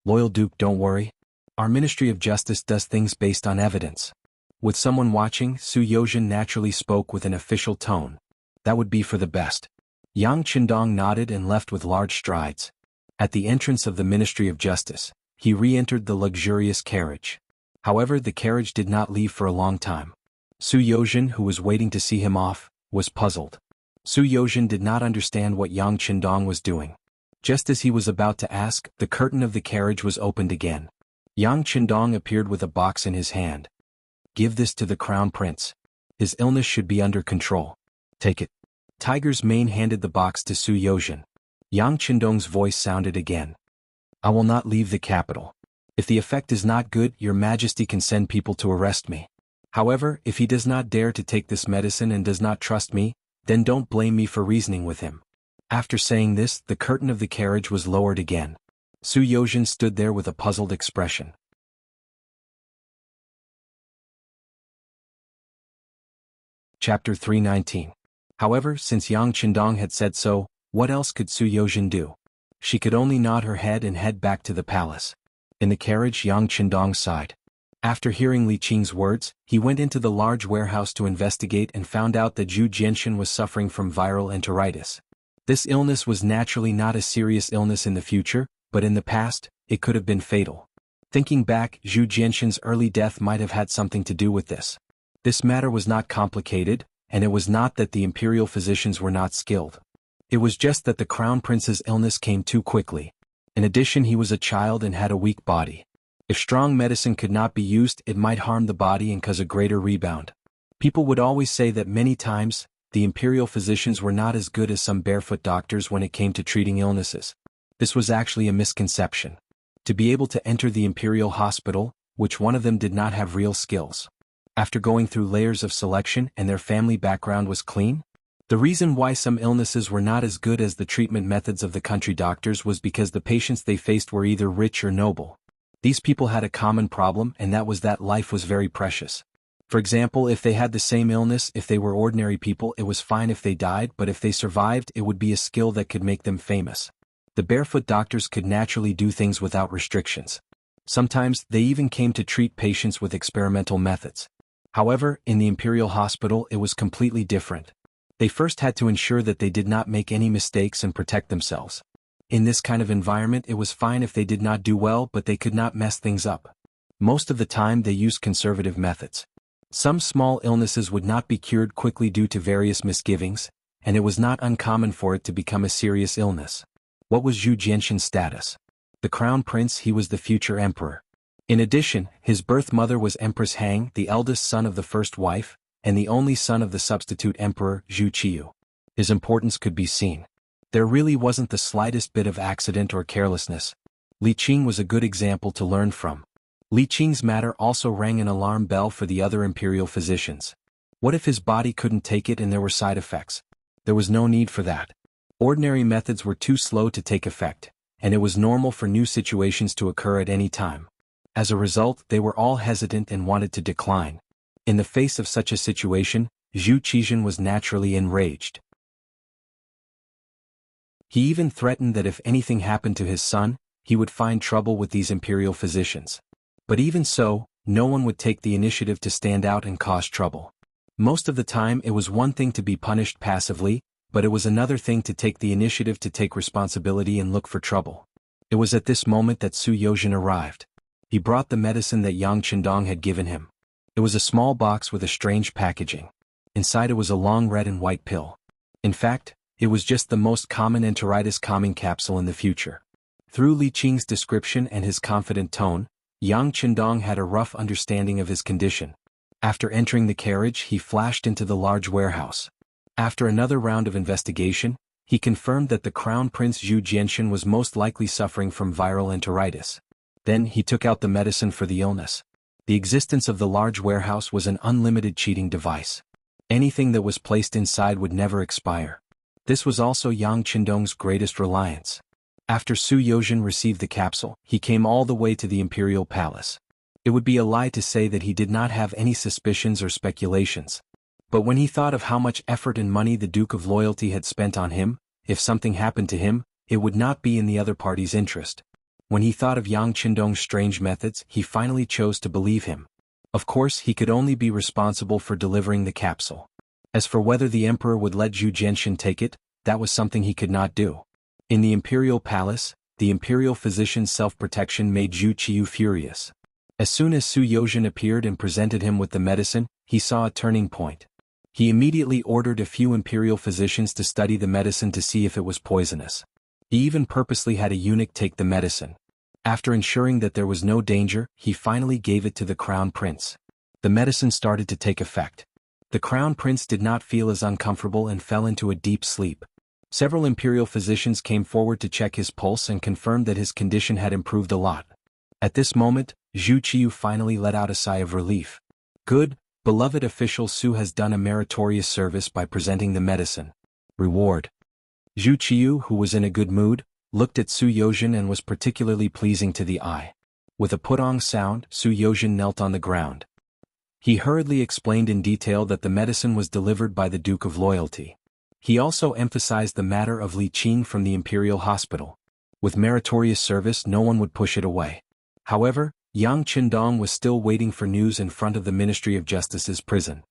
A: "Loyal Duke, don't worry. Our Ministry of Justice does things based on evidence." With someone watching, Su Yozhen naturally spoke with an official tone. "That would be for the best." Yang Qindong nodded and left with large strides. At the entrance of the Ministry of Justice, he re-entered the luxurious carriage. However, the carriage did not leave for a long time. Su Yozhen, who was waiting to see him off, was puzzled. Su Yozhen did not understand what Yang Qindong was doing. Just as he was about to ask, the curtain of the carriage was opened again. Yang Qindong appeared with a box in his hand. "Give this to the crown prince. His illness should be under control. Take it." Tiger's Mane handed the box to Su Yozhen. Yang Qindong's voice sounded again. "I will not leave the capital. If the effect is not good, your majesty can send people to arrest me. However, if he does not dare to take this medicine and does not trust me, then don't blame me for reasoning with him." After saying this, the curtain of the carriage was lowered again. Su Yozhen stood there with a puzzled expression. Chapter 319. However, since Yang Qindong had said so, what else could Su Yozhen do? She could only nod her head and head back to the palace. In the carriage, Yang Qindong sighed. After hearing Li Qing's words, he went into the large warehouse to investigate and found out that Zhu Jianxian was suffering from viral enteritis. This illness was naturally not a serious illness in the future, but in the past, it could have been fatal. Thinking back, Zhu Jianxian's early death might have had something to do with this. This matter was not complicated, and it was not that the imperial physicians were not skilled. It was just that the crown prince's illness came too quickly. In addition, he was a child and had a weak body. If strong medicine could not be used, it might harm the body and cause a greater rebound. People would always say that many times, the imperial physicians were not as good as some barefoot doctors when it came to treating illnesses. This was actually a misconception. To be able to enter the imperial hospital, which one of them did not have real skills. After going through layers of selection and their family background was clean? The reason why some illnesses were not as good as the treatment methods of the country doctors was because the patients they faced were either rich or noble. These people had a common problem, and that was that life was very precious. For example, if they had the same illness, if they were ordinary people, it was fine if they died, but if they survived, it would be a skill that could make them famous. The barefoot doctors could naturally do things without restrictions. Sometimes, they even came to treat patients with experimental methods. However, in the imperial hospital, it was completely different. They first had to ensure that they did not make any mistakes and protect themselves. In this kind of environment, it was fine if they did not do well, but they could not mess things up. Most of the time, they used conservative methods. Some small illnesses would not be cured quickly due to various misgivings, and it was not uncommon for it to become a serious illness. What was Zhu Jianxian's status? The crown prince, he was the future emperor. In addition, his birth mother was Empress Hang, the eldest son of the first wife, and the only son of the substitute emperor, Zhu Qiyu. His importance could be seen. There really wasn't the slightest bit of accident or carelessness. Li Qing was a good example to learn from. Li Qing's matter also rang an alarm bell for the other imperial physicians. What if his body couldn't take it and there were side effects? There was no need for that. Ordinary methods were too slow to take effect, and it was normal for new situations to occur at any time. As a result, they were all hesitant and wanted to decline. In the face of such a situation, Zhu Qijian was naturally enraged. He even threatened that if anything happened to his son, he would find trouble with these imperial physicians. But even so, no one would take the initiative to stand out and cause trouble. Most of the time it was one thing to be punished passively, but it was another thing to take the initiative to take responsibility and look for trouble. It was at this moment that Su Yozhen arrived. He brought the medicine that Yang Qindong had given him. It was a small box with a strange packaging. Inside it was a long red and white pill. In fact, it was just the most common enteritis calming capsule in the future. Through Li Qing's description and his confident tone, Yang Qindong had a rough understanding of his condition. After entering the carriage, he flashed into the large warehouse. After another round of investigation, he confirmed that the crown prince Zhu Jianxian was most likely suffering from viral enteritis. Then he took out the medicine for the illness. The existence of the large warehouse was an unlimited cheating device. Anything that was placed inside would never expire. This was also Yang Qindong's greatest reliance. After Su Yozhen received the capsule, he came all the way to the imperial palace. It would be a lie to say that he did not have any suspicions or speculations. But when he thought of how much effort and money the Duke of Loyalty had spent on him, if something happened to him, it would not be in the other party's interest. When he thought of Yang Qindong's strange methods, he finally chose to believe him. Of course, he could only be responsible for delivering the capsule. As for whether the emperor would let Zhu Jianxian take it, that was something he could not do. In the imperial palace, the imperial physician's self-protection made Zhu Qiyu furious. As soon as Su Yozhen appeared and presented him with the medicine, he saw a turning point. He immediately ordered a few imperial physicians to study the medicine to see if it was poisonous. He even purposely had a eunuch take the medicine. After ensuring that there was no danger, he finally gave it to the crown prince. The medicine started to take effect. The crown prince did not feel as uncomfortable and fell into a deep sleep. Several imperial physicians came forward to check his pulse and confirmed that his condition had improved a lot. At this moment, Zhu Qiu finally let out a sigh of relief. Good, beloved official Su has done a meritorious service by presenting the medicine. Reward. Zhu Qiu, who was in a good mood, looked at Su Yozhen and was particularly pleasing to the eye. With a putong sound, Su Yozhen knelt on the ground. He hurriedly explained in detail that the medicine was delivered by the Duke of Loyalty. He also emphasized the matter of Li Qing from the Imperial Hospital. With meritorious service, no one would push it away. However, Yang Qindong was still waiting for news in front of the Ministry of Justice's prison.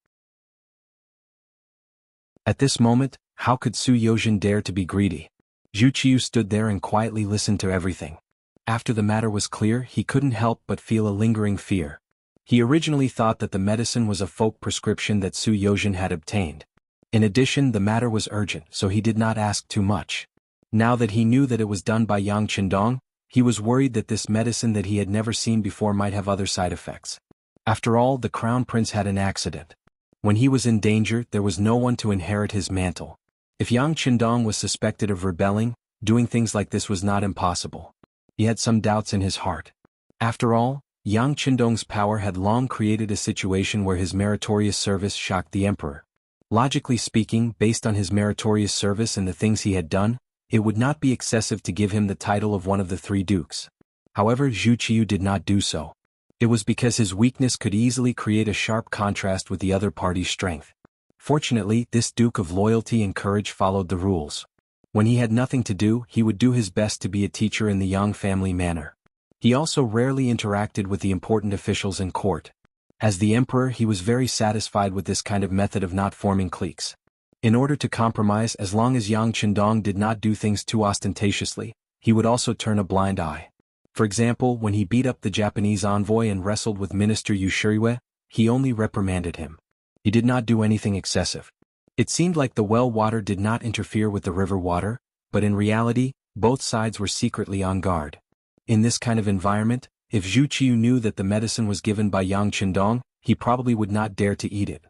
A: At this moment, how could Su Yozhen dare to be greedy? Zhu Qiu stood there and quietly listened to everything. After the matter was clear, he couldn't help but feel a lingering fear. He originally thought that the medicine was a folk prescription that Su Yozhen had obtained. In addition, the matter was urgent, so he did not ask too much. Now that he knew that it was done by Yang Qindong, he was worried that this medicine that he had never seen before might have other side effects. After all, the crown prince had an accident. When he was in danger, there was no one to inherit his mantle. If Yang Qindong was suspected of rebelling, doing things like this was not impossible. He had some doubts in his heart. After all, Yang Qindong's power had long created a situation where his meritorious service shocked the emperor. Logically speaking, based on his meritorious service and the things he had done, it would not be excessive to give him the title of one of the three dukes. However, Zhu Qiu did not do so. It was because his weakness could easily create a sharp contrast with the other party's strength. Fortunately, this Duke of Loyalty and Courage followed the rules. When he had nothing to do, he would do his best to be a teacher in the Yang family manner. He also rarely interacted with the important officials in court. As the emperor, he was very satisfied with this kind of method of not forming cliques. In order to compromise, as long as Yang Qindong did not do things too ostentatiously, he would also turn a blind eye. For example, when he beat up the Japanese envoy and wrestled with Minister Yu Shiriwe, he only reprimanded him. He did not do anything excessive. It seemed like the well water did not interfere with the river water, but in reality, both sides were secretly on guard. In this kind of environment, if Zhu Qiu knew that the medicine was given by Yang Qindong, he probably would not dare to eat it.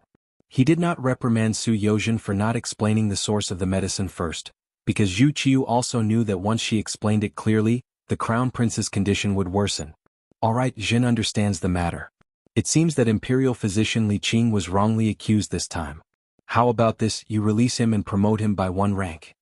A: He did not reprimand Su Yozhen for not explaining the source of the medicine first, because Zhu Qiu also knew that once she explained it clearly, the crown prince's condition would worsen. Alright, Jin understands the matter. It seems that imperial physician Li Qing was wrongly accused this time. How about this, you release him and promote him by 1 rank.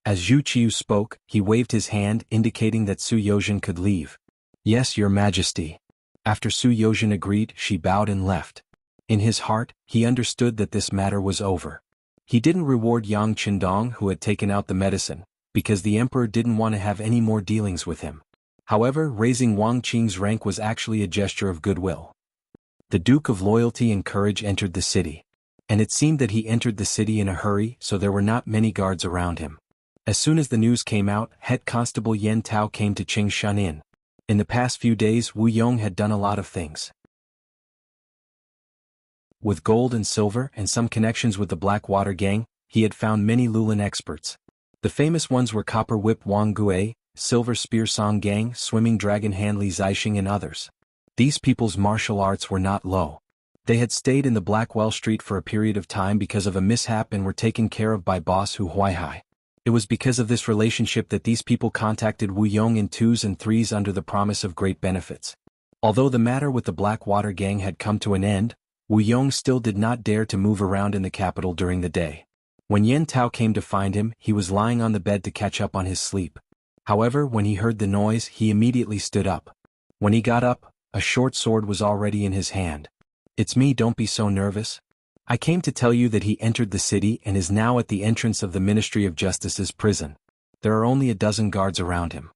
A: As Zhu Qiu spoke, he waved his hand indicating that Su Yozhen could leave. Yes, your majesty. After Su Yozhen agreed, she bowed and left. In his heart, he understood that this matter was over. He didn't reward Yang Qindong, who had taken out the medicine, because the emperor didn't want to have any more dealings with him. However, raising Wang Qing's rank was actually a gesture of goodwill. The Duke of Loyalty and Courage entered the city. And it seemed that he entered the city in a hurry, so there were not many guards around him. As soon as the news came out, Head Constable Yen Tao came to Qingshan Inn. In the past few days, Wu Yong had done a lot of things. With gold and silver and some connections with the Blackwater gang, he had found many Lulin experts. The famous ones were Copper Whip Wang Gue, Silver Spear Song Gang, Swimming Dragon Han Li Zixing and others. These people's martial arts were not low. They had stayed in the Blackwell Street for a period of time because of a mishap and were taken care of by boss Hu Huaihai. It was because of this relationship that these people contacted Wu Yong in 2s and 3s under the promise of great benefits. Although the matter with the Blackwater gang had come to an end, Wu Yong still did not dare to move around in the capital during the day. When Yen Tao came to find him, he was lying on the bed to catch up on his sleep. However, when he heard the noise, he immediately stood up. When he got up, a short sword was already in his hand. It's me, don't be so nervous. I came to tell you that he entered the city and is now at the entrance of the Ministry of Justice's prison. There are only a dozen guards around him.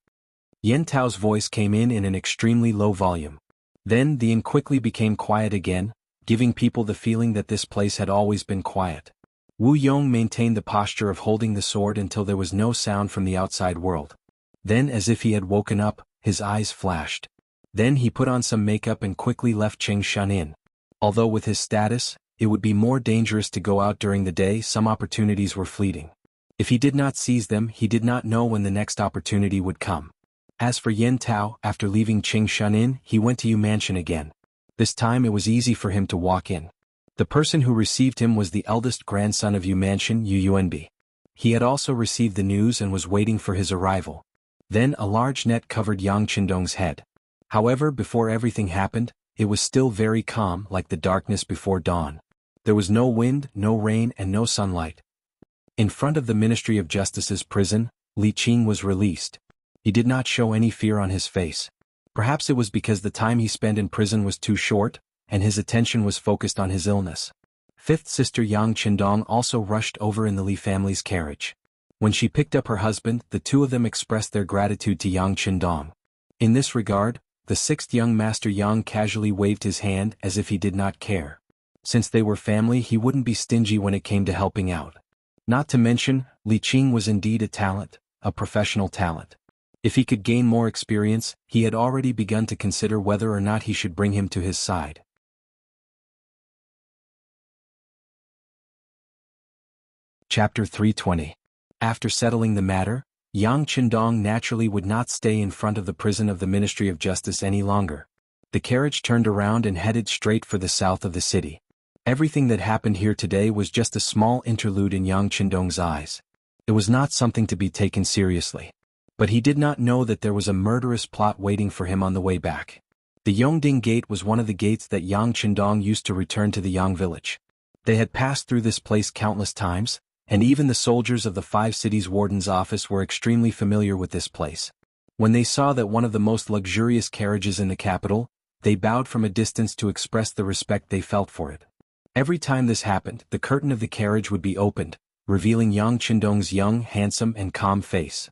A: Yen Tao's voice came in an extremely low volume. Then the inn quickly became quiet again, giving people the feeling that this place had always been quiet. Wu Yong maintained the posture of holding the sword until there was no sound from the outside world. Then, as if he had woken up, his eyes flashed. Then he put on some makeup and quickly left Qingshan Inn. Although with his status, it would be more dangerous to go out during the day. Some opportunities were fleeting. If he did not seize them, he did not know when the next opportunity would come. As for Yen Tao, after leaving Qingshan Inn, he went to Yu Mansion again. This time it was easy for him to walk in. The person who received him was the eldest grandson of Yu Mansion, Yu Yuanbi. He had also received the news and was waiting for his arrival. Then a large net covered Yang Qindong's head. However, before everything happened, it was still very calm, like the darkness before dawn. There was no wind, no rain, and no sunlight. In front of the Ministry of Justice's prison, Li Qing was released. He did not show any fear on his face. Perhaps it was because the time he spent in prison was too short, and his attention was focused on his illness. Fifth sister Yang Qindong also rushed over in the Li family's carriage. When she picked up her husband, the two of them expressed their gratitude to Yang Qindong. In this regard, the sixth young master Yang casually waved his hand as if he did not care. Since they were family, he wouldn't be stingy when it came to helping out. Not to mention, Li Qing was indeed a talent, a professional talent. If he could gain more experience, he had already begun to consider whether or not he should bring him to his side. Chapter 320. After settling the matter, Yang Qindong naturally would not stay in front of the prison of the Ministry of Justice any longer. The carriage turned around and headed straight for the south of the city. Everything that happened here today was just a small interlude in Yang Qindong's eyes. It was not something to be taken seriously. But he did not know that there was a murderous plot waiting for him on the way back. The Yongding Gate was one of the gates that Yang Qindong used to return to the Yang village. They had passed through this place countless times, and even the soldiers of the 5 cities warden's office were extremely familiar with this place. When they saw that one of the most luxurious carriages in the capital, they bowed from a distance to express the respect they felt for it. Every time this happened, the curtain of the carriage would be opened, revealing Yang Qindong's young, handsome, and calm face.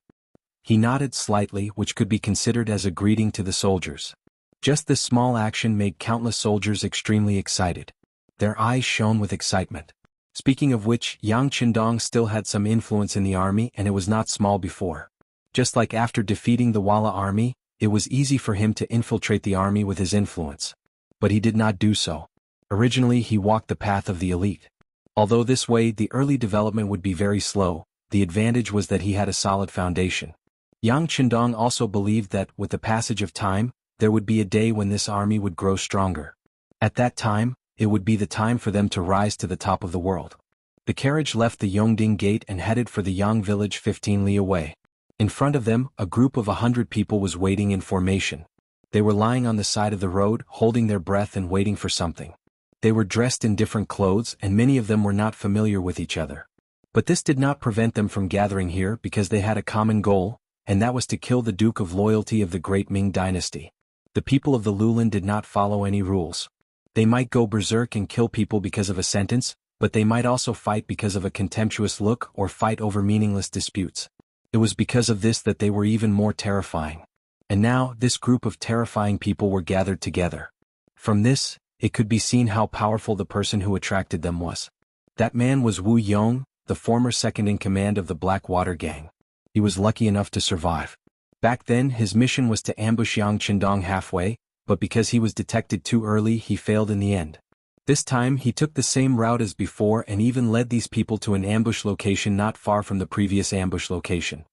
A: He nodded slightly, which could be considered as a greeting to the soldiers. Just this small action made countless soldiers extremely excited. Their eyes shone with excitement. Speaking of which, Yang Qindong still had some influence in the army, and it was not small before. Just like after defeating the Walla army, it was easy for him to infiltrate the army with his influence. But he did not do so. Originally he walked the path of the elite. Although this way the early development would be very slow, the advantage was that he had a solid foundation. Yang Qindong also believed that, with the passage of time, there would be a day when this army would grow stronger. At that time, it would be the time for them to rise to the top of the world. The carriage left the Yongding Gate and headed for the Yang village 15 li away. In front of them, a group of 100 people was waiting in formation. They were lying on the side of the road, holding their breath and waiting for something. They were dressed in different clothes, and many of them were not familiar with each other. But this did not prevent them from gathering here because they had a common goal, and that was to kill the Duke of Loyalty of the great Ming dynasty. The people of the Lulan did not follow any rules. They might go berserk and kill people because of a sentence, but they might also fight because of a contemptuous look or fight over meaningless disputes. It was because of this that they were even more terrifying. And now, this group of terrifying people were gathered together. From this, it could be seen how powerful the person who attracted them was. That man was Wu Yong, the former second-in-command of the Blackwater Gang. He was lucky enough to survive. Back then, his mission was to ambush Yang Qindong halfway, but because he was detected too early, he failed in the end. This time, he took the same route as before and even led these people to an ambush location not far from the previous ambush location.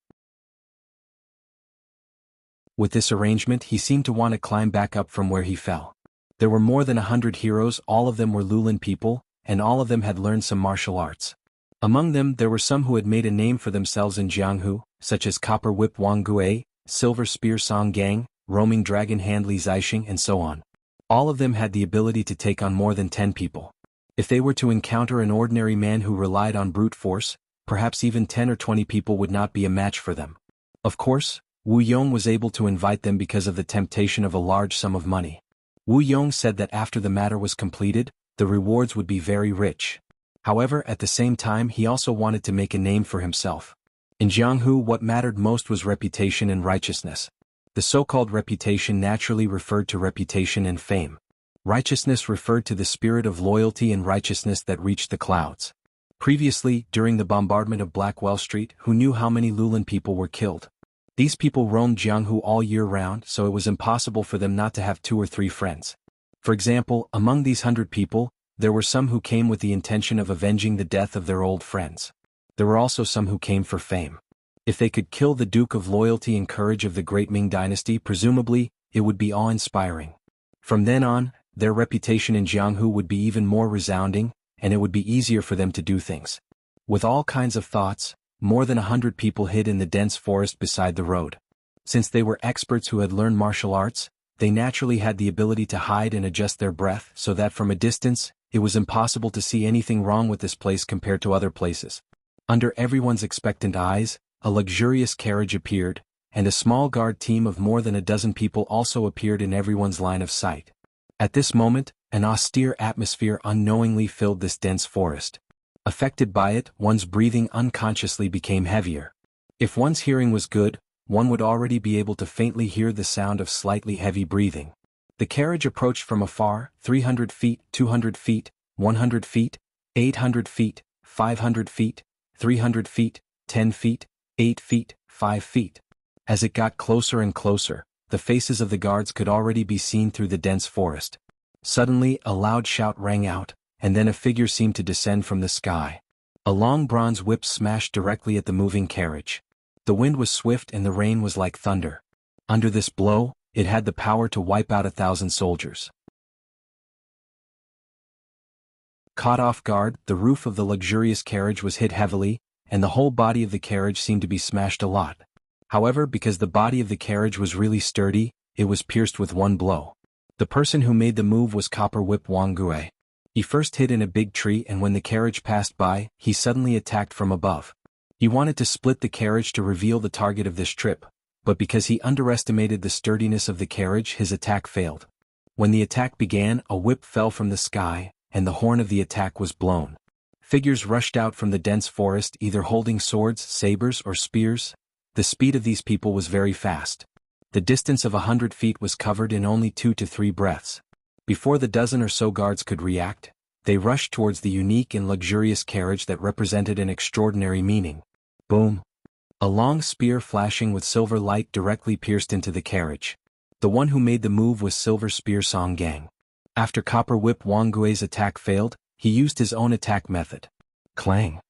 A: With this arrangement, he seemed to want to climb back up from where he fell. There were more than 100 heroes, all of them were Lulan people, and all of them had learned some martial arts. Among them, there were some who had made a name for themselves in Jianghu, such as Copper Whip Wang Gue, Silver Spear Song Gang, Roaming Dragon Hand Li Zixing, and so on. All of them had the ability to take on more than 10 people. If they were to encounter an ordinary man who relied on brute force, perhaps even 10 or 20 people would not be a match for them. Of course, Wu Yong was able to invite them because of the temptation of a large sum of money. Wu Yong said that after the matter was completed, the rewards would be very rich. However, at the same time he also wanted to make a name for himself. In Jianghu, what mattered most was reputation and righteousness. The so-called reputation naturally referred to reputation and fame. Righteousness referred to the spirit of loyalty and righteousness that reached the clouds. Previously, during the bombardment of Blackwell Street, who knew how many Lulan people were killed? These people roamed Jianghu all year round, so it was impossible for them not to have 2 or 3 friends. For example, among these 100 people, There were some who came with the intention of avenging the death of their old friends. There were also some who came for fame. If they could kill the Duke of Loyalty and Courage of the great Ming dynasty, presumably, it would be awe-inspiring. From then on, their reputation in Jianghu would be even more resounding, and it would be easier for them to do things. With all kinds of thoughts, more than 100 people hid in the dense forest beside the road. Since they were experts who had learned martial arts, they naturally had the ability to hide and adjust their breath so that from a distance, it was impossible to see anything wrong with this place compared to other places. Under everyone's expectant eyes, a luxurious carriage appeared, and a small guard team of more than a dozen people also appeared in everyone's line of sight. At this moment, an austere atmosphere unknowingly filled this dense forest. Affected by it, one's breathing unconsciously became heavier. If one's hearing was good, one would already be able to faintly hear the sound of slightly heavy breathing. The carriage approached from afar, 300 feet, 200 feet, 100 feet, 800 feet, 500 feet, 300 feet, 10 feet, 8 feet, 5 feet. As it got closer and closer, the faces of the guards could already be seen through the dense forest. Suddenly, a loud shout rang out, and then a figure seemed to descend from the sky. A long bronze whip smashed directly at the moving carriage. The wind was swift and the rain was like thunder. Under this blow, it had the power to wipe out 1,000 soldiers. Caught off guard, the roof of the luxurious carriage was hit heavily, and the whole body of the carriage seemed to be smashed a lot. However, because the body of the carriage was really sturdy, it was pierced with one blow. The person who made the move was Copper Whip Wangue. He first hid in a big tree, and when the carriage passed by, he suddenly attacked from above. He wanted to split the carriage to reveal the target of this trip, but because he underestimated the sturdiness of the carriage, his attack failed. When the attack began, a whip fell from the sky, and the horn of the attack was blown. Figures rushed out from the dense forest, either holding swords, sabers, or spears. The speed of these people was very fast. The distance of 100 feet was covered in only 2 to 3 breaths. Before the dozen or so guards could react, they rushed towards the unique and luxurious carriage that represented an extraordinary meaning. Boom! A long spear flashing with silver light directly pierced into the carriage. The one who made the move was Silver Spear Song Gang. After Copper Whip Wangue's attack failed, he used his own attack method. Clang!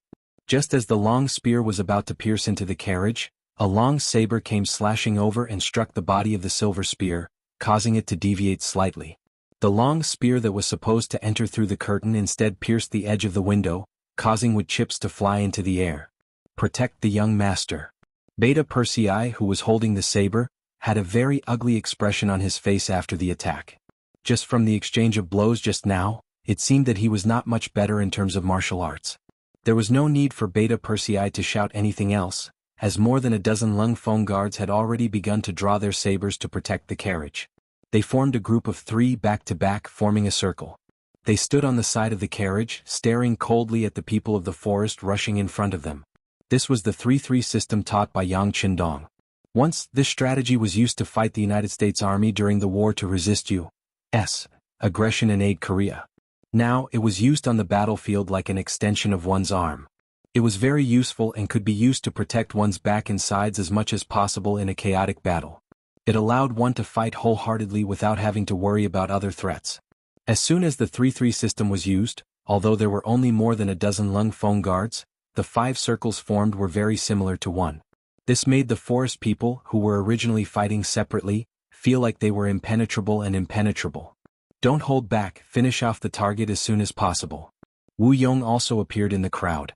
A: Just as the long spear was about to pierce into the carriage, a long saber came slashing over and struck the body of the silver spear, causing it to deviate slightly. The long spear that was supposed to enter through the curtain instead pierced the edge of the window, causing wood chips to fly into the air. Protect the young master. Beta Persei, who was holding the saber, had a very ugly expression on his face after the attack. Just from the exchange of blows just now, it seemed that he was not much better in terms of martial arts. There was no need for Beta Persei to shout anything else, as more than a dozen Lung Feng guards had already begun to draw their sabers to protect the carriage. They formed a group of 3 back-to-back, forming a circle. They stood on the side of the carriage, staring coldly at the people of the forest rushing in front of them. This was the 3-3 system taught by Yang Qindong. Once, this strategy was used to fight the United States Army during the war to resist U.S. aggression and aid Korea. Now, it was used on the battlefield like an extension of one's arm. It was very useful and could be used to protect one's back and sides as much as possible in a chaotic battle. It allowed one to fight wholeheartedly without having to worry about other threats. As soon as the 3-3 system was used, although there were only more than a dozen Lung Feng guards, the 5 circles formed were very similar to one. This made the forest people, who were originally fighting separately, feel like they were impenetrable and impenetrable. Don't hold back, finish off the target as soon as possible. Wu Yong also appeared in the crowd.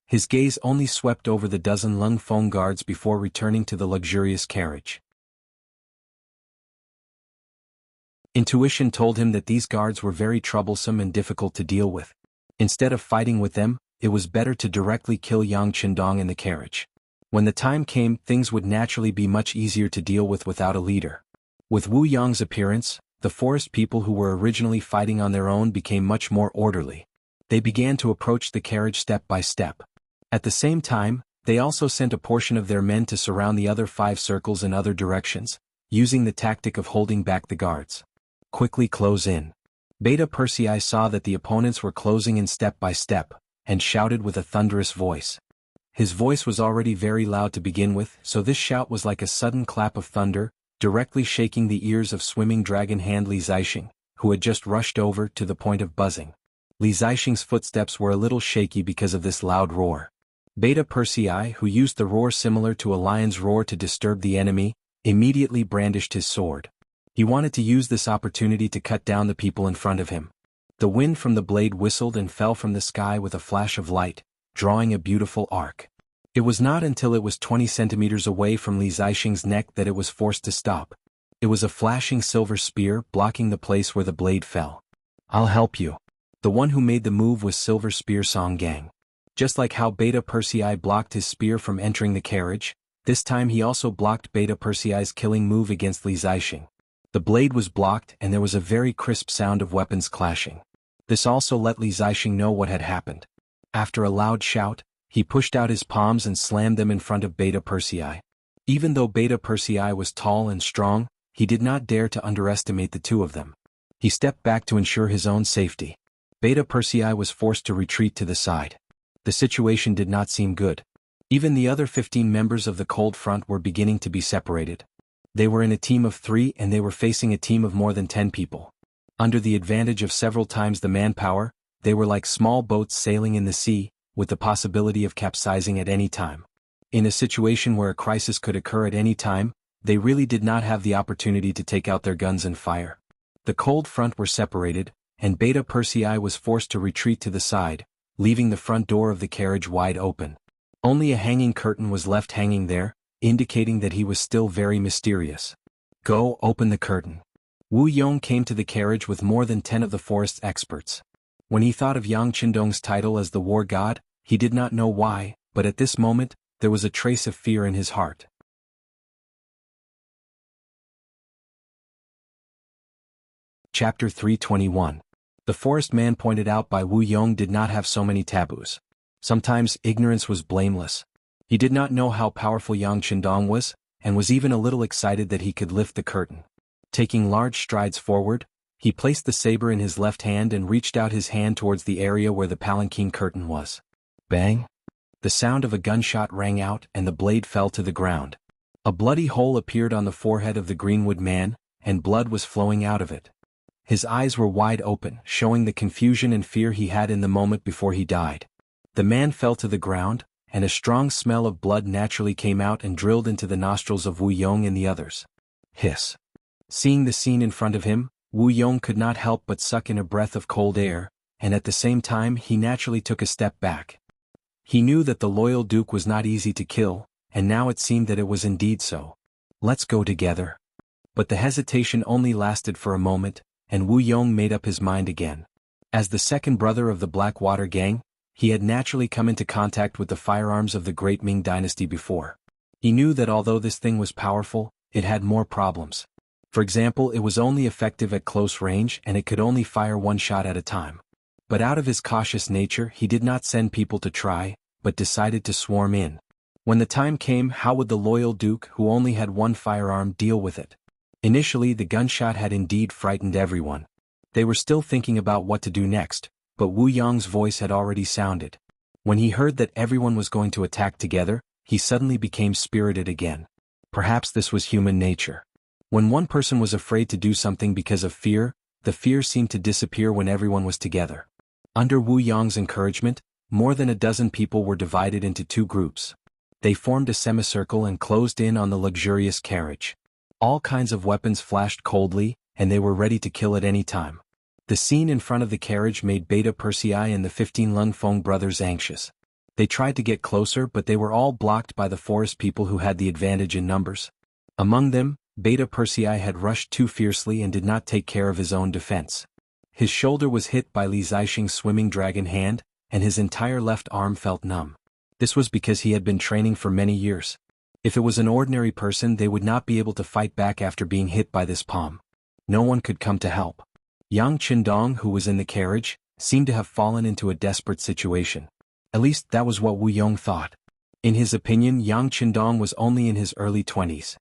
A: His gaze only swept over the dozen Lung Feng guards before returning to the luxurious carriage. Intuition told him that these guards were very troublesome and difficult to deal with. Instead of fighting with them, it was better to directly kill Yang Qindong in the carriage. When the time came, things would naturally be much easier to deal with without a leader. With Wu Yong's appearance, the forest people who were originally fighting on their own became much more orderly. They began to approach the carriage step by step. At the same time, they also sent a portion of their men to surround the other 5 circles in other directions, using the tactic of holding back the guards. Quickly close in. Beta Persei saw that the opponents were closing in step by step, and shouted with a thunderous voice. His voice was already very loud to begin with, so this shout was like a sudden clap of thunder, directly shaking the ears of swimming dragon hand Li Zixing, who had just rushed over to the point of buzzing. Li Zixing's footsteps were a little shaky because of this loud roar. Beta Persei, who used the roar similar to a lion's roar to disturb the enemy, immediately brandished his sword. He wanted to use this opportunity to cut down the people in front of him. The wind from the blade whistled and fell from the sky with a flash of light, drawing a beautiful arc. It was not until it was 20 centimeters away from Li Zixing's neck that it was forced to stop. It was a flashing silver spear blocking the place where the blade fell. "I'll help you." The one who made the move was Silver Spear Song Gang. Just like how Beta Persei blocked his spear from entering the carriage, this time he also blocked Beta Persei's killing move against Li Zixing. The blade was blocked and there was a very crisp sound of weapons clashing. This also let Li Zixing know what had happened. After a loud shout, he pushed out his palms and slammed them in front of Beta Persei. Even though Beta Persei was tall and strong, he did not dare to underestimate the two of them. He stepped back to ensure his own safety. Beta Persei was forced to retreat to the side. The situation did not seem good. Even the other 15 members of the Cold Front were beginning to be separated. They were in a team of 3 and they were facing a team of more than 10 people. Under the advantage of several times the manpower, they were like small boats sailing in the sea, with the possibility of capsizing at any time. In a situation where a crisis could occur at any time, they really did not have the opportunity to take out their guns and fire. The Cold Front were separated, and Beta Persei was forced to retreat to the side, leaving the front door of the carriage wide open. Only a hanging curtain was left hanging there, indicating that he was still very mysterious. "Go open the curtain." Wu Yong came to the carriage with more than 10 of the forest's experts. When he thought of Yang Qindong's title as the war god, he did not know why, but at this moment, there was a trace of fear in his heart. Chapter 321. The forest man pointed out by Wu Yong did not have so many taboos. Sometimes ignorance was blameless. He did not know how powerful Yang Qindong was, and was even a little excited that he could lift the curtain. Taking large strides forward, he placed the saber in his left hand and reached out his hand towards the area where the palanquin curtain was. Bang! The sound of a gunshot rang out and the blade fell to the ground. A bloody hole appeared on the forehead of the Greenwood man, and blood was flowing out of it. His eyes were wide open, showing the confusion and fear he had in the moment before he died. The man fell to the ground, and a strong smell of blood naturally came out and drilled into the nostrils of Wu Yong and the others. Hiss! Seeing the scene in front of him, Wu Yong could not help but suck in a breath of cold air, and at the same time he naturally took a step back. He knew that the loyal duke was not easy to kill, and now it seemed that it was indeed so. "Let's go together." But the hesitation only lasted for a moment, and Wu Yong made up his mind again. As the second brother of the Blackwater gang, he had naturally come into contact with the firearms of the great Ming dynasty before. He knew that although this thing was powerful, it had more problems. For example, it was only effective at close range and it could only fire one shot at a time. But out of his cautious nature he did not send people to try, but decided to swarm in. When the time came, how would the loyal duke who only had one firearm deal with it? Initially the gunshot had indeed frightened everyone. They were still thinking about what to do next, but Wu Yong's voice had already sounded. When he heard that everyone was going to attack together, he suddenly became spirited again. Perhaps this was human nature. When one person was afraid to do something because of fear, the fear seemed to disappear when everyone was together. Under Wu Yong's encouragement, more than a dozen people were divided into 2 groups. They formed a semicircle and closed in on the luxurious carriage. All kinds of weapons flashed coldly, and they were ready to kill at any time. The scene in front of the carriage made Beta Persei and the 15 Lung Feng brothers anxious. They tried to get closer but they were all blocked by the forest people who had the advantage in numbers. Among them, Beta Persei had rushed too fiercely and did not take care of his own defense. His shoulder was hit by Li Zixing's swimming dragon hand, and his entire left arm felt numb. This was because he had been training for many years. If it was an ordinary person they would not be able to fight back after being hit by this palm. No one could come to help. Yang Qindong, who was in the carriage, seemed to have fallen into a desperate situation. At least that was what Wu Yong thought. In his opinion, Yang Qindong was only in his early 20s.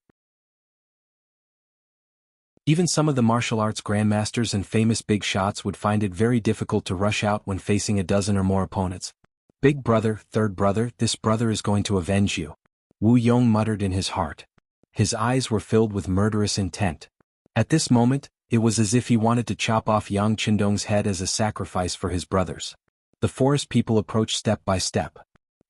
A: Even some of the martial arts grandmasters and famous big shots would find it very difficult to rush out when facing a dozen or more opponents. "Big brother, third brother, this brother is going to avenge you," Wu Yong muttered in his heart. His eyes were filled with murderous intent. At this moment, It was as if he wanted to chop off Yang Qindong's head as a sacrifice for his brothers. The forest people approached step by step.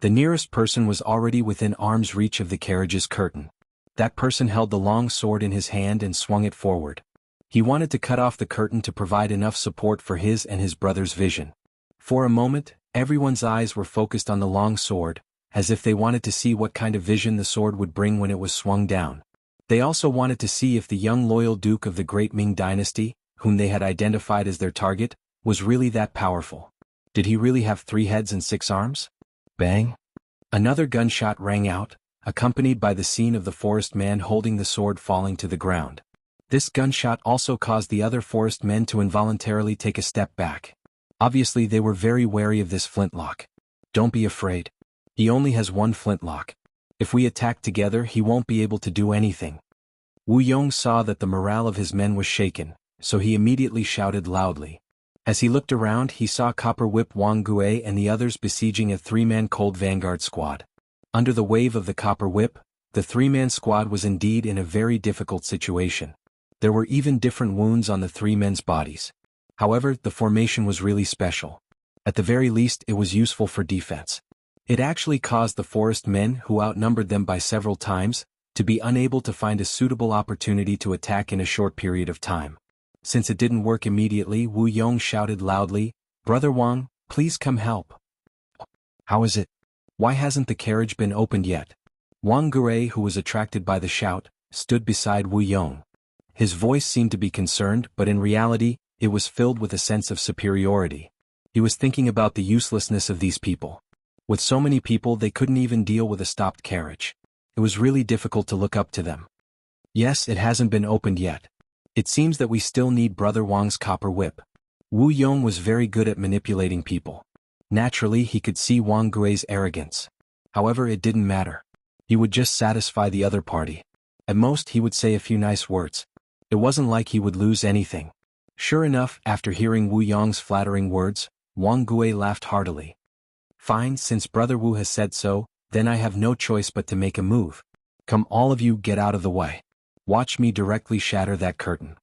A: The nearest person was already within arm's reach of the carriage's curtain. That person held the long sword in his hand and swung it forward. He wanted to cut off the curtain to provide enough support for his and his brother's vision. For a moment, everyone's eyes were focused on the long sword, as if they wanted to see what kind of vision the sword would bring when it was swung down. They also wanted to see if the young loyal duke of the great Ming dynasty, whom they had identified as their target, was really that powerful. Did he really have 3 heads and 6 arms? Bang! Another gunshot rang out, accompanied by the scene of the forest man holding the sword falling to the ground. This gunshot also caused the other forest men to involuntarily take a step back. Obviously they were very wary of this flintlock. Don't be afraid. He only has 1 flintlock. If we attack together he won't be able to do anything. Wu Yong saw that the morale of his men was shaken, so he immediately shouted loudly. As he looked around he saw Copper Whip Wang Gui and the others besieging a 3-man cold vanguard squad. Under the wave of the Copper Whip, the 3-man squad was indeed in a very difficult situation. There were even different wounds on the 3 men's bodies. However, the formation was really special. At the very least it was useful for defense. It actually caused the forest men, who outnumbered them by several times, to be unable to find a suitable opportunity to attack in a short period of time. Since it didn't work immediately, Wu Yong shouted loudly, "Brother Wang, please come help." "How is it? Why hasn't the carriage been opened yet?" Wang Gui, who was attracted by the shout, stood beside Wu Yong. His voice seemed to be concerned, but in reality, it was filled with a sense of superiority. He was thinking about the uselessness of these people. With so many people they couldn't even deal with a stopped carriage. It was really difficult to look up to them. "Yes, it hasn't been opened yet. It seems that we still need Brother Wang's copper whip." Wu Yong was very good at manipulating people. Naturally he could see Wang Gui's arrogance. However, it didn't matter. He would just satisfy the other party. At most he would say a few nice words. It wasn't like he would lose anything. Sure enough, after hearing Wu Yong's flattering words, Wang Gui laughed heartily. "Fine, since Brother Wu has said so, then I have no choice but to make a move. Come, all of you, get out of the way. Watch me directly shatter that curtain."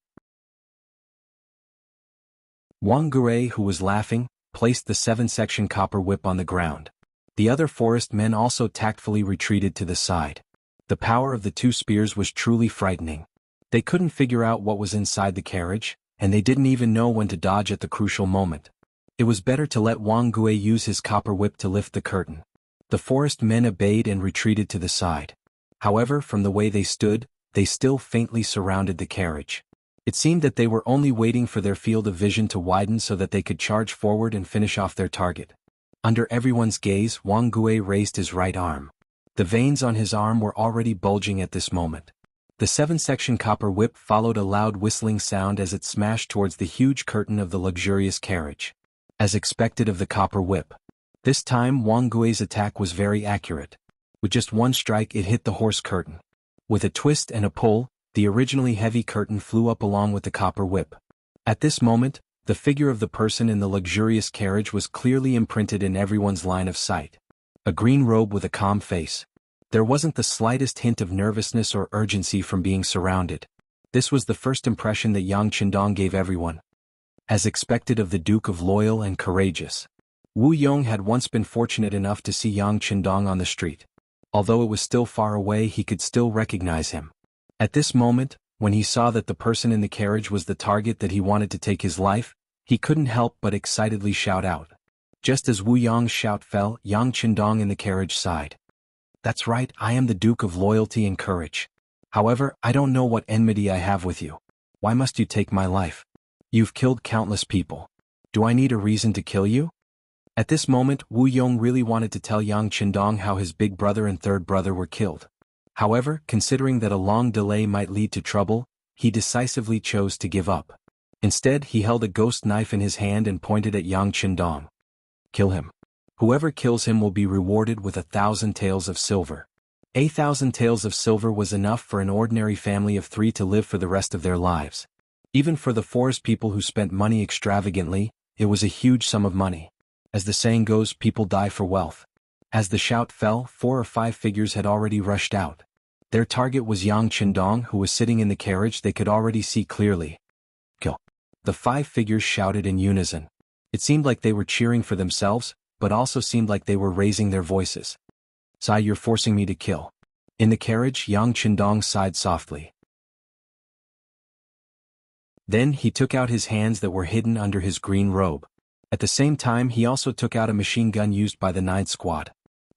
A: Wang Gui, who was laughing, placed the 7-section copper whip on the ground. The other forest men also tactfully retreated to the side. The power of the 2 spears was truly frightening. They couldn't figure out what was inside the carriage, and they didn't even know when to dodge at the crucial moment. It was better to let Wang Gui use his copper whip to lift the curtain. The forest men obeyed and retreated to the side. However, from the way they stood, they still faintly surrounded the carriage. It seemed that they were only waiting for their field of vision to widen so that they could charge forward and finish off their target. Under everyone's gaze, Wang Gui raised his right arm. The veins on his arm were already bulging at this moment. The 7-section copper whip followed a loud whistling sound as it smashed towards the huge curtain of the luxurious carriage. As expected of the copper whip, this time Wang Gui's attack was very accurate. With just 1 strike it hit the horse curtain. With a twist and a pull, the originally heavy curtain flew up along with the copper whip. At this moment, the figure of the person in the luxurious carriage was clearly imprinted in everyone's line of sight. A green robe with a calm face. There wasn't the slightest hint of nervousness or urgency from being surrounded. This was the first impression that Yang Qindong gave everyone. As expected of the Duke of Loyal and Courageous, Wu Yong had once been fortunate enough to see Yang Qindong on the street. Although it was still far away, he could still recognize him. At this moment, when he saw that the person in the carriage was the target that he wanted to take his life, he couldn't help but excitedly shout out. Just as Wu Yong's shout fell, Yang Qindong in the carriage sighed. "That's right, I am the Duke of Loyalty and Courage. However, I don't know what enmity I have with you. Why must you take my life? You've killed countless people. Do I need a reason to kill you?" At this moment, Wu Yong really wanted to tell Yang Qindong how his big brother and third brother were killed. However, considering that a long delay might lead to trouble, he decisively chose to give up. Instead, he held a ghost knife in his hand and pointed at Yang Qindong. "Kill him. Whoever kills him will be rewarded with 1,000 taels of silver." 1,000 taels of silver was enough for an ordinary family of 3 to live for the rest of their lives. Even for the forest people who spent money extravagantly, it was a huge sum of money. As the saying goes, people die for wealth. As the shout fell, 4 or 5 figures had already rushed out. Their target was Yang Qindong, who was sitting in the carriage. They could already see clearly. The 5 figures shouted in unison. It seemed like they were cheering for themselves, but also seemed like they were raising their voices. "Sai, you're forcing me to kill." In the carriage, Yang Qindong sighed softly. Then he took out his hands that were hidden under his green robe. At the same time he also took out a machine gun used by the 9th Squad.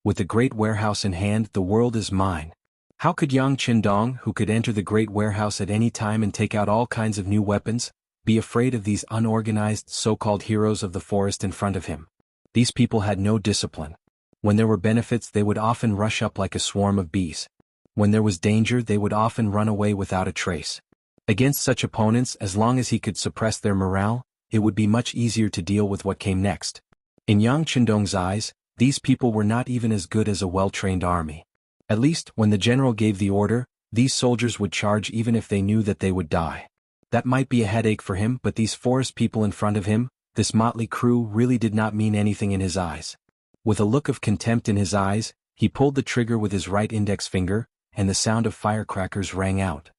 A: With the great warehouse in hand, the world is mine. How could Yang Qindong, who could enter the great warehouse at any time and take out all kinds of new weapons, be afraid of these unorganized so-called heroes of the forest in front of him? These people had no discipline. When there were benefits they would often rush up like a swarm of bees. When there was danger they would often run away without a trace. Against such opponents, as long as he could suppress their morale, it would be much easier to deal with what came next. In Yang Qindong's eyes, these people were not even as good as a well-trained army. At least, when the general gave the order, these soldiers would charge even if they knew that they would die. That might be a headache for him, but these forest people in front of him, this motley crew, really did not mean anything in his eyes. With a look of contempt in his eyes, he pulled the trigger with his right index finger, and the sound of firecrackers rang out.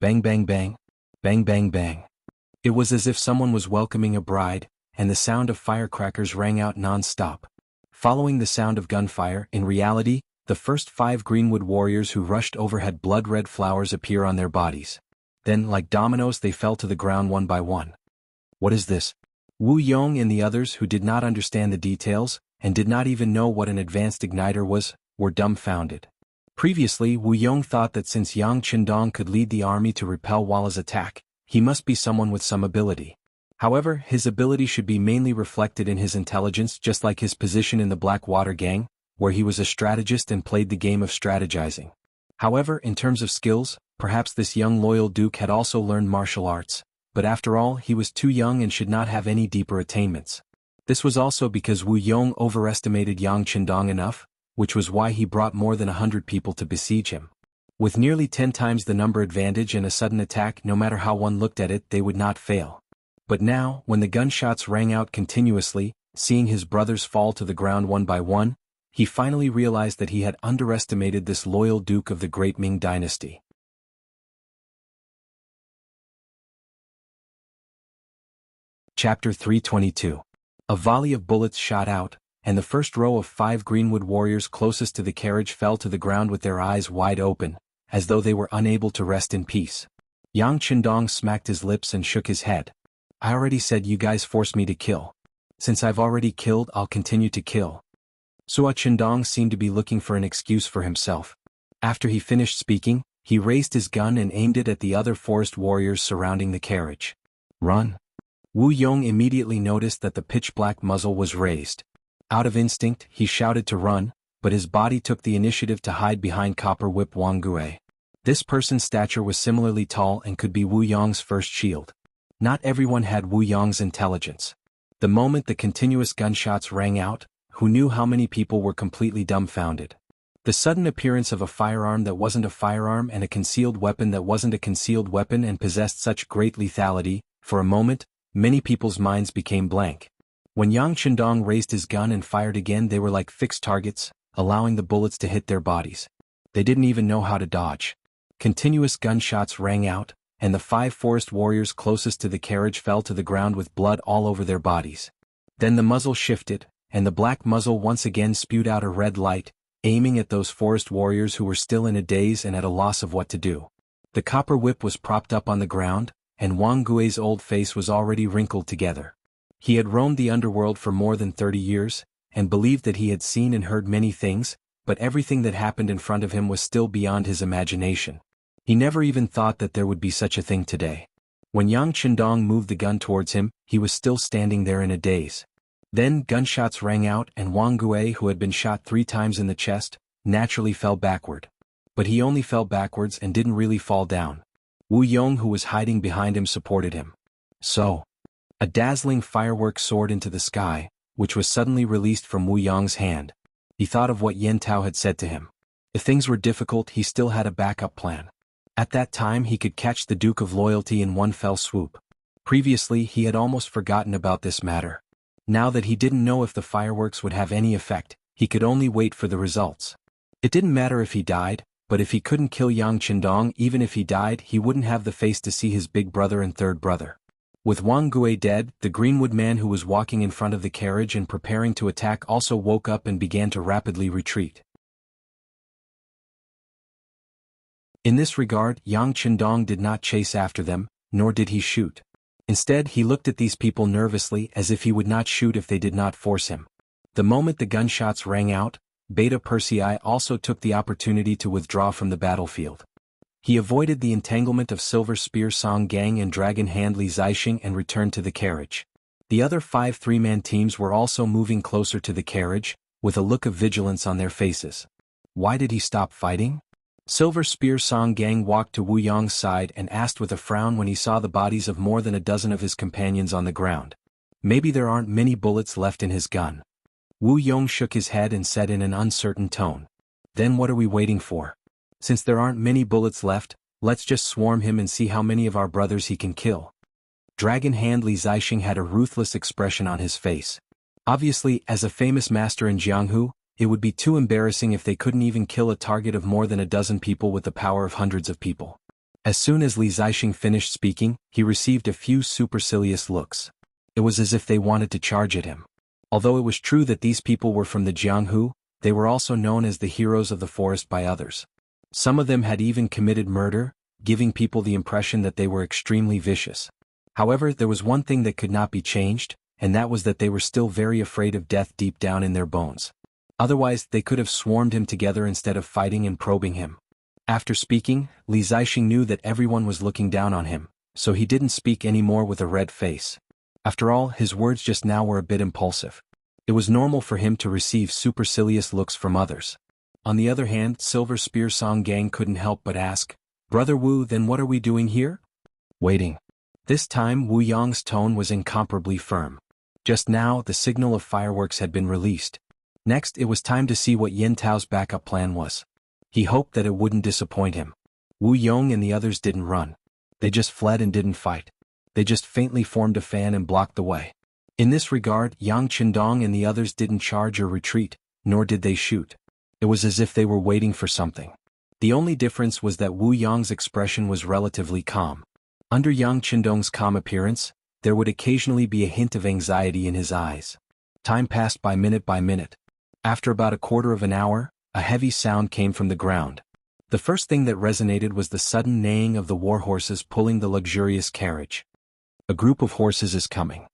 A: Bang bang bang. Bang bang bang. It was as if someone was welcoming a bride, and the sound of firecrackers rang out non-stop. Following the sound of gunfire, in reality, the first 5 Greenwood warriors who rushed over had blood-red flowers appear on their bodies. Then, like dominoes, they fell to the ground one by one. What is this? Wu Yong and the others, who did not understand the details, and did not even know what an advanced igniter was, were dumbfounded. Previously, Wu Yong thought that since Yang Qindong could lead the army to repel Walla's attack, he must be someone with some ability. However, his ability should be mainly reflected in his intelligence, just like his position in the Blackwater Gang, where he was a strategist and played the game of strategizing. However, in terms of skills, perhaps this young loyal duke had also learned martial arts, but after all he was too young and should not have any deeper attainments. This was also because Wu Yong overestimated Yang Qindong enough, which was why he brought more than 100 people to besiege him. With nearly 10 times the number advantage and a sudden attack, no matter how one looked at it, they would not fail. But now, when the gunshots rang out continuously, seeing his brothers fall to the ground one by one, he finally realized that he had underestimated this loyal duke of the great Ming dynasty. Chapter 322. A volley of bullets shot out, and the first row of 5 Greenwood warriors closest to the carriage fell to the ground with their eyes wide open, as though they were unable to rest in peace. Yang Qindong smacked his lips and shook his head. "I already said you guys forced me to kill. Since I've already killed, I'll continue to kill." Sua Qindong seemed to be looking for an excuse for himself. After he finished speaking, he raised his gun and aimed it at the other forest warriors surrounding the carriage. "Run." Wu Yong immediately noticed that the pitch-black muzzle was raised. Out of instinct, he shouted to run, but his body took the initiative to hide behind Copper Whip Wang Gue. This person's stature was similarly tall and could be Wu Yong's first shield. Not everyone had Wu Yong's intelligence. The moment the continuous gunshots rang out, who knew how many people were completely dumbfounded? The sudden appearance of a firearm that wasn't a firearm and a concealed weapon that wasn't a concealed weapon and possessed such great lethality, for a moment, many people's minds became blank. When Yang Qindong raised his gun and fired again, they were like fixed targets, allowing the bullets to hit their bodies. They didn't even know how to dodge. Continuous gunshots rang out, and the 5 forest warriors closest to the carriage fell to the ground with blood all over their bodies. Then the muzzle shifted, and the black muzzle once again spewed out a red light, aiming at those forest warriors who were still in a daze and at a loss of what to do. The copper whip was propped up on the ground, and Wang Gui's old face was already wrinkled together. He had roamed the underworld for more than 30 years, and believed that he had seen and heard many things, but everything that happened in front of him was still beyond his imagination. He never even thought that there would be such a thing today. When Yang Qindong moved the gun towards him, he was still standing there in a daze. Then gunshots rang out and Wang Gue, who had been shot 3 times in the chest, naturally fell backward. But he only fell backwards and didn't really fall down. Wu Yong, who was hiding behind him, supported him. So, a dazzling firework soared into the sky, which was suddenly released from Wu Yong's hand. He thought of what Yen Tao had said to him. If things were difficult, he still had a backup plan. At that time he could catch the Duke of Loyalty in one fell swoop. Previously he had almost forgotten about this matter. Now that he didn't know if the fireworks would have any effect, he could only wait for the results. It didn't matter if he died, but if he couldn't kill Yang Qindong, even if he died, he wouldn't have the face to see his big brother and third brother. With Wang Gui dead, the Greenwood man who was walking in front of the carriage and preparing to attack also woke up and began to rapidly retreat. In this regard, Yang Qindong did not chase after them, nor did he shoot. Instead, he looked at these people nervously as if he would not shoot if they did not force him. The moment the gunshots rang out, Beta Persei also took the opportunity to withdraw from the battlefield. He avoided the entanglement of Silver Spear Song Gang and Dragon Hand Li Zixing and returned to the carriage. The other 5 three-man teams were also moving closer to the carriage, with a look of vigilance on their faces. Why did he stop fighting? Silver Spear Song Gang walked to Wu Yong's side and asked with a frown when he saw the bodies of more than a dozen of his companions on the ground. Maybe there aren't many bullets left in his gun. Wu Yong shook his head and said in an uncertain tone. Then what are we waiting for? Since there aren't many bullets left, let's just swarm him and see how many of our brothers he can kill. Dragon Hand Li Zixing had a ruthless expression on his face. Obviously, as a famous master in Jianghu, it would be too embarrassing if they couldn't even kill a target of more than a dozen people with the power of hundreds of people. As soon as Li Zixing finished speaking, he received a few supercilious looks. It was as if they wanted to charge at him. Although it was true that these people were from the Jianghu, they were also known as the heroes of the forest by others. Some of them had even committed murder, giving people the impression that they were extremely vicious. However, there was one thing that could not be changed, and that was that they were still very afraid of death deep down in their bones. Otherwise, they could have swarmed him together instead of fighting and probing him. After speaking, Li Zixing knew that everyone was looking down on him, so he didn't speak anymore with a red face. After all, his words just now were a bit impulsive. It was normal for him to receive supercilious looks from others. On the other hand, Silver Spear Song Gang couldn't help but ask, "Brother Wu, then what are we doing here?" "Waiting." This time Wu Yong's tone was incomparably firm. Just now, the signal of fireworks had been released. Next, it was time to see what Yin Tao's backup plan was. He hoped that it wouldn't disappoint him. Wu Yong and the others didn't run. They just fled and didn't fight. They just faintly formed a fan and blocked the way. In this regard, Yang Qindong and the others didn't charge or retreat, nor did they shoot. It was as if they were waiting for something. The only difference was that Wu Yong's expression was relatively calm. Under Yang Qindong's calm appearance, there would occasionally be a hint of anxiety in his eyes. Time passed by minute. After about a quarter of an hour, a heavy sound came from the ground. The first thing that resonated was the sudden neighing of the war horses pulling the luxurious carriage. A group of horses is coming.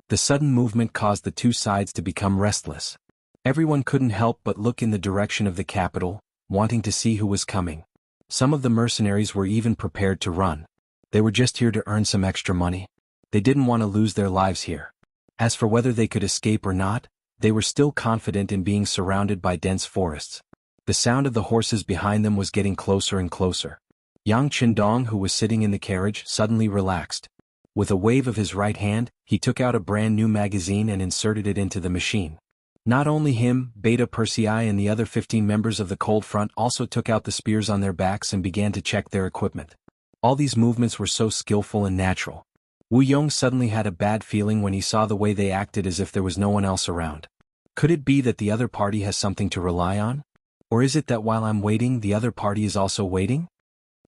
A: The sudden movement caused the two sides to become restless. Everyone couldn't help but look in the direction of the capital, wanting to see who was coming. Some of the mercenaries were even prepared to run. They were just here to earn some extra money. They didn't want to lose their lives here. As for whether they could escape or not, they were still confident in being surrounded by dense forests. The sound of the horses behind them was getting closer and closer. Yang Qindong, who was sitting in the carriage, suddenly relaxed. With a wave of his right hand, he took out a brand new magazine and inserted it into the machine. Not only him, Beta Persei and the other 15 members of the Cold Front also took out the spears on their backs and began to check their equipment. All these movements were so skillful and natural. Wu Yong suddenly had a bad feeling when he saw the way they acted, as if there was no one else around. Could it be that the other party has something to rely on? Or is it that while I'm waiting, the other party is also waiting?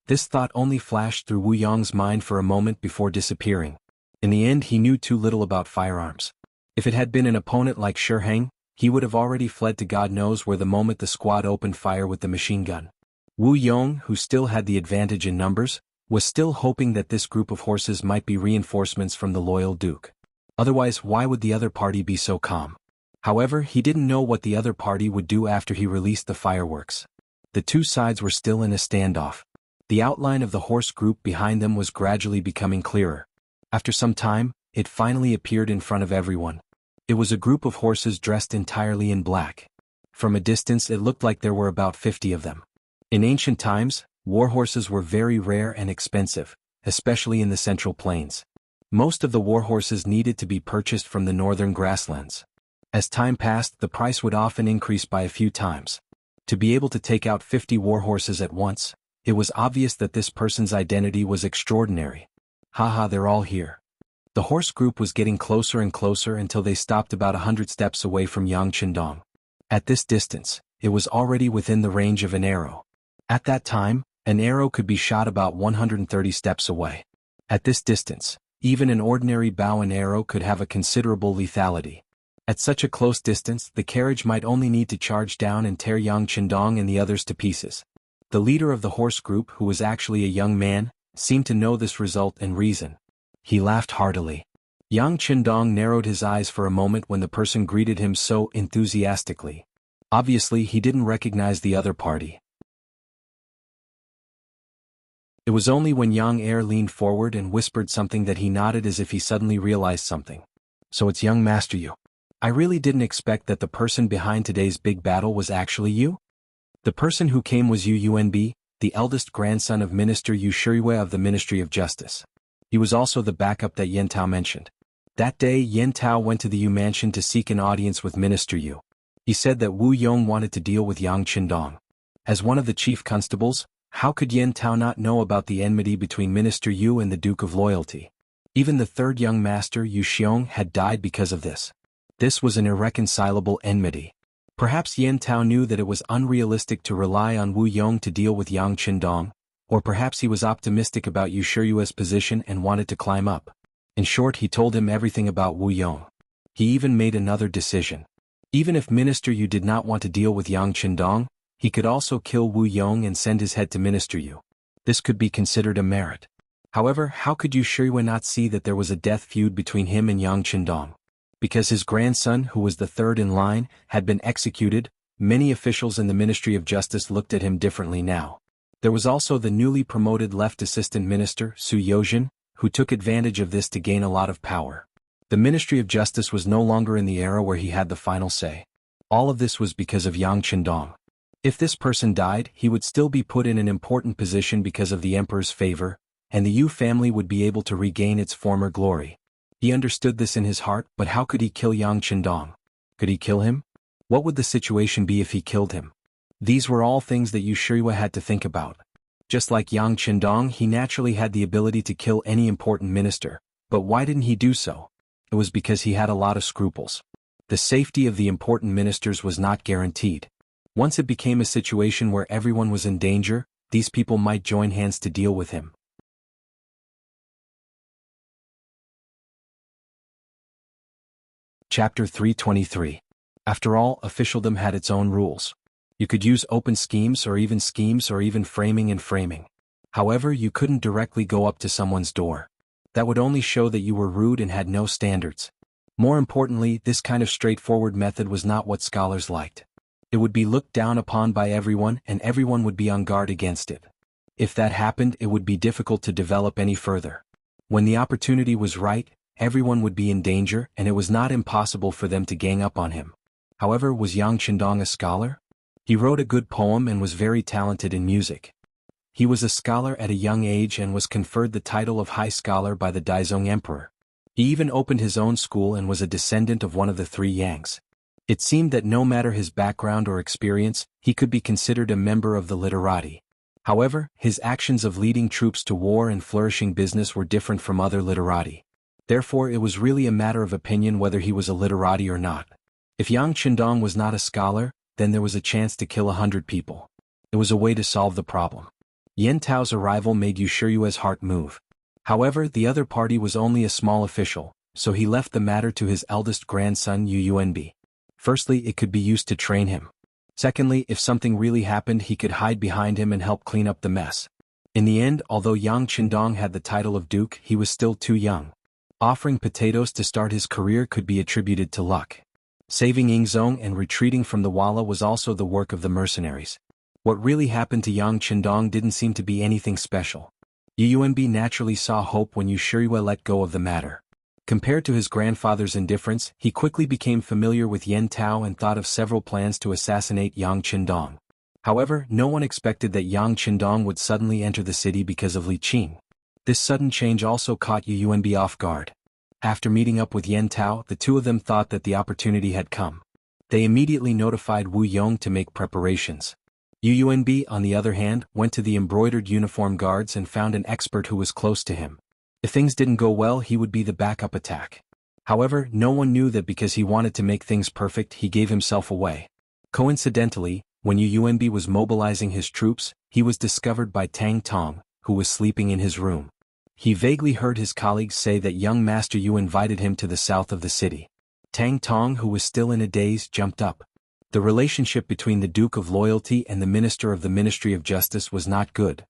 A: This thought only flashed through Wu Yong's mind for a moment before disappearing. In the end, he knew too little about firearms. If it had been an opponent like Shiheng, he would have already fled to God knows where the moment the squad opened fire with the machine gun. Wu Yong, who still had the advantage in numbers, was still hoping that this group of horses might be reinforcements from the loyal Duke. Otherwise, why would the other party be so calm? However, he didn't know what the other party would do after he released the fireworks. The two sides were still in a standoff. The outline of the horse group behind them was gradually becoming clearer. After some time, it finally appeared in front of everyone. It was a group of horses dressed entirely in black. From a distance, it looked like there were about 50 of them. In ancient times, war horses were very rare and expensive, especially in the Central Plains. Most of the war horses needed to be purchased from the northern grasslands. As time passed, the price would often increase by a few times. To be able to take out 50 war horses at once, it was obvious that this person's identity was extraordinary. Haha, they're all here. The horse group was getting closer and closer until they stopped about 100 steps away from Yang Qindong. At this distance, it was already within the range of an arrow. At that time, An arrow could be shot about 130 steps away. At this distance, even an ordinary bow and arrow could have a considerable lethality. At such a close distance, the carriage might only need to charge down and tear Yang Qindong and the others to pieces. The leader of the horse group, who was actually a young man, seemed to know this result and reason. He laughed heartily. Yang Qindong narrowed his eyes for a moment when the person greeted him so enthusiastically. Obviously, he didn't recognize the other party. It was only when Yang Er leaned forward and whispered something that he nodded as if he suddenly realized something. So it's young Master Yu. I really didn't expect that the person behind today's big battle was actually you? The person who came was Yu Yunbi, the eldest grandson of Minister Yu Shirui of the Ministry of Justice. He was also the backup that Yen Tao mentioned. That day Yen Tao went to the Yu mansion to seek an audience with Minister Yu. He said that Wu Yong wanted to deal with Yang Qindong. As one of the chief constables, how could Yen Tao not know about the enmity between Minister Yu and the Duke of Loyalty? Even the third young master Yu Xiong had died because of this. This was an irreconcilable enmity. Perhaps Yen Tao knew that it was unrealistic to rely on Wu Yong to deal with Yang Qindong, or perhaps he was optimistic about Yu Shirui's position and wanted to climb up. In short, he told him everything about Wu Yong. He even made another decision. Even if Minister Yu did not want to deal with Yang Qindong, he could also kill Wu Yong and send his head to Minister Yu. This could be considered a merit. However, how could Yu Shirui not see that there was a death feud between him and Yang Qindong? Because his grandson, who was the third in line, had been executed, many officials in the Ministry of Justice looked at him differently now. There was also the newly promoted left assistant minister, Su Yozhen, who took advantage of this to gain a lot of power. The Ministry of Justice was no longer in the era where he had the final say. All of this was because of Yang Qindong. If this person died, he would still be put in an important position because of the emperor's favor, and the Yu family would be able to regain its former glory. He understood this in his heart, but how could he kill Yang Qindong? Could he kill him? What would the situation be if he killed him? These were all things that Yu Shirui had to think about. Just like Yang Qindong, he naturally had the ability to kill any important minister, but why didn't he do so? It was because he had a lot of scruples. The safety of the important ministers was not guaranteed. Once it became a situation where everyone was in danger, these people might join hands to deal with him. Chapter 323. After all, officialdom had its own rules. You could use open schemes or even framing and framing. However, you couldn't directly go up to someone's door. That would only show that you were rude and had no standards. More importantly, this kind of straightforward method was not what scholars liked. It would be looked down upon by everyone and everyone would be on guard against it. If that happened, it would be difficult to develop any further. When the opportunity was right, everyone would be in danger and it was not impossible for them to gang up on him. However, was Yang Qindong a scholar? He wrote a good poem and was very talented in music. He was a scholar at a young age and was conferred the title of High Scholar by the Daizong Emperor. He even opened his own school and was a descendant of one of the three Yangs. It seemed that no matter his background or experience, he could be considered a member of the literati. However, his actions of leading troops to war and flourishing business were different from other literati. Therefore, it was really a matter of opinion whether he was a literati or not. If Yang Qindong was not a scholar, then there was a chance to kill 100 people. It was a way to solve the problem. Yen Tao's arrival made Yu Shirui's heart move. However, the other party was only a small official, so he left the matter to his eldest grandson Yu Yunbi. Firstly, it could be used to train him. Secondly, if something really happened, he could hide behind him and help clean up the mess. In the end, although Yang Qindong had the title of duke, he was still too young. Offering potatoes to start his career could be attributed to luck. Saving Yingzong and retreating from the Walla was also the work of the mercenaries. What really happened to Yang Qindong didn't seem to be anything special. Yu Yunbi naturally saw hope when Yu Shirui let go of the matter. Compared to his grandfather's indifference, he quickly became familiar with Yen Tao and thought of several plans to assassinate Yang Qindong. However, no one expected that Yang Qindong would suddenly enter the city because of Li Qing. This sudden change also caught Yu Yunbi off guard. After meeting up with Yen Tao, the two of them thought that the opportunity had come. They immediately notified Wu Yong to make preparations. Yu Yunbi, on the other hand, went to the embroidered uniform guards and found an expert who was close to him. If things didn't go well, he would be the backup attack. However, no one knew that because he wanted to make things perfect, he gave himself away. Coincidentally, When Yu Yuanbi was mobilizing his troops, he was discovered by Tang Tong, who was sleeping in his room. He vaguely heard his colleagues say that young Master Yu invited him to the south of the city. Tang Tong, who was still in a daze, jumped up. The relationship between the Duke of Loyalty and the Minister of the Ministry of Justice was not good.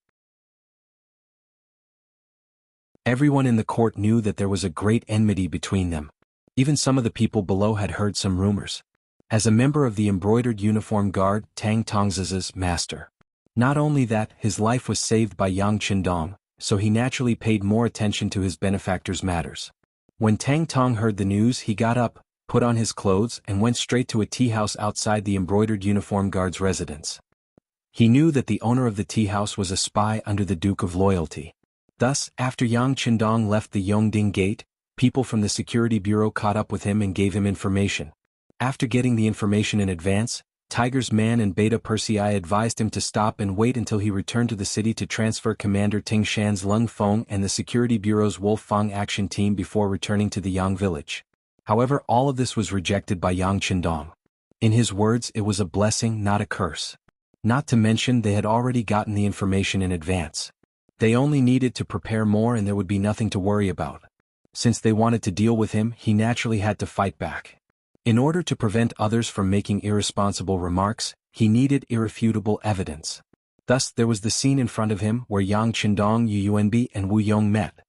A: Everyone in the court knew that there was a great enmity between them. Even some of the people below had heard some rumors. As a member of the embroidered uniform guard, Tang Tong's master. Not only that, his life was saved by Yang Qindong, so he naturally paid more attention to his benefactor's matters. When Tang Tong heard the news, he got up, put on his clothes and went straight to a tea house outside the embroidered uniform guard's residence. He knew that the owner of the tea house was a spy under the Duke of Loyalty. Thus, after Yang Qindong left the Yongding Gate, people from the security bureau caught up with him and gave him information. After getting the information in advance, Tiger's Man and Beta Persei advised him to stop and wait until he returned to the city to transfer Commander Ting Shan's Lung Feng and the security bureau's Wolf Fang action team before returning to the Yang village. However, all of this was rejected by Yang Qindong. In his words, it was a blessing, not a curse. Not to mention they had already gotten the information in advance. They only needed to prepare more and there would be nothing to worry about. Since they wanted to deal with him, he naturally had to fight back. In order to prevent others from making irresponsible remarks, he needed irrefutable evidence. Thus there was the scene in front of him where Yang Qindong, Yu Yuanbi and Wu Yong met.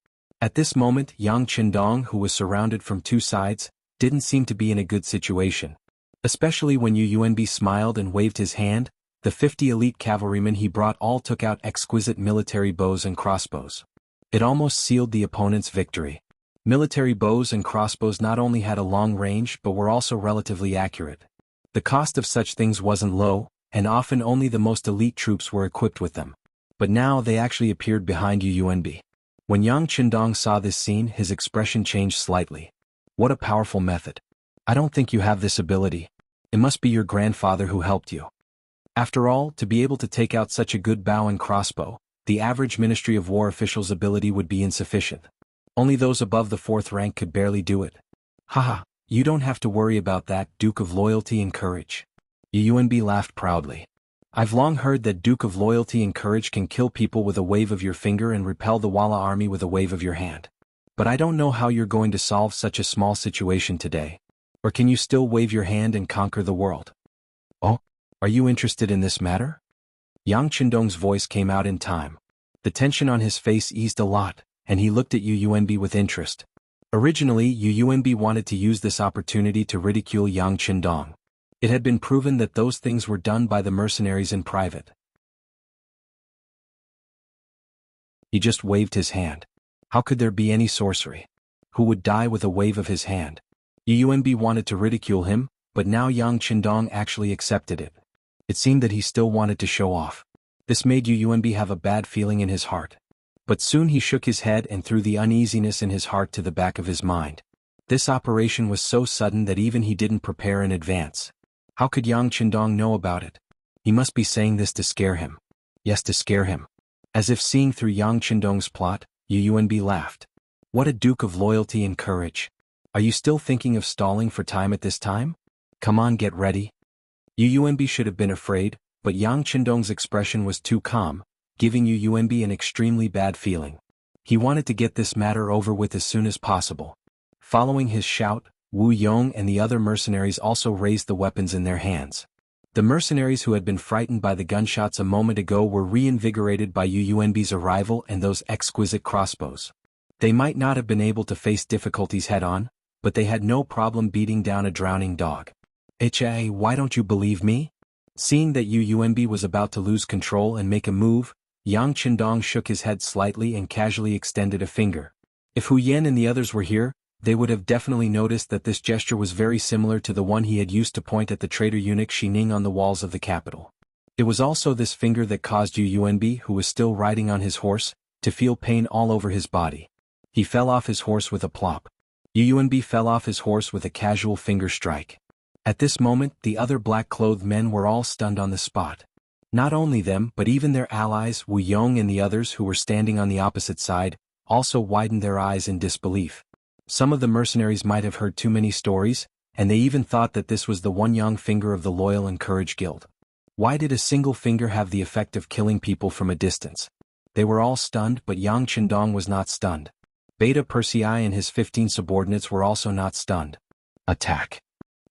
A: At this moment, Yang Qindong, who was surrounded from two sides, didn't seem to be in a good situation. Especially when Yu Yuanbi smiled and waved his hand, the 50 elite cavalrymen he brought all took out exquisite military bows and crossbows. It almost sealed the opponent's victory. Military bows and crossbows not only had a long range but were also relatively accurate. The cost of such things wasn't low, and often only the most elite troops were equipped with them. But now they actually appeared behind Yu Yuanbi. When Yang Qindong saw this scene, his expression changed slightly. What a powerful method. I don't think you have this ability. It must be your grandfather who helped you. After all, to be able to take out such a good bow and crossbow, the average Ministry of War official's ability would be insufficient. Only those above the 4th rank could barely do it. Haha, you don't have to worry about that, Duke of Loyalty and Courage. Yu Yuanbi laughed proudly. I've long heard that Duke of Loyalty and Courage can kill people with a wave of your finger and repel the Walla army with a wave of your hand. But I don't know how you're going to solve such a small situation today. Or can you still wave your hand and conquer the world? Oh, are you interested in this matter? Yang Qindong's voice came out in time. The tension on his face eased a lot, and he looked at Yu Yuanbi with interest. Originally, Yu Yuanbi wanted to use this opportunity to ridicule Yang Qindong. It had been proven that those things were done by the mercenaries in private. He just waved his hand. How could there be any sorcery? Who would die with a wave of his hand? Yu Yuanbi wanted to ridicule him, but now Yang Qindong actually accepted it. It seemed that he still wanted to show off. This made Yu Yuanbi have a bad feeling in his heart. But soon he shook his head and threw the uneasiness in his heart to the back of his mind. This operation was so sudden that even he didn't prepare in advance. How could Yang Qindong know about it? He must be saying this to scare him. Yes, to scare him. As if seeing through Yang Qindong's plot, Yu Yuanbi laughed. What a Duke of Loyalty and Courage. Are you still thinking of stalling for time at this time? Come on, get ready. Yu Yuanbi should have been afraid, but Yang Qindong's expression was too calm, giving Yu Yuanbi an extremely bad feeling. He wanted to get this matter over with as soon as possible. Following his shout, Wu Yong and the other mercenaries also raised the weapons in their hands. The mercenaries who had been frightened by the gunshots a moment ago were reinvigorated by Yu Yuanbi's arrival and those exquisite crossbows. They might not have been able to face difficulties head-on, but they had no problem beating down a drowning dog. Why don't you believe me? Seeing that Yu Yuanbi was about to lose control and make a move, Yang Qindong shook his head slightly and casually extended a finger. If Hu Yan and the others were here, they would have definitely noticed that this gesture was very similar to the one he had used to point at the traitor eunuch Xining on the walls of the capital. It was also this finger that caused Yu Yuanbi, who was still riding on his horse, to feel pain all over his body. He fell off his horse with a plop. Yu Yuanbi fell off his horse with a casual finger strike. At this moment, the other black-clothed men were all stunned on the spot. Not only them, but even their allies, Wu Yong and the others who were standing on the opposite side, also widened their eyes in disbelief. Some of the mercenaries might have heard too many stories, and they even thought that this was the one young finger of the Loyal and Courage Guild. Why did a single finger have the effect of killing people from a distance? They were all stunned, but Yang Qindong was not stunned. Beta Persei and his 15 subordinates were also not stunned. Attack!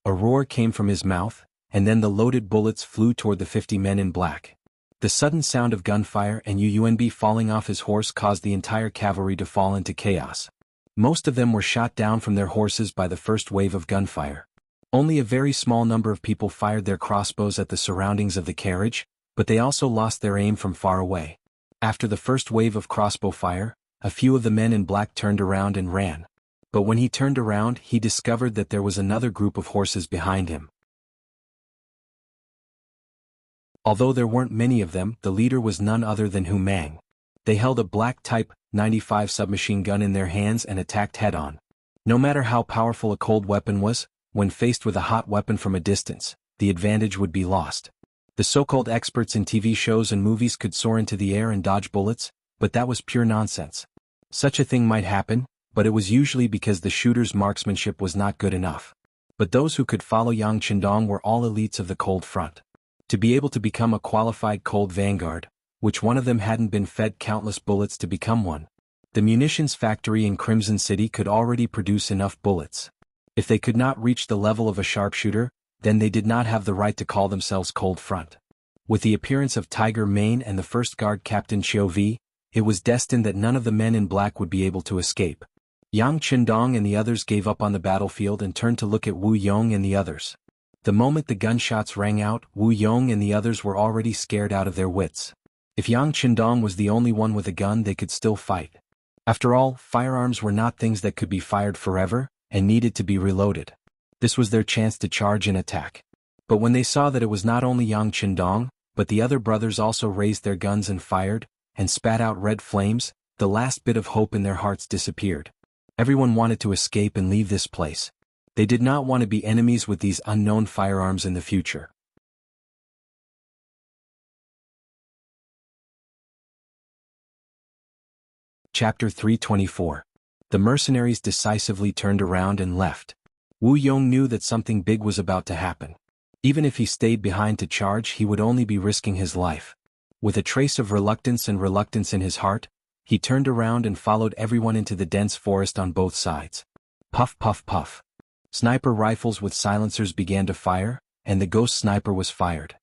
A: A roar came from his mouth, and then the loaded bullets flew toward the 50 men in black. The sudden sound of gunfire and Yunbi falling off his horse caused the entire cavalry to fall into chaos. Most of them were shot down from their horses by the first wave of gunfire. Only a very small number of people fired their crossbows at the surroundings of the carriage, but they also lost their aim from far away. After the first wave of crossbow fire, a few of the men in black turned around and ran. But when he turned around, he discovered that there was another group of horses behind him. Although there weren't many of them, the leader was none other than Hu Mang. They held a black Type 95 submachine gun in their hands and attacked head-on. No matter how powerful a cold weapon was, when faced with a hot weapon from a distance, the advantage would be lost. The so-called experts in TV shows and movies could soar into the air and dodge bullets, but that was pure nonsense. Such a thing might happen, but it was usually because the shooter's marksmanship was not good enough. But those who could follow Yang Qindong were all elites of the cold front. To be able to become a qualified cold vanguard, which one of them hadn't been fed countless bullets to become one. The munitions factory in Crimson City could already produce enough bullets. If they could not reach the level of a sharpshooter, then they did not have the right to call themselves Cold Front. With the appearance of Tiger Mane and the first guard Captain Chiu Vi, it was destined that none of the men in black would be able to escape. Yang Qindong and the others gave up on the battlefield and turned to look at Wu Yong and the others. The moment the gunshots rang out, Wu Yong and the others were already scared out of their wits. If Yang Qindong was the only one with a gun, they could still fight. After all, firearms were not things that could be fired forever, and needed to be reloaded. This was their chance to charge and attack. But when they saw that it was not only Yang Qindong, but the other brothers also raised their guns and fired, and spat out red flames, the last bit of hope in their hearts disappeared. Everyone wanted to escape and leave this place. They did not want to be enemies with these unknown firearms in the future. Chapter 324. The mercenaries decisively turned around and left. Wu Yong knew that something big was about to happen. Even if he stayed behind to charge, he would only be risking his life. With a trace of reluctance in his heart, he turned around and followed everyone into the dense forest on both sides. Puff puff puff. Sniper rifles with silencers began to fire, and the ghost sniper was fired.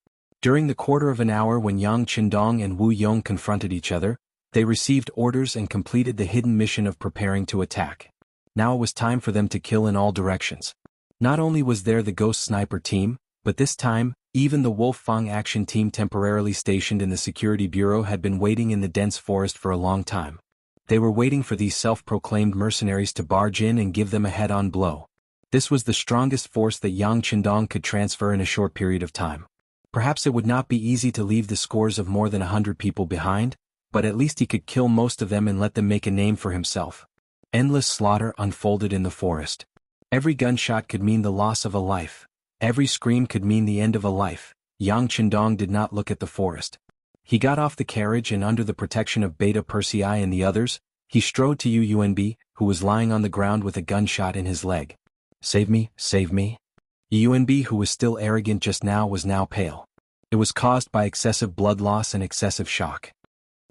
A: During the quarter of an hour when Yang Qindong and Wu Yong confronted each other, they received orders and completed the hidden mission of preparing to attack. Now it was time for them to kill in all directions. Not only was there the ghost sniper team, but this time, even the Wolf-Fang action team temporarily stationed in the security bureau had been waiting in the dense forest for a long time. They were waiting for these self-proclaimed mercenaries to barge in and give them a head-on blow. This was the strongest force that Yang Qindong could transfer in a short period of time. Perhaps it would not be easy to leave the scores of more than 100 people behind, but at least he could kill most of them and let them make a name for himself. Endless slaughter unfolded in the forest. Every gunshot could mean the loss of a life. Every scream could mean the end of a life. Yang Qindong did not look at the forest. He got off the carriage and under the protection of Beta Persei and the others, he strode to Yunbi, who was lying on the ground with a gunshot in his leg. Save me, save me. Yunbi, who was still arrogant just now, was now pale. It was caused by excessive blood loss and excessive shock.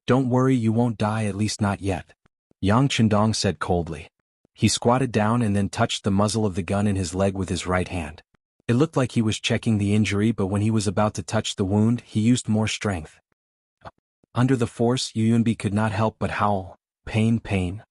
A: Don't worry, you won't die, at least not yet. Yang Qindong said coldly. He squatted down and then touched the muzzle of the gun in his leg with his right hand. It looked like he was checking the injury, but when he was about to touch the wound, he used more strength. Under the force, Yunbi could not help but howl. Pain, pain.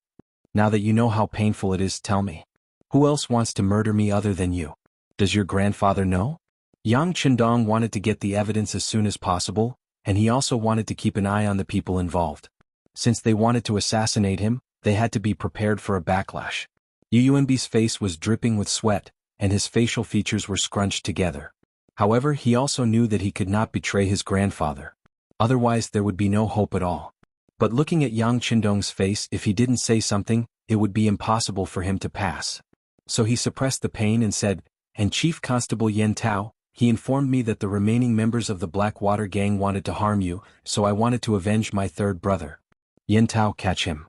A: Now that you know how painful it is, tell me. Who else wants to murder me other than you? Does your grandfather know? Yang Qindong wanted to get the evidence as soon as possible, and he also wanted to keep an eye on the people involved. Since they wanted to assassinate him, they had to be prepared for a backlash. Yunbi's face was dripping with sweat, and his facial features were scrunched together. However, he also knew that he could not betray his grandfather. Otherwise there would be no hope at all. But looking at Yang Qindong's face, if he didn't say something, it would be impossible for him to pass. So he suppressed the pain and said, "And Chief Constable Yen Tao, he informed me that the remaining members of the Blackwater gang wanted to harm you, so I wanted to avenge my third brother. Yen Tao, catch him."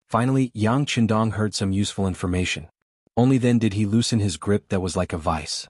A: Finally, Yang Qindong heard some useful information. Only then did he loosen his grip that was like a vice.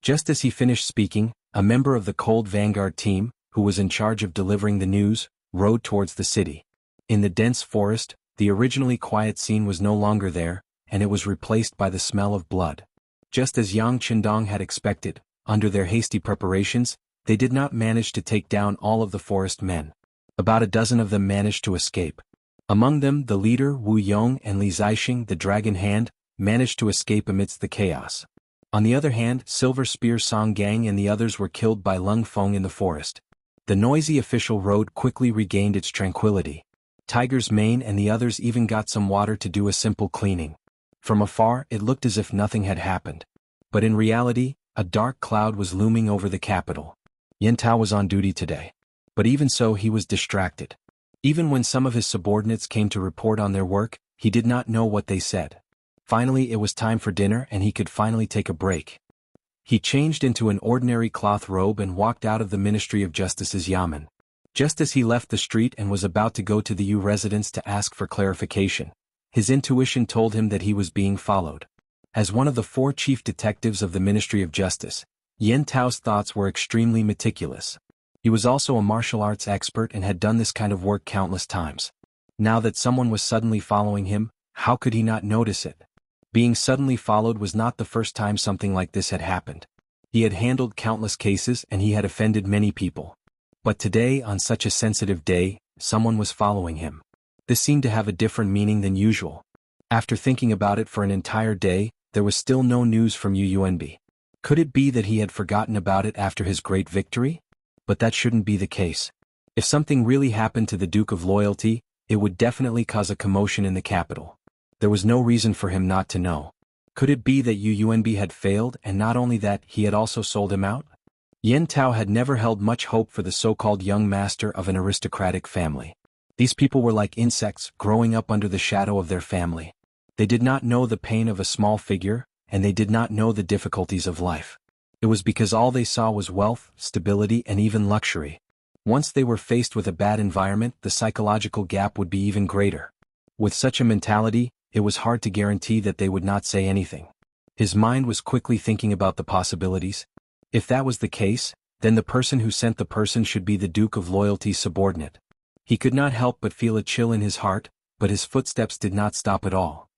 A: Just as he finished speaking, a member of the Cold Vanguard team, who was in charge of delivering the news, rode towards the city. In the dense forest, the originally quiet scene was no longer there, and it was replaced by the smell of blood. Just as Yang Qindong had expected, under their hasty preparations, they did not manage to take down all of the forest men. About a dozen of them managed to escape. Among them, the leader Wu Yong and Li Zixing, the Dragon Hand, managed to escape amidst the chaos. On the other hand, Silver Spear Song Gang and the others were killed by Lung Feng in the forest. The noisy official road quickly regained its tranquility. Tiger's Mane and the others even got some water to do a simple cleaning. From afar, it looked as if nothing had happened. But in reality, a dark cloud was looming over the capital. Yan Tao was on duty today. But even so, he was distracted. Even when some of his subordinates came to report on their work, he did not know what they said. Finally, it was time for dinner and he could finally take a break. He changed into an ordinary cloth robe and walked out of the Ministry of Justice's yamen. Just as he left the street and was about to go to the Yu residence to ask for clarification, his intuition told him that he was being followed. As one of the 4 chief detectives of the Ministry of Justice, Yan Tao's thoughts were extremely meticulous. He was also a martial arts expert and had done this kind of work countless times. Now that someone was suddenly following him, how could he not notice it? Being suddenly followed was not the first time something like this had happened. He had handled countless cases and he had offended many people. But today, on such a sensitive day, someone was following him. This seemed to have a different meaning than usual. After thinking about it for an entire day, there was still no news from Yu Yuanbi. Could it be that he had forgotten about it after his great victory? But that shouldn't be the case. If something really happened to the Duke of Loyalty, it would definitely cause a commotion in the capital. There was no reason for him not to know. Could it be that Yu Yuanbi had failed, and not only that, he had also sold him out? Yan Tao had never held much hope for the so-called young master of an aristocratic family. These people were like insects growing up under the shadow of their family. They did not know the pain of a small figure, and they did not know the difficulties of life. It was because all they saw was wealth, stability, and even luxury. Once they were faced with a bad environment, the psychological gap would be even greater. With such a mentality, it was hard to guarantee that they would not say anything. His mind was quickly thinking about the possibilities. If that was the case, then the person who sent the person should be the Duke of Loyalty's subordinate. He could not help but feel a chill in his heart, but his footsteps did not stop at all.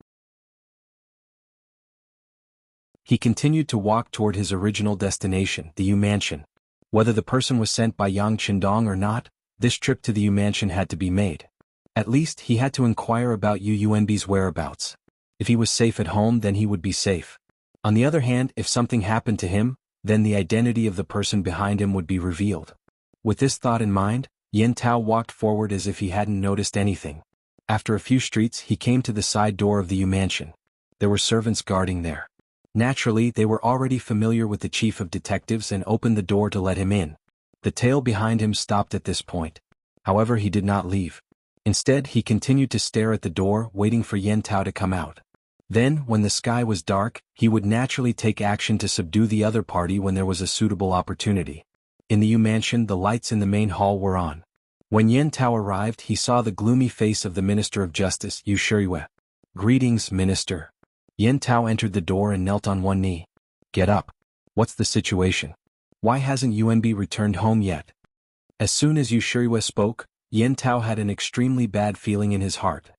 A: He continued to walk toward his original destination, the Yu Mansion. Whether the person was sent by Yang Qindong or not, this trip to the Yu Mansion had to be made. At least, he had to inquire about Yu Yuanbi's whereabouts. If he was safe at home, then he would be safe. On the other hand, if something happened to him, then the identity of the person behind him would be revealed. With this thought in mind, Yan Tao walked forward as if he hadn't noticed anything. After a few streets, he came to the side door of the Yu Mansion. There were servants guarding there. Naturally, they were already familiar with the chief of detectives and opened the door to let him in. The tail behind him stopped at this point. However, he did not leave. Instead, he continued to stare at the door, waiting for Yan Tao to come out. Then, when the sky was dark, he would naturally take action to subdue the other party when there was a suitable opportunity. In the Yu Mansion, the lights in the main hall were on. When Yan Tao arrived, he saw the gloomy face of the Minister of Justice, Yu Shiyue. "Greetings, Minister." Yan Tao entered the door and knelt on one knee. "Get up. What's the situation? Why hasn't Yuanbi returned home yet?" As soon as Yu Shiyue spoke, Yan Tao had an extremely bad feeling in his heart.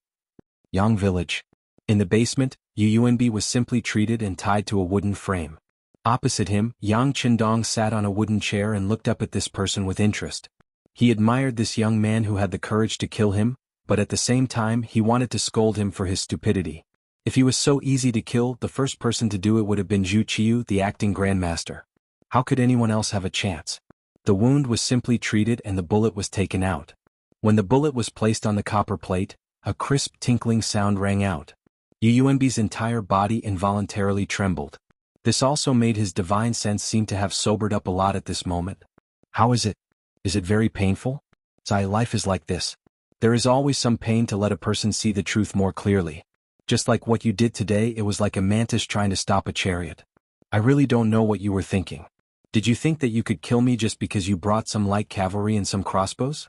A: Yang Village. In the basement, Yu Yuanbi was simply treated and tied to a wooden frame. Opposite him, Yang Qindong sat on a wooden chair and looked up at this person with interest. He admired this young man who had the courage to kill him, but at the same time he wanted to scold him for his stupidity. If he was so easy to kill, the first person to do it would have been Zhu Qiu, the acting grandmaster. How could anyone else have a chance? The wound was simply treated and the bullet was taken out. When the bullet was placed on the copper plate, a crisp tinkling sound rang out. Yu Yuanbi's entire body involuntarily trembled. This also made his divine sense seem to have sobered up a lot at this moment. How is it? Is it very painful? Life is like this. There is always some pain to let a person see the truth more clearly. Just like what you did today, it was like a mantis trying to stop a chariot. I really don't know what you were thinking. Did you think that you could kill me just because you brought some light cavalry and some crossbows?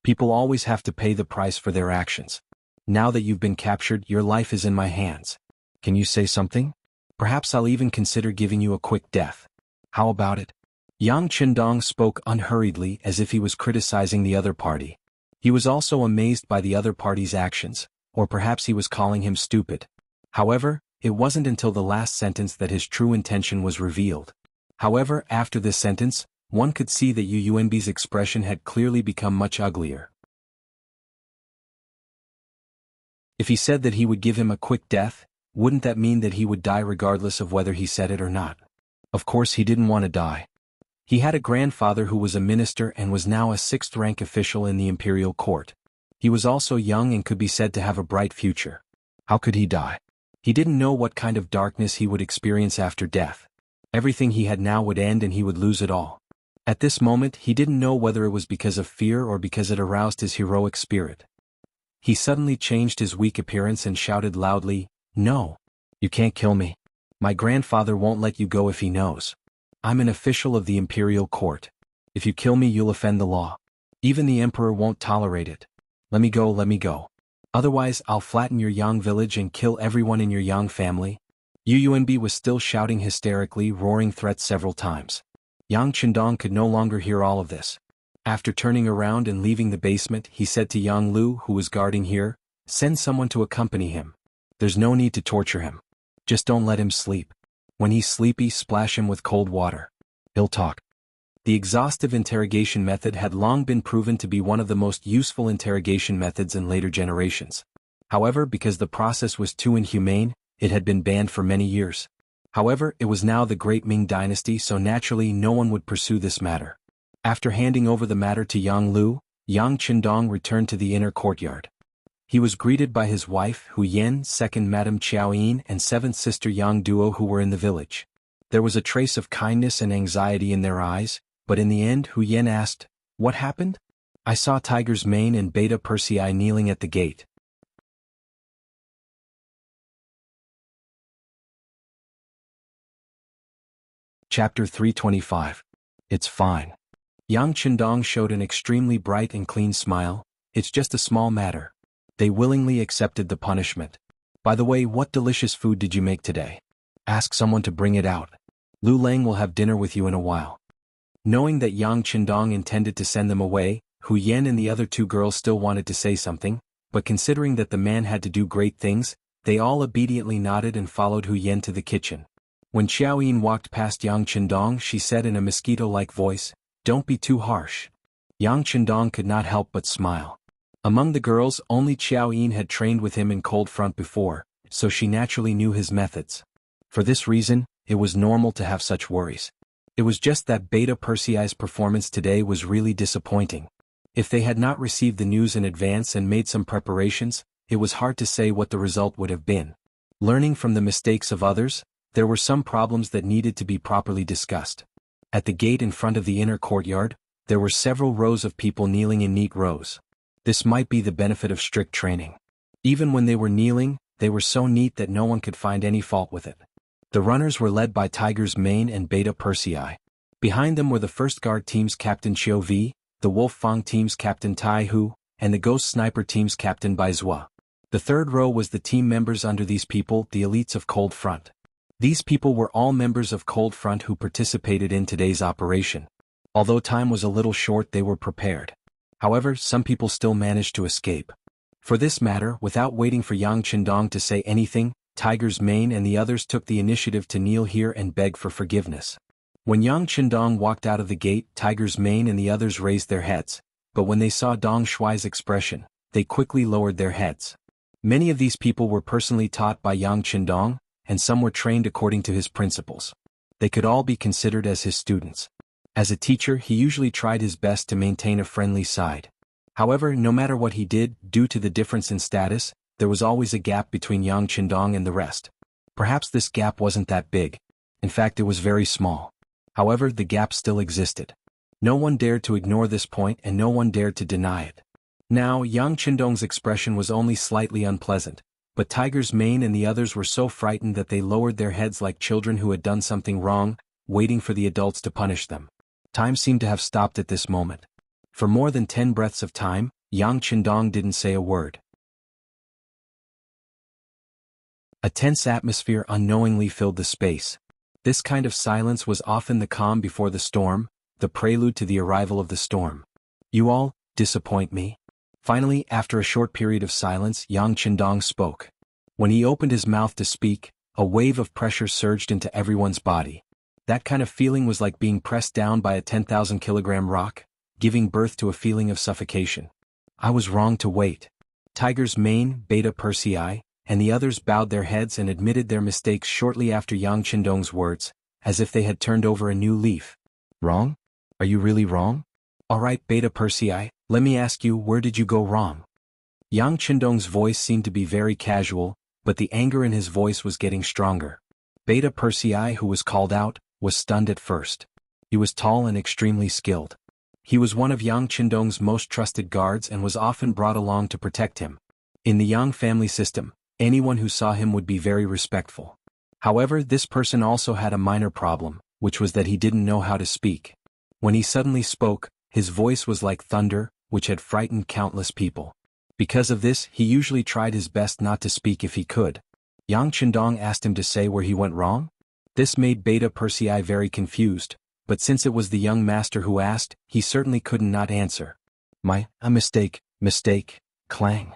A: People always have to pay the price for their actions. Now that you've been captured, your life is in my hands. Can you say something? Perhaps I'll even consider giving you a quick death. How about it? Yang Qindong spoke unhurriedly as if he was criticizing the other party. He was also amazed by the other party's actions, or perhaps he was calling him stupid. However, it wasn't until the last sentence that his true intention was revealed. However, after this sentence, one could see that Yu Yuanbi's expression had clearly become much uglier. If he said that he would give him a quick death, wouldn't that mean that he would die regardless of whether he said it or not? Of course he didn't want to die. He had a grandfather who was a minister and was now a sixth-rank official in the imperial court. He was also young and could be said to have a bright future. How could he die? He didn't know what kind of darkness he would experience after death. Everything he had now would end and he would lose it all. At this moment he didn't know whether it was because of fear or because it aroused his heroic spirit. He suddenly changed his weak appearance and shouted loudly, "No! You can't kill me. My grandfather won't let you go if he knows. I'm an official of the imperial court. If you kill me you'll offend the law. Even the emperor won't tolerate it. Let me go, let me go. Otherwise I'll flatten your Yang village and kill everyone in your Yang family." Yu Yuanbi was still shouting hysterically, roaring threats several times. Yang Qindong could no longer hear all of this. After turning around and leaving the basement, he said to Yang Lu, who was guarding here, "Send someone to accompany him. There's no need to torture him. Just don't let him sleep. When he's sleepy, splash him with cold water. He'll talk." The exhaustive interrogation method had long been proven to be one of the most useful interrogation methods in later generations. However, because the process was too inhumane, it had been banned for many years. However, it was now the great Ming dynasty, so naturally no one would pursue this matter. After handing over the matter to Yang Lu, Yang Qindong returned to the inner courtyard. He was greeted by his wife, Hu Yan, second Madame Qiao Yin, and seventh sister Yang Duo, who were in the village. There was a trace of kindness and anxiety in their eyes, but in the end Hu Yan asked, "What happened?" "I saw Tiger's Mane and Beta Persei kneeling at the gate." Chapter 325. It's fine. Yang Qindong showed an extremely bright and clean smile. "It's just a small matter." They willingly accepted the punishment. "By the way, what delicious food did you make today? Ask someone to bring it out. Lu Lang will have dinner with you in a while." Knowing that Yang Qindong intended to send them away, Hu Yan and the other two girls still wanted to say something, but considering that the man had to do great things, they all obediently nodded and followed Hu Yan to the kitchen. When Qiao Yin walked past Yang Qindong, she said in a mosquito-like voice, "Don't be too harsh." Yang Qindong could not help but smile. Among the girls, only Qiao Yin had trained with him in cold front before, so she naturally knew his methods. For this reason, it was normal to have such worries. It was just that Beta Persei's performance today was really disappointing. If they had not received the news in advance and made some preparations, it was hard to say what the result would have been. Learning from the mistakes of others, there were some problems that needed to be properly discussed. At the gate in front of the inner courtyard, there were several rows of people kneeling in neat rows. This might be the benefit of strict training. Even when they were kneeling, they were so neat that no one could find any fault with it. The runners were led by Tiger's Mane and Beta Persei. Behind them were the First Guard Team's Captain Qiu Vi, the Wolf Fang Team's Captain Tai Hu, and the Ghost Sniper Team's Captain Bai Zhua. The third row was the team members under these people, the elites of Cold Front. These people were all members of Cold Front who participated in today's operation. Although time was a little short, they were prepared. However, some people still managed to escape. For this matter, without waiting for Yang Qindong to say anything, Tiger's Mane and the others took the initiative to kneel here and beg for forgiveness. When Yang Qindong walked out of the gate, Tiger's Mane and the others raised their heads, but when they saw Dong Shuai's expression, they quickly lowered their heads. Many of these people were personally taught by Yang Qindong, and some were trained according to his principles. They could all be considered as his students. As a teacher, he usually tried his best to maintain a friendly side. However, no matter what he did, due to the difference in status, there was always a gap between Yang Qindong and the rest. Perhaps this gap wasn't that big. In fact, it was very small. However, the gap still existed. No one dared to ignore this point and no one dared to deny it. Now, Yang Qindong's expression was only slightly unpleasant, but Tiger's Mane and the others were so frightened that they lowered their heads like children who had done something wrong, waiting for the adults to punish them. Time seemed to have stopped at this moment. For more than 10 breaths of time, Yang Qindong didn't say a word. A tense atmosphere unknowingly filled the space. This kind of silence was often the calm before the storm, the prelude to the arrival of the storm. You all disappoint me. Finally, after a short period of silence, Yang Qindong spoke. When he opened his mouth to speak, a wave of pressure surged into everyone's body. That kind of feeling was like being pressed down by a 10,000-kilogram rock, giving birth to a feeling of suffocation. I was wrong to wait. Tiger's Mane, Beta Persei, and the others bowed their heads and admitted their mistakes shortly after Yang Qindong's words, as if they had turned over a new leaf. Wrong? Are you really wrong? Alright, Beta Persei, let me ask you, where did you go wrong? Yang Qindong's voice seemed to be very casual, but the anger in his voice was getting stronger. Beta Persei, who was called out, was stunned at first. He was tall and extremely skilled. He was one of Yang Qindong's most trusted guards and was often brought along to protect him. In the Yang family system, anyone who saw him would be very respectful. However, this person also had a minor problem, which was that he didn't know how to speak. When he suddenly spoke, his voice was like thunder, which had frightened countless people. Because of this, he usually tried his best not to speak if he could. Yang Qindong asked him to say where he went wrong. This made Beta Persei very confused, but since it was the young master who asked, he certainly couldn't not answer. A mistake, clang.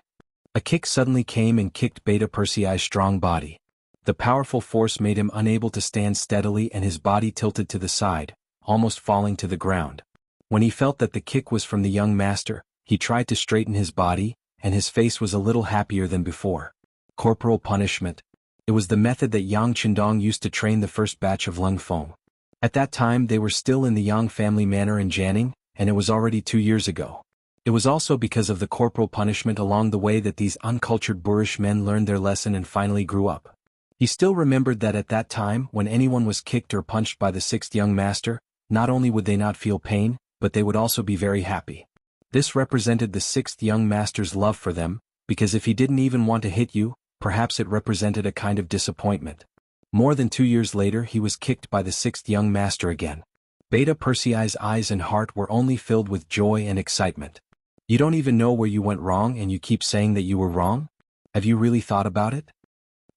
A: A kick suddenly came and kicked Beta Persei's strong body. The powerful force made him unable to stand steadily and his body tilted to the side, almost falling to the ground. When he felt that the kick was from the young master, he tried to straighten his body, and his face was a little happier than before. Corporal punishment. It was the method that Yang Qindong used to train the first batch of Lung Feng. At that time they were still in the Yang family manor in Jianghu, and it was already 2 years ago. It was also because of the corporal punishment along the way that these uncultured boorish men learned their lesson and finally grew up. He still remembered that at that time, when anyone was kicked or punched by the sixth young master, not only would they not feel pain, but they would also be very happy. This represented the sixth young master's love for them, because if he didn't even want to hit you, perhaps it represented a kind of disappointment. More than 2 years later he was kicked by the sixth young master again. Beta Persei's eyes and heart were only filled with joy and excitement. You don't even know where you went wrong and you keep saying that you were wrong? Have you really thought about it?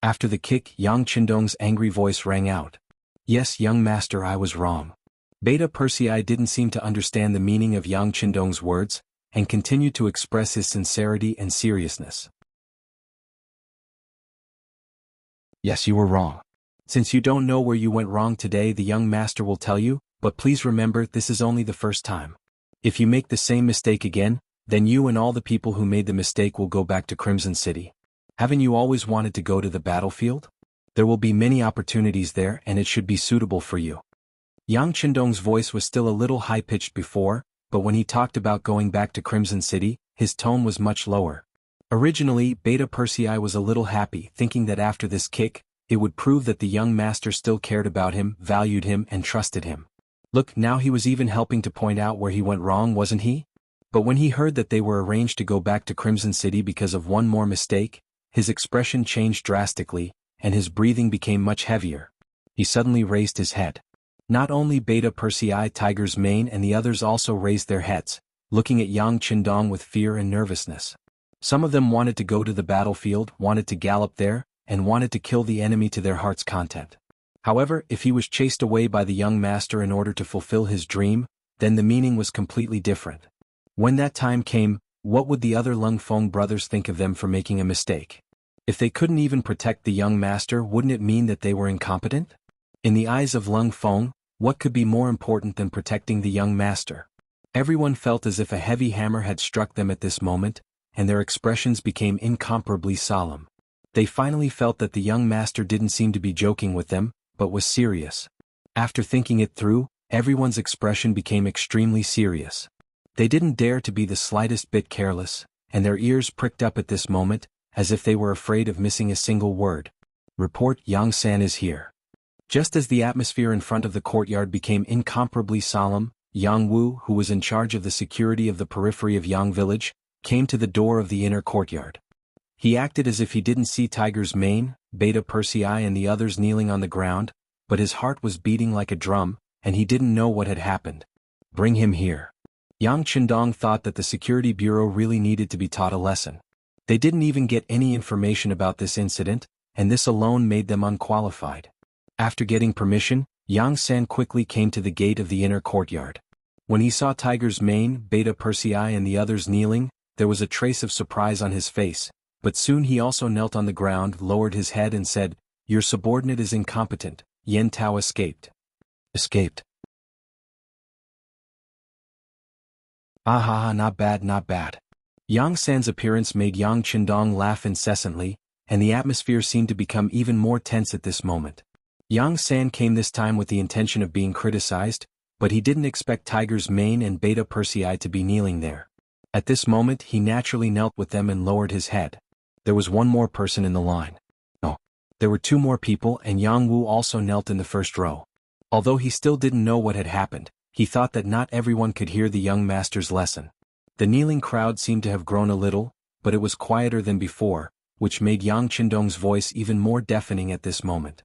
A: After the kick, Yang Qindong's angry voice rang out. Yes, young master, I was wrong. Beta Persei didn't seem to understand the meaning of Yang Qindong's words, and continued to express his sincerity and seriousness. Yes, you were wrong. Since you don't know where you went wrong today, the young master will tell you, but please remember this is only the first time. If you make the same mistake again, then you and all the people who made the mistake will go back to Crimson City. Haven't you always wanted to go to the battlefield? There will be many opportunities there and it should be suitable for you. Yang Qindong's voice was still a little high-pitched before, but when he talked about going back to Crimson City, his tone was much lower. Originally, Beta Persei was a little happy, thinking that after this kick, it would prove that the young master still cared about him, valued him, and trusted him. Look, now he was even helping to point out where he went wrong, wasn't he? But when he heard that they were arranged to go back to Crimson City because of one more mistake, his expression changed drastically, and his breathing became much heavier. He suddenly raised his head. Not only Beta Persei, Tiger's Mane, and the others also raised their heads, looking at Yang Qindong with fear and nervousness. Some of them wanted to go to the battlefield, wanted to gallop there, and wanted to kill the enemy to their heart's content. However, if he was chased away by the young master in order to fulfill his dream, then the meaning was completely different. When that time came, what would the other Lung Feng brothers think of them for making a mistake? If they couldn't even protect the young master, wouldn't it mean that they were incompetent? In the eyes of Lung Feng, what could be more important than protecting the young master? Everyone felt as if a heavy hammer had struck them at this moment, and their expressions became incomparably solemn. They finally felt that the young master didn't seem to be joking with them, but was serious. After thinking it through, everyone's expression became extremely serious. They didn't dare to be the slightest bit careless, and their ears pricked up at this moment, as if they were afraid of missing a single word. Report, Yang-san is here. Just as the atmosphere in front of the courtyard became incomparably solemn, Yang Wu, who was in charge of the security of the periphery of Yang village, came to the door of the inner courtyard. He acted as if he didn't see Tiger's Mane, Beta Persei and the others kneeling on the ground, but his heart was beating like a drum, and he didn't know what had happened. Bring him here. Yang Qindong thought that the security bureau really needed to be taught a lesson. They didn't even get any information about this incident, and this alone made them unqualified. After getting permission, Yang San quickly came to the gate of the inner courtyard. When he saw Tiger's Mane, Beta Persei and the others kneeling, there was a trace of surprise on his face, but soon he also knelt on the ground, lowered his head and said, "Your subordinate is incompetent." Yen Tao escaped. Escaped. Ah ha ha, not bad, not bad. Yang San's appearance made Yang Qindong laugh incessantly, and the atmosphere seemed to become even more tense at this moment. Yang San came this time with the intention of being criticized, but he didn't expect Tiger's Mane and Beta Persei to be kneeling there. At this moment he naturally knelt with them and lowered his head. There was one more person in the line. No. There were two more people, and Yang Wu also knelt in the first row. Although he still didn't know what had happened, he thought that not everyone could hear the young master's lesson. The kneeling crowd seemed to have grown a little, but it was quieter than before, which made Yang Qindong's voice even more deafening at this moment.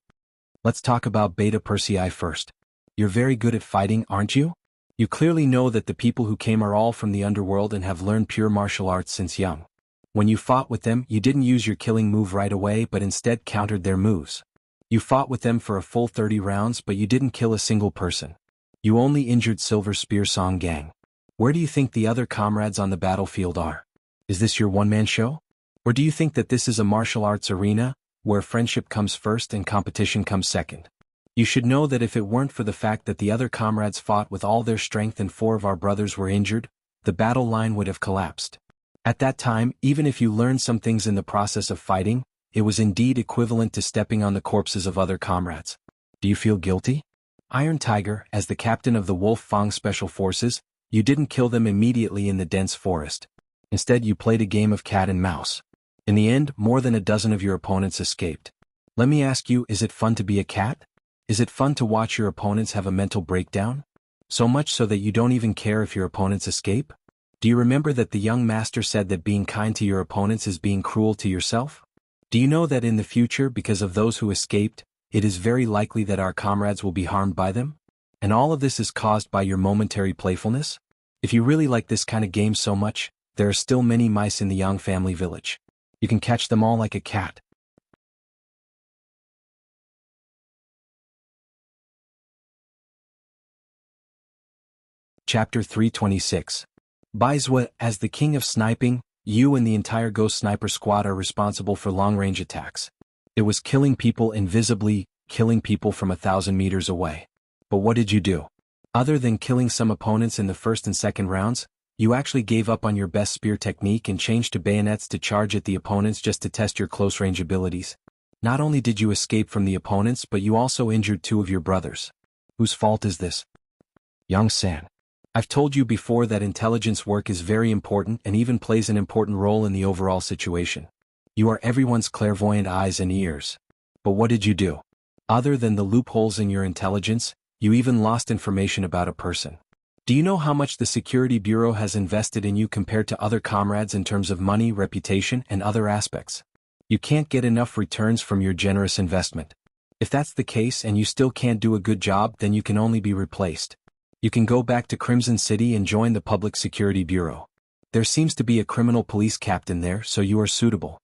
A: Let's talk about Beta Persei first. You're very good at fighting, aren't you? You clearly know that the people who came are all from the underworld and have learned pure martial arts since young. When you fought with them, you didn't use your killing move right away but instead countered their moves. You fought with them for a full 30 rounds but you didn't kill a single person. You only injured Silver Spear Song Gang. Where do you think the other comrades on the battlefield are? Is this your one-man show? Or do you think that this is a martial arts arena, where friendship comes first and competition comes second? You should know that if it weren't for the fact that the other comrades fought with all their strength and 4 of our brothers were injured, the battle line would have collapsed. At that time, even if you learned some things in the process of fighting, it was indeed equivalent to stepping on the corpses of other comrades. Do you feel guilty? Iron Tiger, as the captain of the Wolf Fang Special Forces, you didn't kill them immediately in the dense forest. Instead you played a game of cat and mouse. In the end, more than a dozen of your opponents escaped. Let me ask you, is it fun to be a cat? Is it fun to watch your opponents have a mental breakdown? So much so that you don't even care if your opponents escape? Do you remember that the young master said that being kind to your opponents is being cruel to yourself? Do you know that in the future, because of those who escaped, it is very likely that our comrades will be harmed by them? And all of this is caused by your momentary playfulness? If you really like this kind of game so much, there are still many mice in the Yang family village. You can catch them all like a cat. Chapter 326. Baizhua, as the king of sniping, you and the entire Ghost Sniper squad are responsible for long-range attacks. It was killing people invisibly, killing people from 1,000 meters away. But what did you do? Other than killing some opponents in the first and second rounds, you actually gave up on your best spear technique and changed to bayonets to charge at the opponents just to test your close-range abilities. Not only did you escape from the opponents but you also injured 2 of your brothers. Whose fault is this? Yang San. I've told you before that intelligence work is very important and even plays an important role in the overall situation. You are everyone's clairvoyant eyes and ears. But what did you do? Other than the loopholes in your intelligence, you even lost information about a person. Do you know how much the Security Bureau has invested in you compared to other comrades in terms of money, reputation, and other aspects? You can't get enough returns from your generous investment. If that's the case and you still can't do a good job, then you can only be replaced. You can go back to Crimson City and join the Public Security Bureau. There seems to be a criminal police captain there, so you are suitable.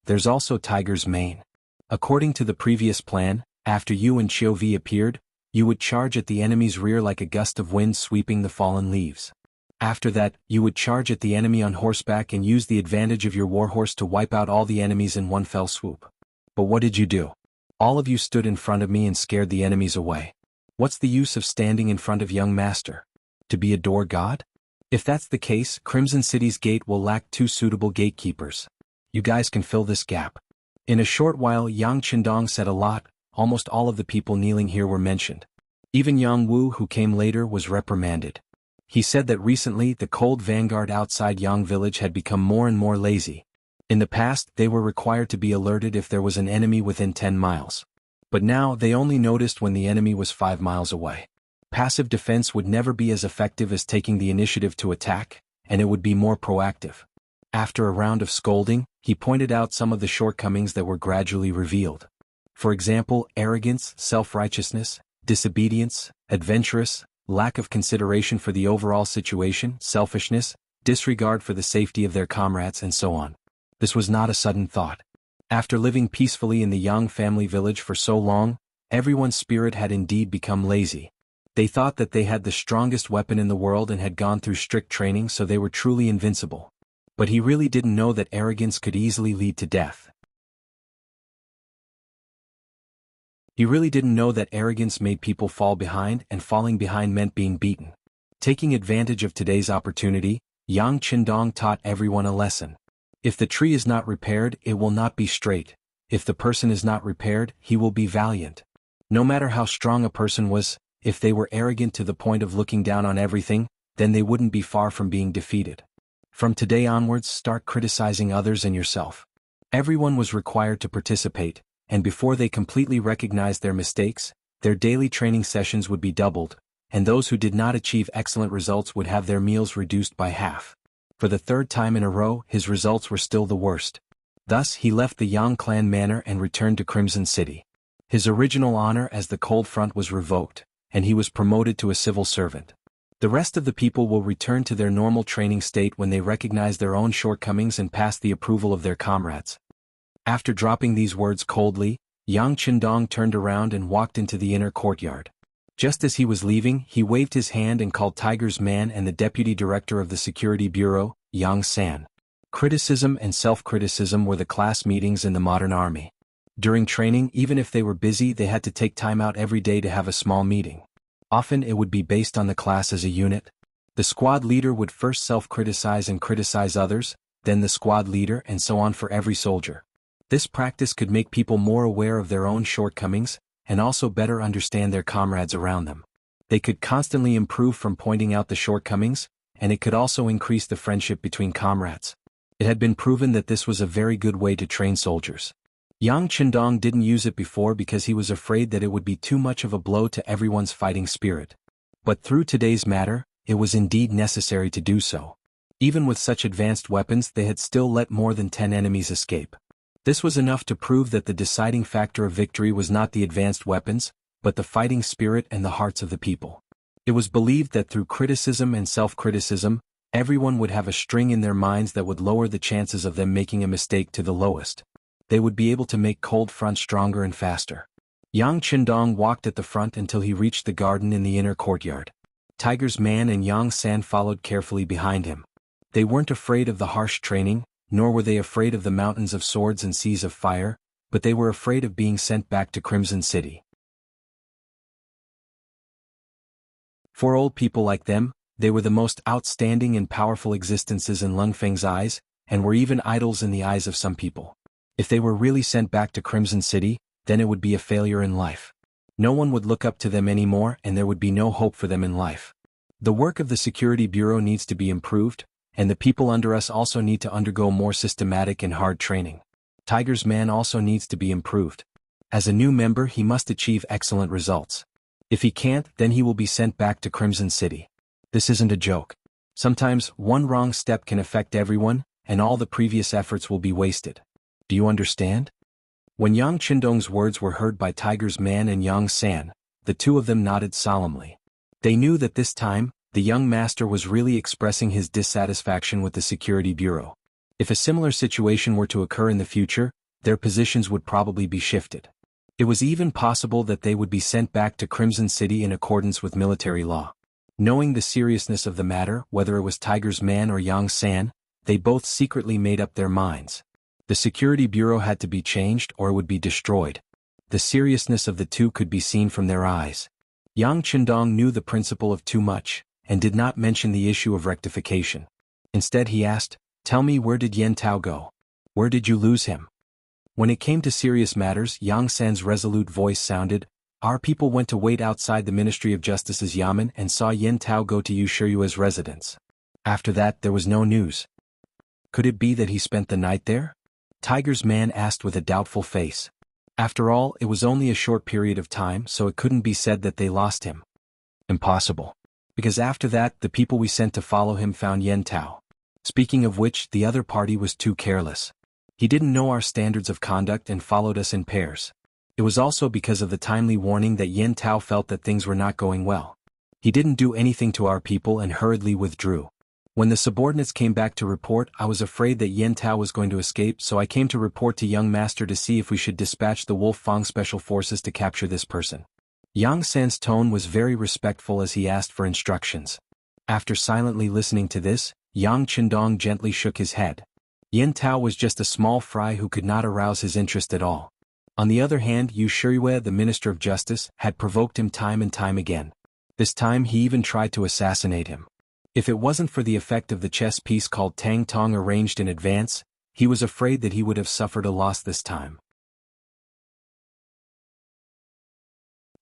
A: There's also Tiger's Mane. According to the previous plan, after you and Qiu Vi appeared, you would charge at the enemy's rear like a gust of wind sweeping the fallen leaves. After that, you would charge at the enemy on horseback and use the advantage of your warhorse to wipe out all the enemies in one fell swoop. But what did you do? All of you stood in front of me and scared the enemies away. What's the use of standing in front of young master? To be a door god? If that's the case, Crimson City's gate will lack 2 suitable gatekeepers. You guys can fill this gap. In a short while Yang Qindong said a lot. Almost all of the people kneeling here were mentioned. Even Yang Wu, who came later, was reprimanded. He said that recently the cold vanguard outside Yang village had become more and more lazy. In the past they were required to be alerted if there was an enemy within 10 miles. But now they only noticed when the enemy was 5 miles away. Passive defense would never be as effective as taking the initiative to attack, and it would be more proactive. After a round of scolding, he pointed out some of the shortcomings that were gradually revealed. For example, arrogance, self-righteousness, disobedience, adventurous, lack of consideration for the overall situation, selfishness, disregard for the safety of their comrades, and so on. This was not a sudden thought. After living peacefully in the Yang family village for so long, Everyone's spirit had indeed become lazy. They thought that they had the strongest weapon in the world and had gone through strict training, so they were truly invincible. But he really didn't know that arrogance could easily lead to death. He really didn't know that arrogance made people fall behind, and falling behind meant being beaten. Taking advantage of today's opportunity, Yang Qindong taught everyone a lesson. If the tree is not repaired, it will not be straight. If the person is not repaired, he will be valiant. No matter how strong a person was, if they were arrogant to the point of looking down on everything, then they wouldn't be far from being defeated. From today onwards, start criticizing others and yourself. Everyone was required to participate, and before they completely recognized their mistakes, their daily training sessions would be doubled, and those who did not achieve excellent results would have their meals reduced by half. For the third time in a row, his results were still the worst. Thus he left the Yang clan manor and returned to Crimson City. His original honor as the Cold Front was revoked, and he was promoted to a civil servant. The rest of the people will return to their normal training state when they recognize their own shortcomings and pass the approval of their comrades. After dropping these words coldly, Yang Qindong turned around and walked into the inner courtyard. Just as he was leaving, he waved his hand and called Tiger's Man and the deputy director of the security bureau, Yang San. Criticism and self-criticism were the class meetings in the modern army. During training, even if they were busy, they had to take time out every day to have a small meeting. Often it would be based on the class as a unit. The squad leader would first self-criticize and criticize others, then the squad leader, and so on for every soldier. This practice could make people more aware of their own shortcomings, and also better understand their comrades around them. They could constantly improve from pointing out the shortcomings, and it could also increase the friendship between comrades. It had been proven that this was a very good way to train soldiers. Yang Qindong didn't use it before because he was afraid that it would be too much of a blow to everyone's fighting spirit. But through today's matter, it was indeed necessary to do so. Even with such advanced weapons, they had still let more than 10 enemies escape. This was enough to prove that the deciding factor of victory was not the advanced weapons, but the fighting spirit and the hearts of the people. It was believed that through criticism and self-criticism, everyone would have a string in their minds that would lower the chances of them making a mistake to the lowest. They would be able to make Cold Front stronger and faster. Yang Qindong walked at the front until he reached the garden in the inner courtyard. Tiger's Man and Yang San followed carefully behind him. They weren't afraid of the harsh training, nor were they afraid of the mountains of swords and seas of fire, but they were afraid of being sent back to Crimson City. For old people like them, they were the most outstanding and powerful existences in Lung Feng's eyes, and were even idols in the eyes of some people. If they were really sent back to Crimson City, then it would be a failure in life. No one would look up to them anymore, and there would be no hope for them in life. The work of the Security Bureau needs to be improved, and the people under us also need to undergo more systematic and hard training. Tiger's Man also needs to be improved. As a new member, he must achieve excellent results. If he can't, then he will be sent back to Crimson City. This isn't a joke. Sometimes, one wrong step can affect everyone, and all the previous efforts will be wasted. Do you understand? When Yang Qindong's words were heard by Tiger's Man and Yang San, the two of them nodded solemnly. They knew that this time, the young master was really expressing his dissatisfaction with the Security Bureau. If a similar situation were to occur in the future, their positions would probably be shifted. It was even possible that they would be sent back to Crimson City in accordance with military law. Knowing the seriousness of the matter, whether it was Tiger's Man or Yang San, they both secretly made up their minds. The Security Bureau had to be changed or it would be destroyed. The seriousness of the two could be seen from their eyes. Yang Qindong knew the principle of too much, and did not mention the issue of rectification. Instead he asked, "Tell me, where did Yen Tao go? Where did you lose him?" When it came to serious matters, Yang San's resolute voice sounded, "Our people went to wait outside the Ministry of Justice's yamen and saw Yen Tao go to Yushiryua's residence. After that there was no news." Could it be that he spent the night there? Tiger's Man asked with a doubtful face. After all, it was only a short period of time, so it couldn't be said that they lost him. Impossible. Because after that, the people we sent to follow him found Yen Tao. Speaking of which, the other party was too careless. He didn't know our standards of conduct and followed us in pairs. It was also because of the timely warning that Yen Tao felt that things were not going well. He didn't do anything to our people and hurriedly withdrew. When the subordinates came back to report, I was afraid that Yen Tao was going to escape, so I came to report to young master to see if we should dispatch the Wolf Fang special forces to capture this person. Yang San's tone was very respectful as he asked for instructions. After silently listening to this, Yang Qindong gently shook his head. Yen Tao was just a small fry who could not arouse his interest at all. On the other hand, Yu Shiyue, the Minister of Justice, had provoked him time and time again. This time he even tried to assassinate him. If it wasn't for the effect of the chess piece called Tang Tong arranged in advance, he was afraid that he would have suffered a loss this time.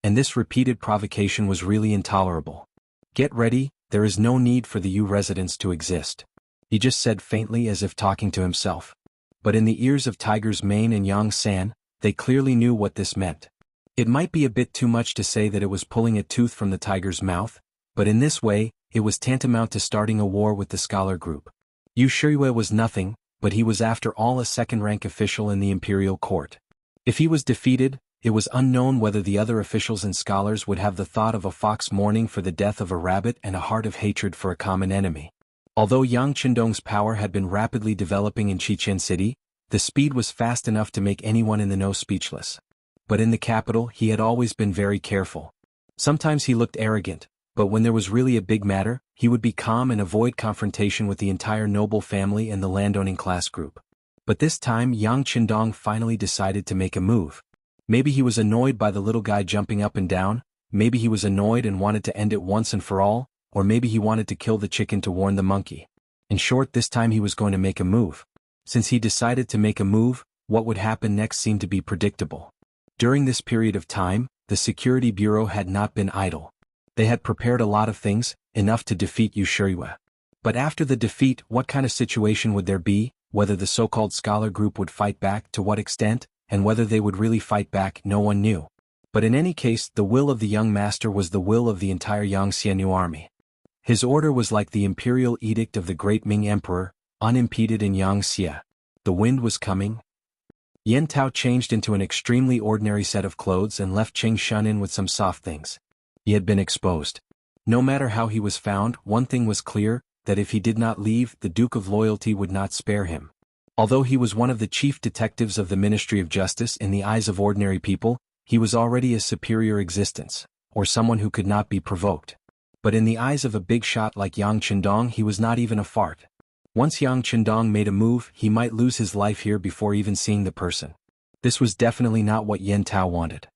A: And this repeated provocation was really intolerable. Get ready, there is no need for the Yu residents to exist. He just said faintly as if talking to himself. But in the ears of Tiger's Mane and Yang San, they clearly knew what this meant. It might be a bit too much to say that it was pulling a tooth from the tiger's mouth, but in this way, it was tantamount to starting a war with the scholar group. Yu Shiyue was nothing, but he was after all a second-rank official in the imperial court. If he was defeated, it was unknown whether the other officials and scholars would have the thought of a fox mourning for the death of a rabbit and a heart of hatred for a common enemy. Although Yang Qindong's power had been rapidly developing in Qichen City, the speed was fast enough to make anyone in the know speechless. But in the capital he had always been very careful. Sometimes he looked arrogant, but when there was really a big matter, he would be calm and avoid confrontation with the entire noble family and the landowning class group. But this time Yang Qindong finally decided to make a move. Maybe he was annoyed by the little guy jumping up and down, maybe he was annoyed and wanted to end it once and for all, or maybe he wanted to kill the chicken to warn the monkey. In short, this time he was going to make a move. Since he decided to make a move, what would happen next seemed to be predictable. During this period of time, the Security Bureau had not been idle. They had prepared a lot of things, enough to defeat Yu Shiyue. But after the defeat, what kind of situation would there be, whether the so-called scholar group would fight back, to what extent, and whether they would really fight back, no one knew. But in any case, the will of the young master was the will of the entire Yangxianu army. His order was like the imperial edict of the great Ming emperor, unimpeded in Yangxia. The wind was coming. Yen Tao changed into an extremely ordinary set of clothes and left Qing Shun in with some soft things. He had been exposed. No matter how he was found, one thing was clear, that if he did not leave, the Duke of Loyalty would not spare him. Although he was one of the chief detectives of the Ministry of Justice in the eyes of ordinary people, he was already a superior existence, or someone who could not be provoked. But in the eyes of a big shot like Yang Qindong, he was not even a fart. Once Yang Qindong made a move, he might lose his life here before even seeing the person. This was definitely not what Yen Tao wanted.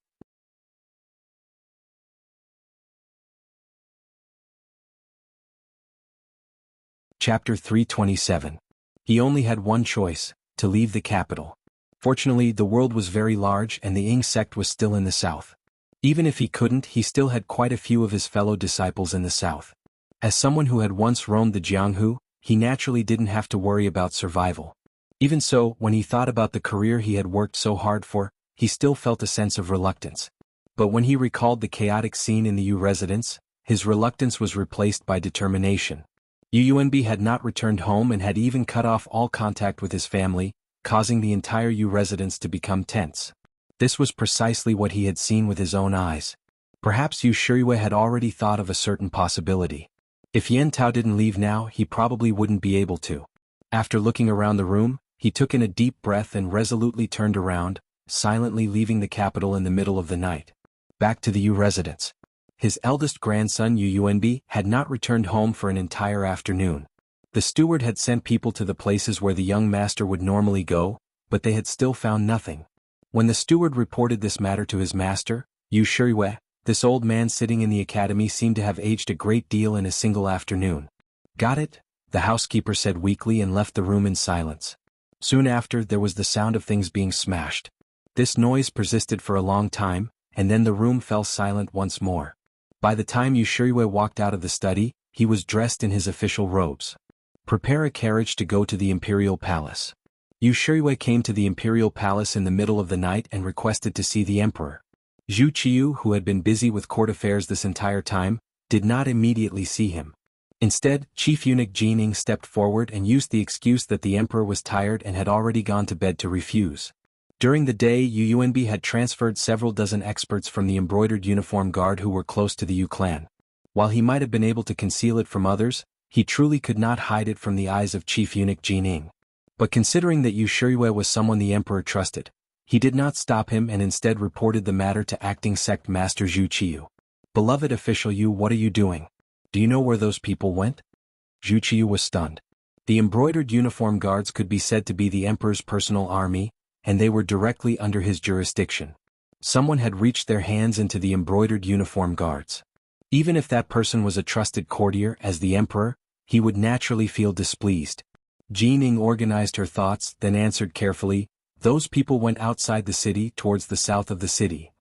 A: Chapter 327. He only had one choice, to leave the capital. Fortunately, the world was very large and the Ying sect was still in the south. Even if he couldn't, he still had quite a few of his fellow disciples in the south. As someone who had once roamed the Jianghu, he naturally didn't have to worry about survival. Even so, when he thought about the career he had worked so hard for, he still felt a sense of reluctance. But when he recalled the chaotic scene in the Yu residence, his reluctance was replaced by determination. Yunbi had not returned home and had even cut off all contact with his family, causing the entire Yu residence to become tense. This was precisely what he had seen with his own eyes. Perhaps Yu Shiyue had already thought of a certain possibility. If Yen Tao didn't leave now, he probably wouldn't be able to. After looking around the room, he took in a deep breath and resolutely turned around, silently leaving the capital in the middle of the night. Back to the Yu residence. His eldest grandson Yunbi had not returned home for an entire afternoon. The steward had sent people to the places where the young master would normally go, but they had still found nothing. When the steward reported this matter to his master, Yu Shiyue, this old man sitting in the academy seemed to have aged a great deal in a single afternoon. Got it? The housekeeper said weakly and left the room in silence. Soon after, there was the sound of things being smashed. This noise persisted for a long time, and then the room fell silent once more. By the time Yu Shiyue walked out of the study, he was dressed in his official robes. Prepare a carriage to go to the imperial palace. Yu Shiyue came to the imperial palace in the middle of the night and requested to see the emperor. Zhu Qiyu, who had been busy with court affairs this entire time, did not immediately see him. Instead, Chief Eunuch Jining stepped forward and used the excuse that the emperor was tired and had already gone to bed to refuse. During the day, Yunbi had transferred several dozen experts from the embroidered uniform guard who were close to the Yu clan. While he might have been able to conceal it from others, He truly could not hide it from the eyes of Chief Eunuch Jining. But considering that Yu Shiyue was someone the emperor trusted, he did not stop him and instead reported the matter to acting sect master Zhu Qiyu. "Beloved official Yu, what are you doing? Do you know where those people went?" Zhu Qiyu was stunned. The embroidered uniform guards could be said to be the emperor's personal army, and they were directly under his jurisdiction. Someone had reached their hands into the embroidered uniform guards. Even if that person was a trusted courtier as the emperor, he would naturally feel displeased. Jining organized her thoughts, then answered carefully, "Those people went outside the city towards the south of the city."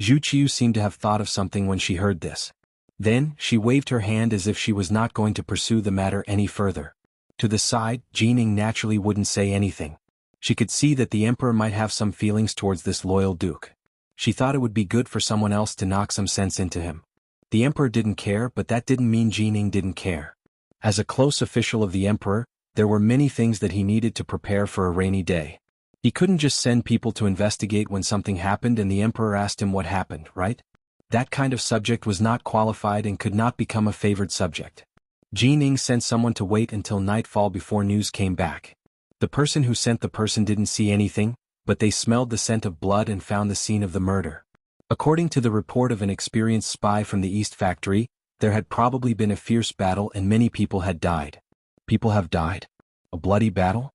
A: Zhu Qiyu seemed to have thought of something when she heard this. Then, she waved her hand as if she was not going to pursue the matter any further. To the side, Jining naturally wouldn't say anything. She could see that the emperor might have some feelings towards this loyal duke. She thought it would be good for someone else to knock some sense into him. The emperor didn't care, but that didn't mean Jining didn't care. As a close official of the emperor, there were many things that he needed to prepare for a rainy day. He couldn't just send people to investigate when something happened and the emperor asked him what happened, right? That kind of subject was not qualified and could not become a favored subject. Jining sent someone to wait until nightfall before news came back. The person who sent the person didn't see anything, but they smelled the scent of blood and found the scene of the murder. According to the report of an experienced spy from the East Factory, there had probably been a fierce battle and many people had died. People have died? A bloody battle?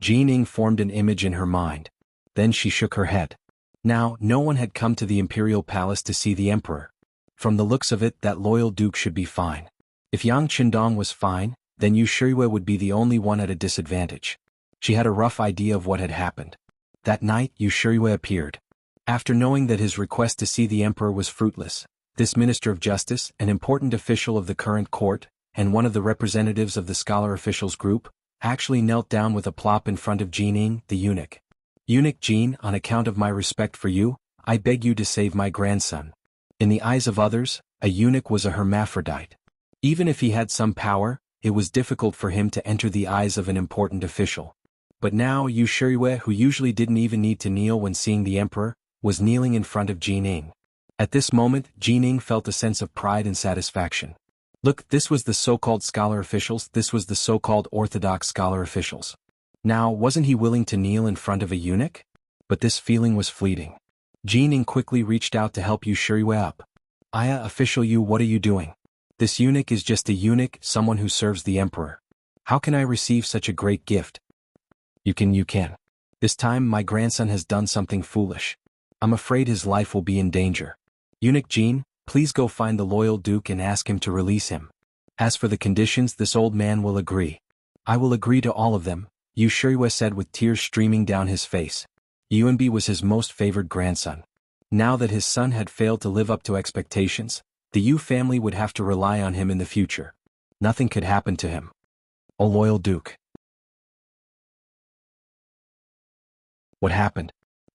A: Jining formed an image in her mind. Then she shook her head. Now, no one had come to the imperial palace to see the emperor. From the looks of it, that loyal duke should be fine. If Yang Qindong was fine, then Yu Shiyue would be the only one at a disadvantage. She had a rough idea of what had happened. That night, Yu Shiyue appeared. After knowing that his request to see the emperor was fruitless, this minister of justice, an important official of the current court, and one of the representatives of the scholar officials group, actually knelt down with a plop in front of Jining, the eunuch. "Eunuch Jin, on account of my respect for you, I beg you to save my grandson." In the eyes of others, a eunuch was a hermaphrodite. Even if he had some power, it was difficult for him to enter the eyes of an important official. But now Yu Shiyue, who usually didn't even need to kneel when seeing the emperor, was kneeling in front of Jining. At this moment, Jining felt a sense of pride and satisfaction. Look, this was the so-called scholar officials, this was the so-called orthodox scholar officials. Now, wasn't he willing to kneel in front of a eunuch? But this feeling was fleeting. Jining quickly reached out to help Yu Shiyue up. "Aya, official Yu, what are you doing? This eunuch is just a eunuch, someone who serves the emperor. How can I receive such a great gift?" You can. This time my grandson has done something foolish. I'm afraid his life will be in danger. Eunuch Jin, please go find the loyal duke and ask him to release him. As for the conditions, this old man will agree. I will agree to all of them, Yu Shiyue said with tears streaming down his face. Yuanbi was his most favored grandson. Now that his son had failed to live up to expectations, the Yu family would have to rely on him in the future. Nothing could happen to him. O loyal duke. What happened?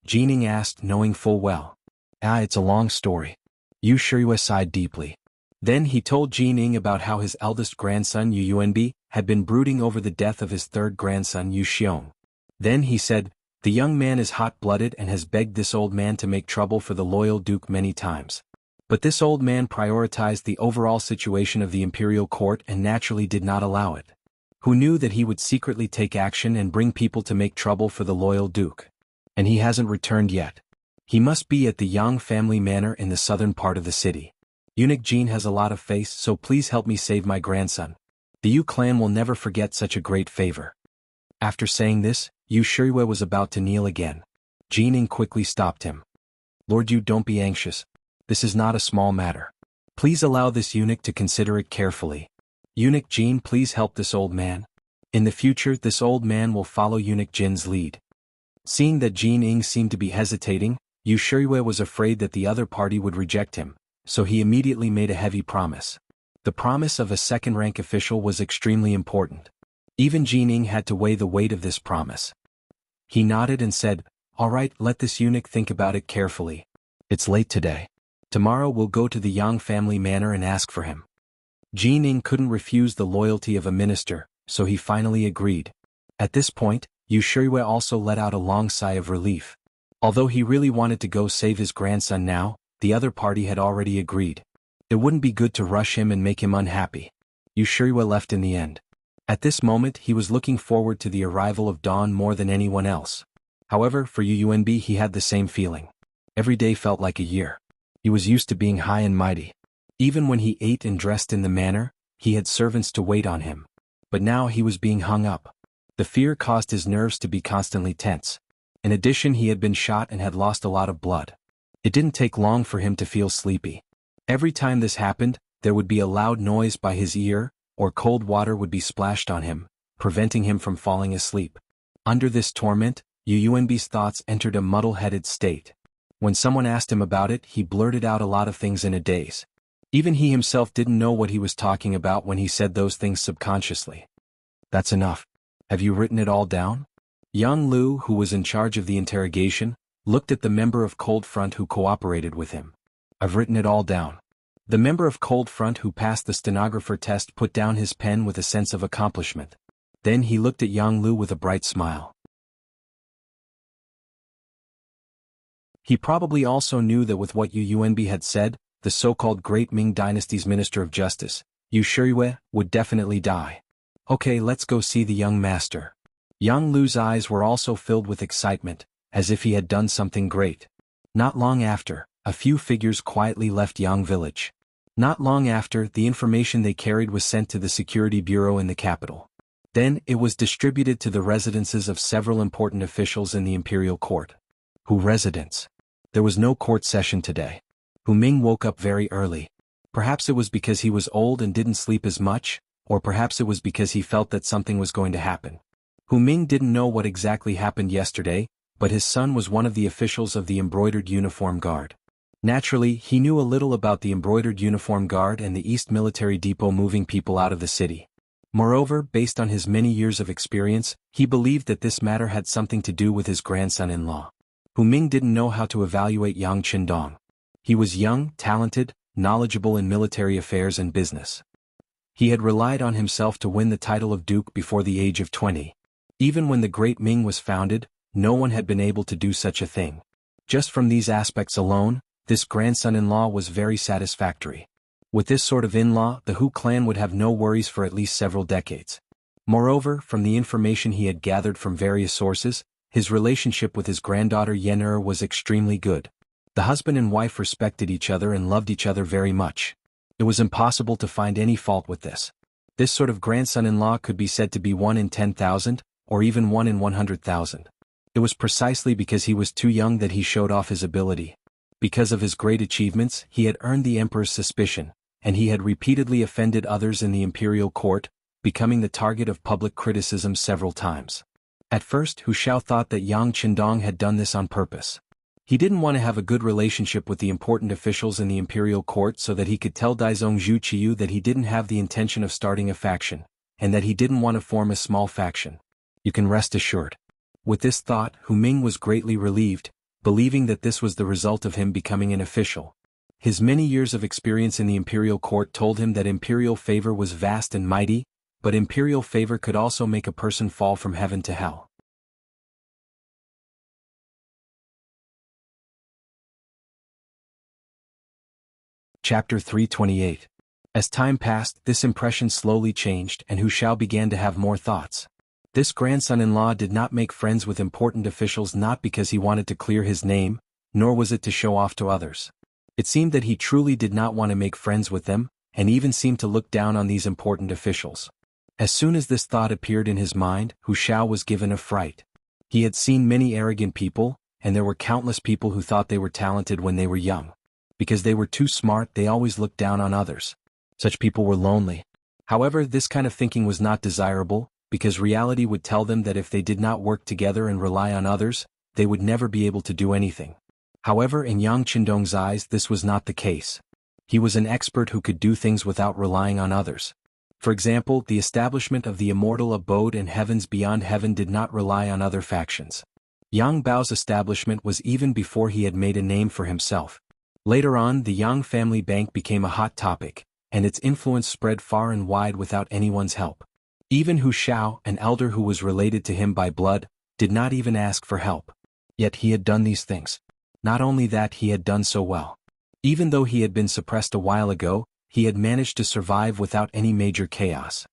A: Jining asked, knowing full well. It's a long story. Yu Shiyue sighed deeply. Then he told Jining about how his eldest grandson Yu Yuanbi had been brooding over the death of his third grandson Yu Xiong. Then he said, "The young man is hot-blooded and has begged this old man to make trouble for the loyal duke many times. But this old man prioritized the overall situation of the imperial court and naturally did not allow it. Who knew that he would secretly take action and bring people to make trouble for the loyal duke? And he hasn't returned yet. He must be at the Yang family manor in the southern part of the city. Eunuch Jin has a lot of faith, so please help me save my grandson. The Yu clan will never forget such a great favor." After saying this, Yu Shiyue was about to kneel again. Jining quickly stopped him. "Lord Yu, don't be anxious. This is not a small matter. Please allow this eunuch to consider it carefully. Eunuch Jin, please help this old man. In the future, this old man will follow Eunuch Jin's lead." Seeing that Jining seemed to be hesitating, Yu Shiyue was afraid that the other party would reject him, so he immediately made a heavy promise. The promise of a second-rank official was extremely important. Even Jining had to weigh the weight of this promise. He nodded and said, "All right, let this eunuch think about it carefully. It's late today. Tomorrow we'll go to the Yang family manor and ask for him." Jining couldn't refuse the loyalty of a minister, so he finally agreed. At this point, Yu Shiyue also let out a long sigh of relief. Although he really wanted to go save his grandson now, the other party had already agreed. It wouldn't be good to rush him and make him unhappy. Yushiriwa left in the end. At this moment he was looking forward to the arrival of dawn more than anyone else. However, for Yunb he had the same feeling. Every day felt like a year. He was used to being high and mighty. Even when he ate and dressed in the manner, he had servants to wait on him. But now he was being hung up. The fear caused his nerves to be constantly tense. In addition, he had been shot and had lost a lot of blood. It didn't take long for him to feel sleepy. Every time this happened, there would be a loud noise by his ear, or cold water would be splashed on him, preventing him from falling asleep. Under this torment, Yunb's thoughts entered a muddle-headed state. When someone asked him about it, he blurted out a lot of things in a daze. Even he himself didn't know what he was talking about when he said those things subconsciously. That's enough. Have you written it all down? Yang Lu, who was in charge of the interrogation, looked at the member of Cold Front who cooperated with him. I've written it all down. The member of Cold Front who passed the stenographer test put down his pen with a sense of accomplishment. Then he looked at Yang Lu with a bright smile. He probably also knew that with what Yunb had said, the so-called Great Ming Dynasty's Minister of Justice, Yu Shirue, would definitely die. Okay, let's go see the young master. Yang Lu's eyes were also filled with excitement, as if he had done something great. Not long after, a few figures quietly left Yang village. Not long after, the information they carried was sent to the security bureau in the capital. Then, it was distributed to the residences of several important officials in the imperial court. Who residence? There was no court session today. Ming woke up very early. Perhaps it was because he was old and didn't sleep as much, or perhaps it was because he felt that something was going to happen. Ming didn't know what exactly happened yesterday, but his son was one of the officials of the embroidered uniform guard. Naturally, he knew a little about the embroidered uniform guard and the East Military Depot moving people out of the city. Moreover, based on his many years of experience, he believed that this matter had something to do with his grandson-in-law. Ming didn't know how to evaluate Yang Qindong. He was young, talented, knowledgeable in military affairs and business. He had relied on himself to win the title of duke before the age of 20. Even when the Great Ming was founded, no one had been able to do such a thing. Just from these aspects alone, this grandson-in-law was very satisfactory. With this sort of in-law, the Hu clan would have no worries for at least several decades. Moreover, from the information he had gathered from various sources, his relationship with his granddaughter Yen'er was extremely good. The husband and wife respected each other and loved each other very much. It was impossible to find any fault with this. This sort of grandson-in-law could be said to be 1 in 10,000, or even 1 in 100,000. It was precisely because he was too young that he showed off his ability. Because of his great achievements, he had earned the emperor's suspicion, and he had repeatedly offended others in the imperial court, becoming the target of public criticism several times. At first, Hu Xiao thought that Yang Qindong had done this on purpose. He didn't want to have a good relationship with the important officials in the imperial court so that he could tell Daizong Zhu Qiyu that he didn't have the intention of starting a faction, and that he didn't want to form a small faction. You can rest assured. With this thought, Ming was greatly relieved, believing that this was the result of him becoming an official. His many years of experience in the imperial court told him that imperial favor was vast and mighty, but imperial favor could also make a person fall from heaven to hell. Chapter 328. As time passed, this impression slowly changed and Hu Xiao began to have more thoughts. This grandson-in-law did not make friends with important officials not because he wanted to clear his name, nor was it to show off to others. It seemed that he truly did not want to make friends with them, and even seemed to look down on these important officials. As soon as this thought appeared in his mind, Hu Xiao was given a fright. He had seen many arrogant people, and there were countless people who thought they were talented when they were young. Because they were too smart, they always looked down on others. Such people were lonely. However, this kind of thinking was not desirable, because reality would tell them that if they did not work together and rely on others, they would never be able to do anything. However, in Yang Qindong's eyes this was not the case. He was an expert who could do things without relying on others. For example, the establishment of the immortal abode in heavens beyond heaven did not rely on other factions. Yang Bao's establishment was even before he had made a name for himself. Later on, the Yang family bank became a hot topic, and its influence spread far and wide without anyone's help. Even Hu Xiao, an elder who was related to him by blood, did not even ask for help. Yet he had done these things. Not only that, he had done so well. Even though he had been suppressed a while ago, he had managed to survive without any major chaos.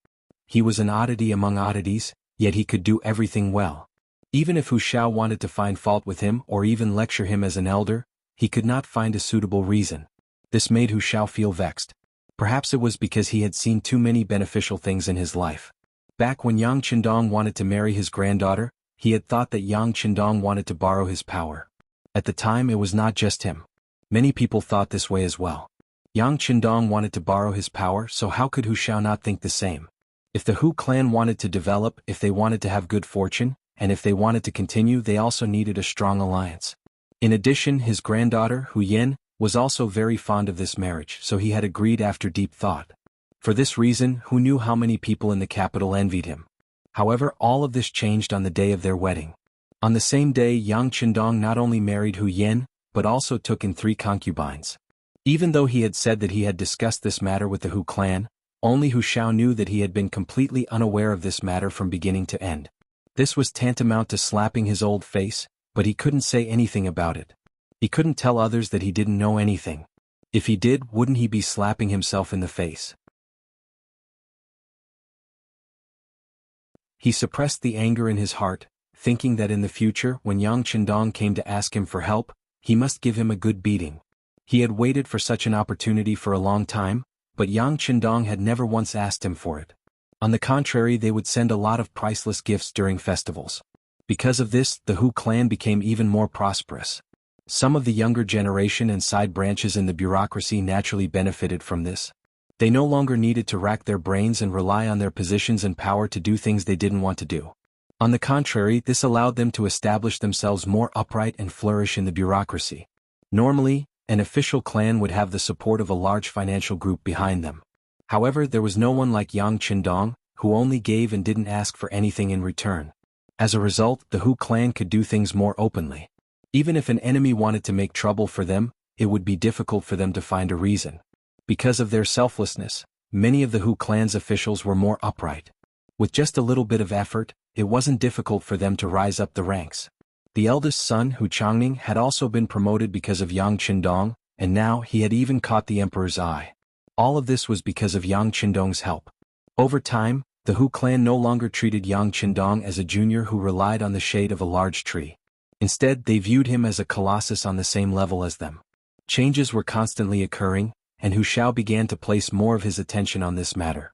A: He was an oddity among oddities, yet he could do everything well. Even if Hu Xiao wanted to find fault with him or even lecture him as an elder, he could not find a suitable reason. This made Hu Xiao feel vexed. Perhaps it was because he had seen too many beneficial things in his life. Back when Yang Qindong wanted to marry his granddaughter, he had thought that Yang Qindong wanted to borrow his power. At the time it was not just him. Many people thought this way as well. Yang Qindong wanted to borrow his power, so how could Hu Xiao not think the same? If the Hu clan wanted to develop, if they wanted to have good fortune, and if they wanted to continue, they also needed a strong alliance. In addition, his granddaughter, Hu Yin, was also very fond of this marriage, so he had agreed after deep thought. For this reason, Hu knew how many people in the capital envied him. However, all of this changed on the day of their wedding. On the same day, Yang Qindong not only married Hu Yin, but also took in 3 concubines. Even though he had said that he had discussed this matter with the Hu clan, only Hu Xiao knew that he had been completely unaware of this matter from beginning to end. This was tantamount to slapping his old face, but he couldn't say anything about it. He couldn't tell others that he didn't know anything. If he did, wouldn't he be slapping himself in the face? He suppressed the anger in his heart, thinking that in the future, when Yang Qindong came to ask him for help, he must give him a good beating. He had waited for such an opportunity for a long time, but Yang Qindong had never once asked him for it. On the contrary, they would send a lot of priceless gifts during festivals. Because of this, the Hu clan became even more prosperous. Some of the younger generation and side branches in the bureaucracy naturally benefited from this. They no longer needed to rack their brains and rely on their positions and power to do things they didn't want to do. On the contrary, this allowed them to establish themselves more upright and flourish in the bureaucracy. Normally, an official clan would have the support of a large financial group behind them. However, there was no one like Yang Qindong, who only gave and didn't ask for anything in return. As a result, the Hu clan could do things more openly. Even if an enemy wanted to make trouble for them, it would be difficult for them to find a reason. Because of their selflessness, many of the Hu clan's officials were more upright. With just a little bit of effort, it wasn't difficult for them to rise up the ranks. The eldest son, Hu Changning, had also been promoted because of Yang Qindong, and now he had even caught the emperor's eye. All of this was because of Yang Qindong's help. Over time, the Hu clan no longer treated Yang Qindong as a junior who relied on the shade of a large tree. Instead, they viewed him as a colossus on the same level as them. Changes were constantly occurring, and Hu Xiao began to place more of his attention on this matter.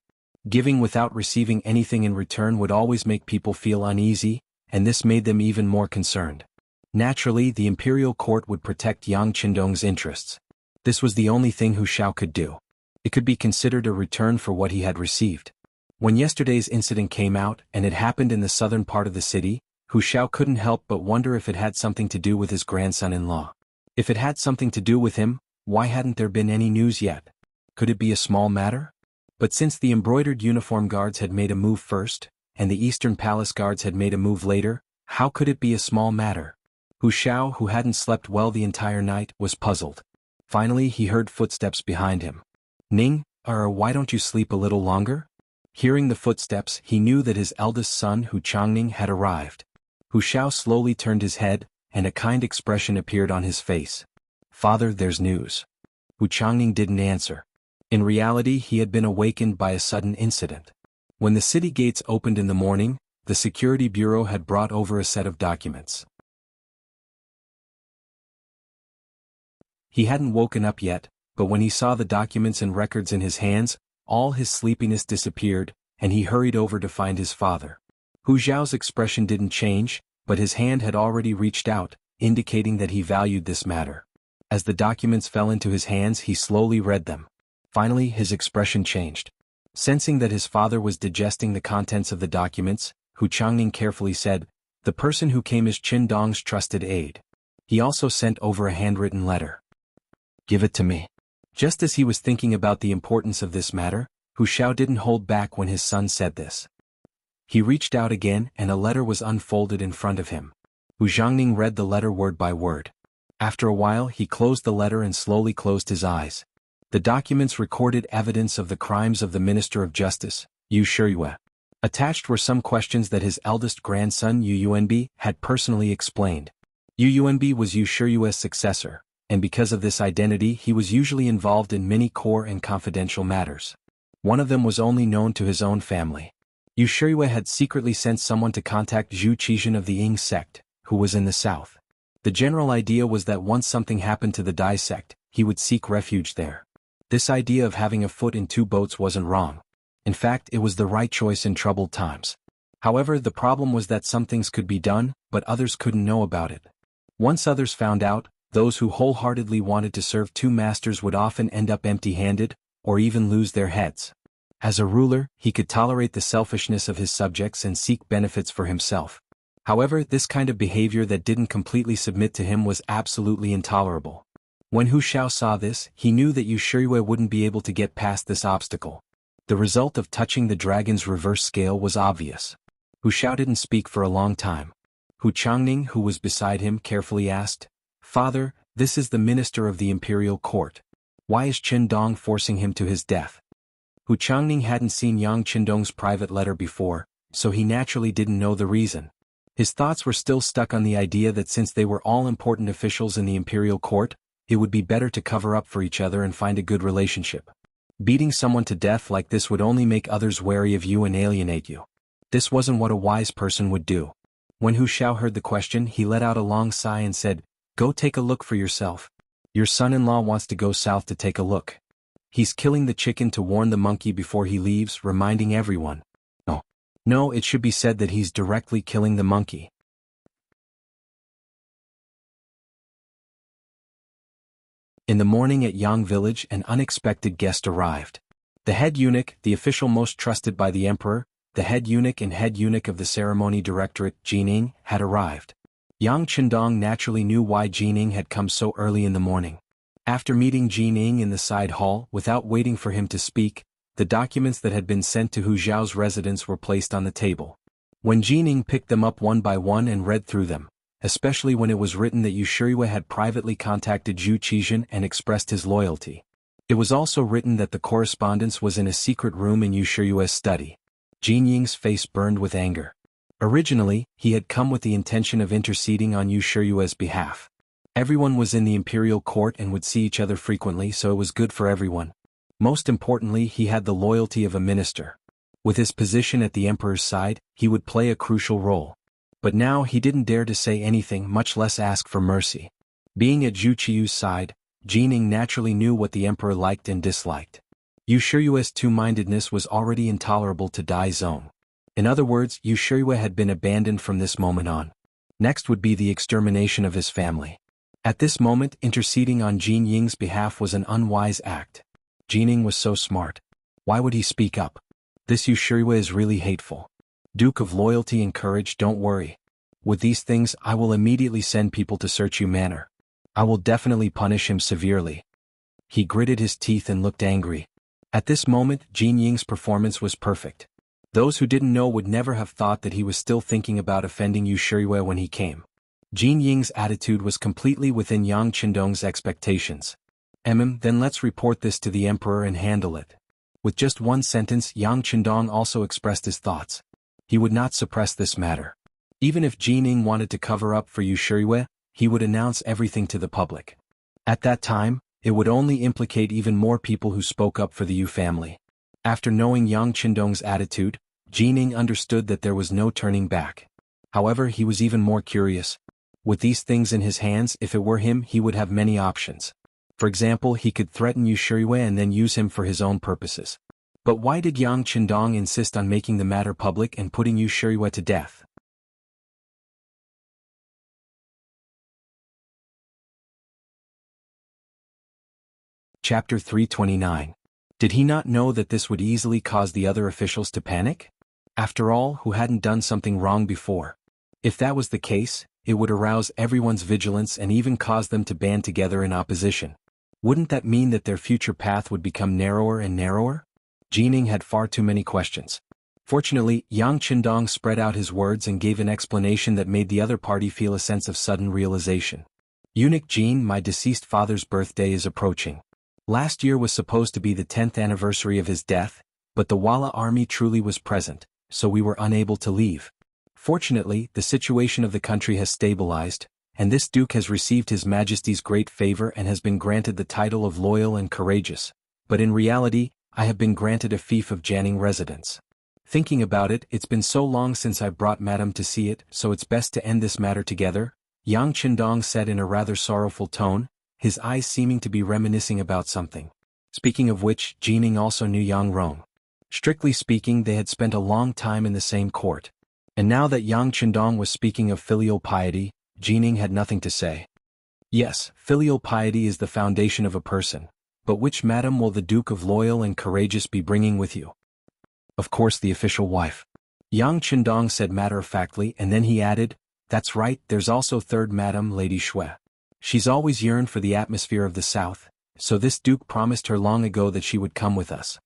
A: Giving without receiving anything in return would always make people feel uneasy, and this made them even more concerned. Naturally, the imperial court would protect Yang Qindong's interests. This was the only thing Hu Xiao could do. It could be considered a return for what he had received. When yesterday's incident came out, and it happened in the southern part of the city, Hu Xiao couldn't help but wonder if it had something to do with his grandson-in-law. If it had something to do with him, why hadn't there been any news yet? Could it be a small matter? But since the embroidered uniform guards had made a move first, and the Eastern Palace guards had made a move later, how could it be a small matter? Hu Xiao, who hadn't slept well the entire night, was puzzled. Finally, he heard footsteps behind him. Ning, why don't you sleep a little longer? Hearing the footsteps, he knew that his eldest son, Hu Changning, had arrived. Hu Xiao slowly turned his head, and a kind expression appeared on his face. Father, there's news. Hu Changning didn't answer. In reality, he had been awakened by a sudden incident. When the city gates opened in the morning, the security bureau had brought over a set of documents. He hadn't woken up yet, but when he saw the documents and records in his hands, all his sleepiness disappeared, and he hurried over to find his father. Hu Xiao's expression didn't change, but his hand had already reached out, indicating that he valued this matter. As the documents fell into his hands, he slowly read them. Finally, his expression changed. Sensing that his father was digesting the contents of the documents, Hu Changning carefully said, "The person who came is Qindong's trusted aide. He also sent over a handwritten letter. Give it to me." Just as he was thinking about the importance of this matter, Hu Xiao didn't hold back when his son said this. He reached out again, and a letter was unfolded in front of him. Hu Changning read the letter word by word. After a while, he closed the letter and slowly closed his eyes. The documents recorded evidence of the crimes of the Minister of Justice, Yu Shiyue. Attached were some questions that his eldest grandson Yu Yuanbi had personally explained. Yu Yuanbi was Yu Shiyue's successor, and because of this identity he was usually involved in many core and confidential matters. One of them was only known to his own family. Yu Shiyue had secretly sent someone to contact Zhu Qizhen of the Ying sect, who was in the south. The general idea was that once something happened to the Dai sect, he would seek refuge there. This idea of having a foot in two boats wasn't wrong. In fact, it was the right choice in troubled times. However, the problem was that some things could be done, but others couldn't know about it. Once others found out, those who wholeheartedly wanted to serve two masters would often end up empty-handed, or even lose their heads. As a ruler, he could tolerate the selfishness of his subjects and seek benefits for himself. However, this kind of behavior that didn't completely submit to him was absolutely intolerable. When Hu Xiao saw this, he knew that Yu Shiyue wouldn't be able to get past this obstacle. The result of touching the dragon's reverse scale was obvious. Hu Xiao didn't speak for a long time. Hu Changning, who was beside him, carefully asked, "Father, this is the minister of the imperial court. Why is Qin Dong forcing him to his death?" Hu Changning hadn't seen Yang Qindong's private letter before, so he naturally didn't know the reason. His thoughts were still stuck on the idea that since they were all important officials in the imperial court, it would be better to cover up for each other and find a good relationship. Beating someone to death like this would only make others wary of you and alienate you. This wasn't what a wise person would do. When Hu Xiao heard the question, he let out a long sigh and said, "Go take a look for yourself. Your son-in-law wants to go south to take a look. He's killing the chicken to warn the monkey before he leaves, reminding everyone. No, it should be said that he's directly killing the monkey." In the morning at Yang village, an unexpected guest arrived. The head eunuch, the official most trusted by the emperor, the head eunuch and head eunuch of the ceremony directorate, Jining, had arrived. Yang Qindong naturally knew why Jining had come so early in the morning. After meeting Jining in the side hall, without waiting for him to speak, the documents that had been sent to Hu Zhao's residence were placed on the table. When Jining picked them up one by one and read through them, especially when it was written that Yu Shiyue had privately contacted Zhu Qizhen and expressed his loyalty. It was also written that the correspondence was in a secret room in Yu Shiyue's study. Jinying's face burned with anger. Originally, he had come with the intention of interceding on Yu Shiyue's behalf. Everyone was in the imperial court and would see each other frequently, so it was good for everyone. Most importantly, he had the loyalty of a minister. With his position at the emperor's side, he would play a crucial role. But now he didn't dare to say anything, much less ask for mercy. Being at Zhu Qiyu's side, Jining naturally knew what the emperor liked and disliked. Yu Shiyue's two-mindedness was already intolerable to Dai Zong. In other words, Yu Shiyue had been abandoned from this moment on. Next would be the extermination of his family. At this moment, interceding on Jinying's behalf was an unwise act. Jining was so smart. Why would he speak up? This Yu Shiyue is really hateful. Duke of loyalty and courage, don't worry. With these things, I will immediately send people to search Yu Manor. I will definitely punish him severely. He gritted his teeth and looked angry. At this moment, Jinying's performance was perfect. Those who didn't know would never have thought that he was still thinking about offending Yu Shiyue when he came. Jinying's attitude was completely within Yang Qindong's expectations. Then let's report this to the emperor and handle it. With just one sentence, Yang Qindong also expressed his thoughts. He would not suppress this matter. Even if Jining wanted to cover up for Yu Shiyue, he would announce everything to the public. At that time, it would only implicate even more people who spoke up for the Yu family. After knowing Yang Qindong's attitude, Jining understood that there was no turning back. However, he was even more curious. With these things in his hands, if it were him, he would have many options. For example, he could threaten Yu Shiyue and then use him for his own purposes. But why did Yang Qindong insist on making the matter public and putting Yu Shiyue to death? Chapter 329. Did he not know that this would easily cause the other officials to panic? After all, who hadn't done something wrong before? If that was the case, it would arouse everyone's vigilance and even cause them to band together in opposition. Wouldn't that mean that their future path would become narrower and narrower? Jining had far too many questions. Fortunately, Yang Qindong spread out his words and gave an explanation that made the other party feel a sense of sudden realization. Eunuch Jin, my deceased father's birthday is approaching. Last year was supposed to be the 10th anniversary of his death, but the Walla army truly was present, so we were unable to leave. Fortunately, the situation of the country has stabilized, and this duke has received His Majesty's great favor and has been granted the title of loyal and courageous, but in reality, I have been granted a fief of Jianghu residence. Thinking about it, it's been so long since I brought Madam to see it, so it's best to end this matter together, Yang Qindong said in a rather sorrowful tone, his eyes seeming to be reminiscing about something. Speaking of which, Jining also knew Yang Rong. Strictly speaking, they had spent a long time in the same court. And now that Yang Qindong was speaking of filial piety, Jining had nothing to say. Yes, filial piety is the foundation of a person, but which madam will the Duke of Loyal and Courageous be bringing with you? Of course the official wife. Yang Qindong said matter-of-factly, and then he added, that's right, there's also third madam, Lady Shui. She's always yearned for the atmosphere of the South, so this duke promised her long ago that she would come with us.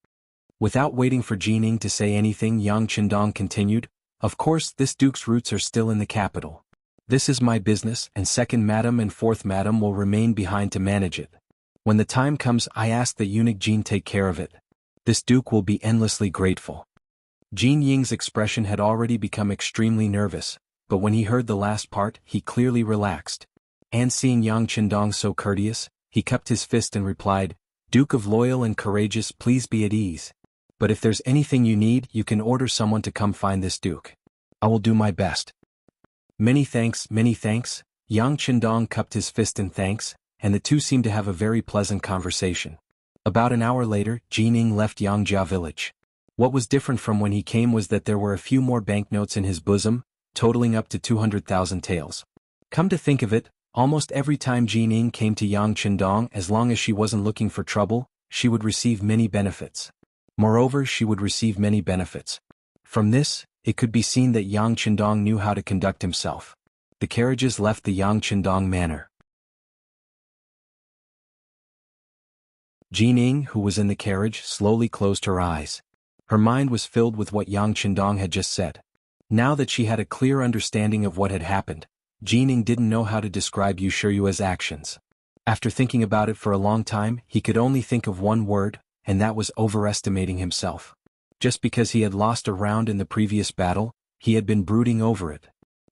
A: Without waiting for Jining to say anything, Yang Qindong continued, of course this duke's roots are still in the capital. This is my business, and second madam and fourth madam will remain behind to manage it. When the time comes, I ask that eunuch Jin take care of it. This duke will be endlessly grateful. Jin Ying's expression had already become extremely nervous, but when he heard the last part, he clearly relaxed. And seeing Yang Qindong so courteous, he cupped his fist and replied, Duke of Loyal and Courageous, please be at ease. But if there's anything you need, you can order someone to come find this duke. I will do my best. Many thanks, Yang Qindong cupped his fist in thanks, and the two seemed to have a very pleasant conversation. About an hour later, Jining left Yangjia village. What was different from when he came was that there were a few more banknotes in his bosom, totaling up to 200,000 taels. Come to think of it, almost every time Jining came to Yang Qindong, as long as she wasn't looking for trouble, she would receive many benefits. Moreover, she would receive many benefits. From this, it could be seen that Yang Qindong knew how to conduct himself. The carriages left the Yang Qindong manor. Jining, who was in the carriage, slowly closed her eyes. Her mind was filled with what Yang Qindong had just said. Now that she had a clear understanding of what had happened, Jining didn't know how to describe Yu Shiyue's actions. After thinking about it for a long time, he could only think of one word, and that was overestimating himself. Just because he had lost a round in the previous battle, he had been brooding over it.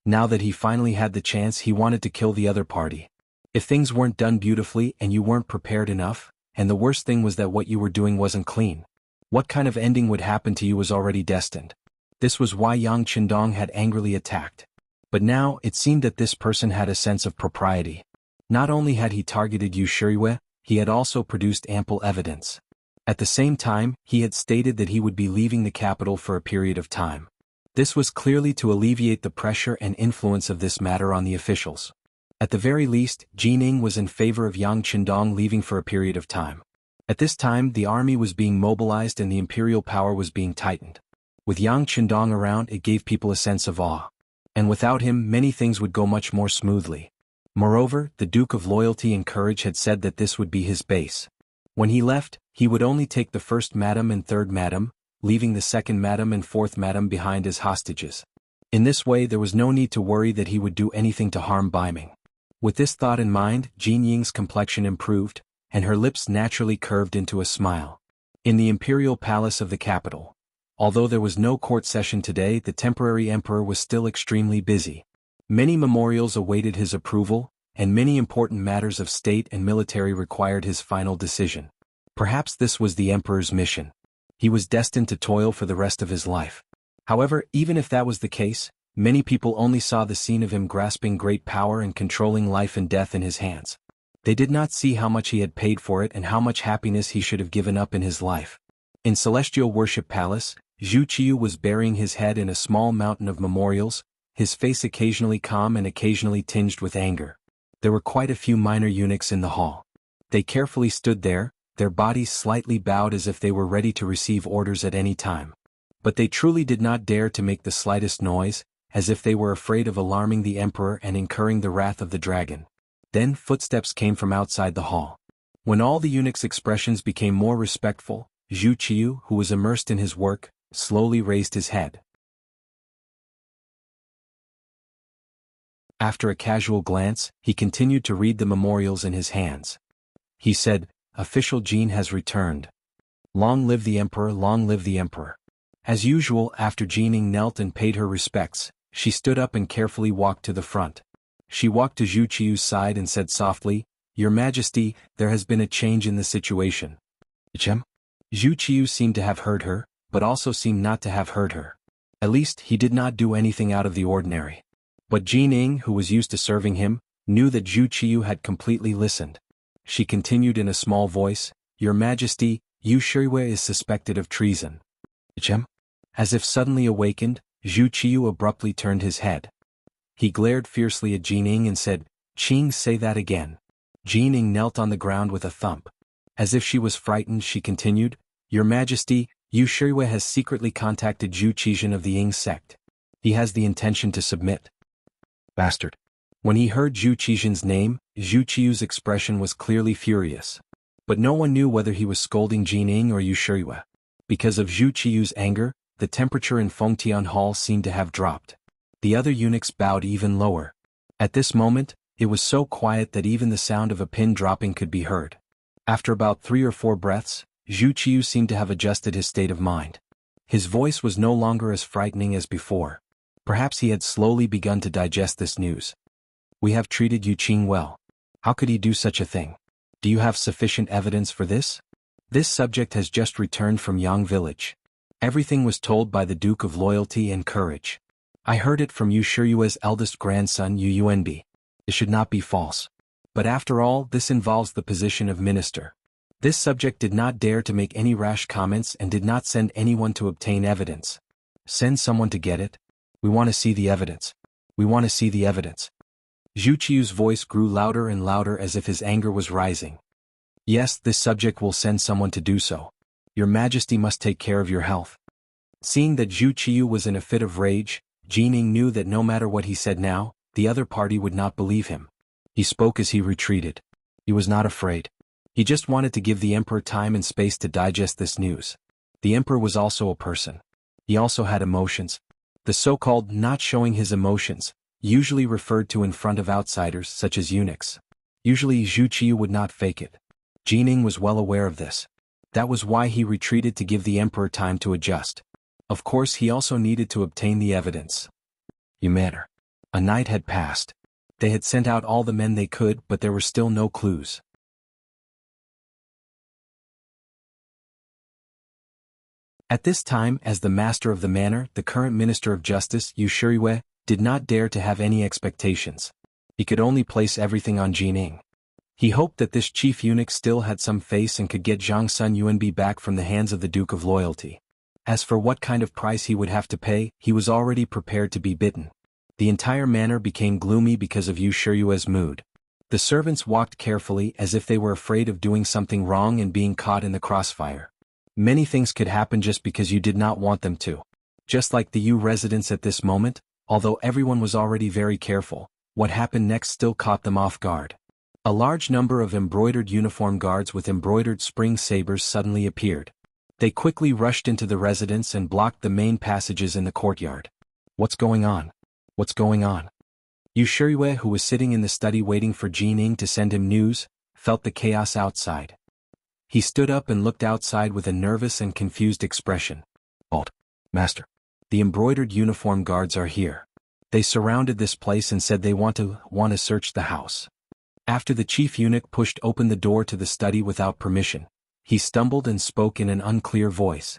A: Now that he finally had the chance, he wanted to kill the other party. If things weren't done beautifully and you weren't prepared enough, and the worst thing was that what you were doing wasn't clean, what kind of ending would happen to you was already destined. This was why Yang Qindong had angrily attacked. But now, it seemed that this person had a sense of propriety. Not only had he targeted Yu Shiyue, he had also produced ample evidence. At the same time, he had stated that he would be leaving the capital for a period of time. This was clearly to alleviate the pressure and influence of this matter on the officials. At the very least, Jining was in favor of Yang Qindong leaving for a period of time. At this time, the army was being mobilized and the imperial power was being tightened. With Yang Qindong around, it gave people a sense of awe. And without him, many things would go much more smoothly. Moreover, the Duke of Loyalty and Courage had said that this would be his base. When he left, he would only take the first madam and third madam, leaving the second madam and fourth madam behind as hostages. In this way, there was no need to worry that he would do anything to harm Bai Ming. With this thought in mind, Jin Ying's complexion improved, and her lips naturally curved into a smile. In the imperial palace of the capital, although there was no court session today, the temporary emperor was still extremely busy. Many memorials awaited his approval, and many important matters of state and military required his final decision. Perhaps this was the emperor's mission. He was destined to toil for the rest of his life. However, even if that was the case, many people only saw the scene of him grasping great power and controlling life and death in his hands. They did not see how much he had paid for it and how much happiness he should have given up in his life. In Celestial Worship Palace, Zhu Qiyu was burying his head in a small mountain of memorials, his face occasionally calm and occasionally tinged with anger. There were quite a few minor eunuchs in the hall. They carefully stood there, their bodies slightly bowed as if they were ready to receive orders at any time. But they truly did not dare to make the slightest noise, as if they were afraid of alarming the emperor and incurring the wrath of the dragon. Then footsteps came from outside the hall. When all the eunuchs' expressions became more respectful, Zhu Qiyu, who was immersed in his work, slowly raised his head. After a casual glance, he continued to read the memorials in his hands. He said, "Official Jin has returned. Long live the emperor, long live the emperor." As usual, after Jining knelt and paid her respects, she stood up and carefully walked to the front. She walked to Zhu Qiu's side and said softly, "Your Majesty, there has been a change in the situation." Zhu Qiu seemed to have heard her, but also seemed not to have heard her. At least, he did not do anything out of the ordinary. But Jining, who was used to serving him, knew that Zhu Qiu had completely listened. She continued in a small voice, "Your Majesty, Yu Shirui is suspected of treason." As if suddenly awakened, Zhu Qiu abruptly turned his head. He glared fiercely at Jining and said, "Qing, say that again." Jining knelt on the ground with a thump. As if she was frightened, she continued, "Your Majesty, Yu Shirui has secretly contacted Zhu Qizhen of the Ying sect. He has the intention to submit." Bastard. When he heard Zhu Qizhen's name, Zhu Qiu's expression was clearly furious. But no one knew whether he was scolding Jining or Yu Shirui. Because of Zhu Qiu's anger, the temperature in Fengtian Hall seemed to have dropped. The other eunuchs bowed even lower. At this moment, it was so quiet that even the sound of a pin dropping could be heard. After about 3 or 4 breaths, Zhu Qiu seemed to have adjusted his state of mind. His voice was no longer as frightening as before. Perhaps he had slowly begun to digest this news. "We have treated Yu Qing well. How could he do such a thing? Do you have sufficient evidence for this? This subject has just returned from Yang village. Everything was told by the Duke of Loyalty and Courage. I heard it from Yu Shirui's eldest grandson Yu Yuanbi. It should not be false. But after all, this involves the position of minister. This subject did not dare to make any rash comments and did not send anyone to obtain evidence. Send someone to get it? We want to see the evidence. We want to see the evidence." Zhu Qiu's voice grew louder and louder as if his anger was rising. "Yes, this subject will send someone to do so. Your Majesty must take care of your health." Seeing that Zhu Qiu was in a fit of rage, Jining knew that no matter what he said now, the other party would not believe him. He spoke as he retreated. He was not afraid. He just wanted to give the emperor time and space to digest this news. The emperor was also a person. He also had emotions. The so-called not showing his emotions, usually referred to in front of outsiders such as eunuchs. Usually Zhu Qiu would not fake it. Jining was well aware of this. That was why he retreated to give the emperor time to adjust. Of course, he also needed to obtain the evidence. You matter. A night had passed. They had sent out all the men they could, but there were still no clues. At this time, as the master of the manor, the current Minister of Justice, Yu Shirui, did not dare to have any expectations. He could only place everything on Jining. He hoped that this chief eunuch still had some face and could get Zhang Sun Yuanbi back from the hands of the Duke of Loyalty. As for what kind of price he would have to pay, he was already prepared to be bitten. The entire manor became gloomy because of Yu Shirui's mood. The servants walked carefully as if they were afraid of doing something wrong and being caught in the crossfire. Many things could happen just because you did not want them to. Just like the Yu residents at this moment, although everyone was already very careful, what happened next still caught them off guard. A large number of embroidered uniform guards with embroidered spring sabers suddenly appeared. They quickly rushed into the residence and blocked the main passages in the courtyard. What's going on? What's going on? Yu Shirui, who was sitting in the study waiting for Jining to send him news, felt the chaos outside. He stood up and looked outside with a nervous and confused expression. "Halt, Master. The embroidered uniform guards are here. They surrounded this place and said they want to search the house." After the chief eunuch pushed open the door to the study without permission, he stumbled and spoke in an unclear voice.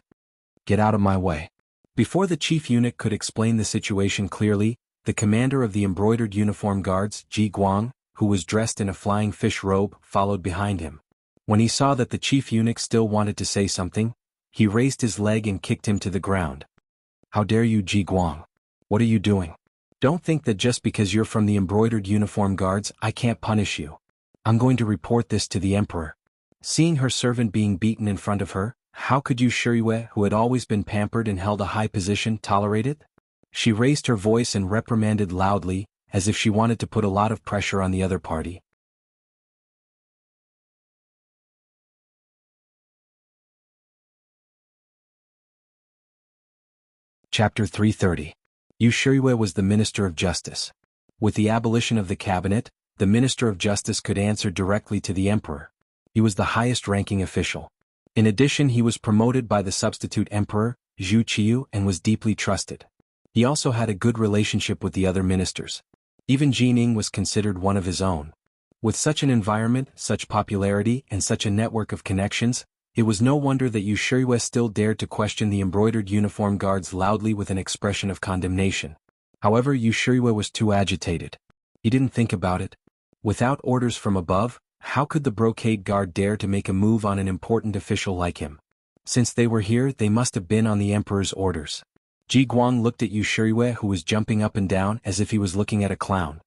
A: "Get out of my way." Before the chief eunuch could explain the situation clearly, the commander of the embroidered uniform guards, Ji Guang, who was dressed in a flying fish robe, followed behind him. When he saw that the chief eunuch still wanted to say something, he raised his leg and kicked him to the ground. "How dare you, Ji Guang? What are you doing? Don't think that just because you're from the embroidered uniform guards, I can't punish you. I'm going to report this to the emperor." Seeing her servant being beaten in front of her, how could Yu Shirui, who had always been pampered and held a high position, tolerate it? She raised her voice and reprimanded loudly, as if she wanted to put a lot of pressure on the other party. Chapter 330. Yu Shirui was the Minister of Justice. With the abolition of the cabinet, the Minister of Justice could answer directly to the emperor. He was the highest-ranking official. In addition, he was promoted by the substitute emperor, Zhu Qiu, and was deeply trusted. He also had a good relationship with the other ministers. Even Jianghu was considered one of his own. With such an environment, such popularity, and such a network of connections, it was no wonder that Yu Shihui still dared to question the embroidered uniform guards loudly with an expression of condemnation. However, Yu Shihui was too agitated. He didn't think about it. Without orders from above, how could the brocade guard dare to make a move on an important official like him? Since they were here, they must have been on the emperor's orders. Ji Guang looked at Yu Shihui, who was jumping up and down as if he was looking at a clown.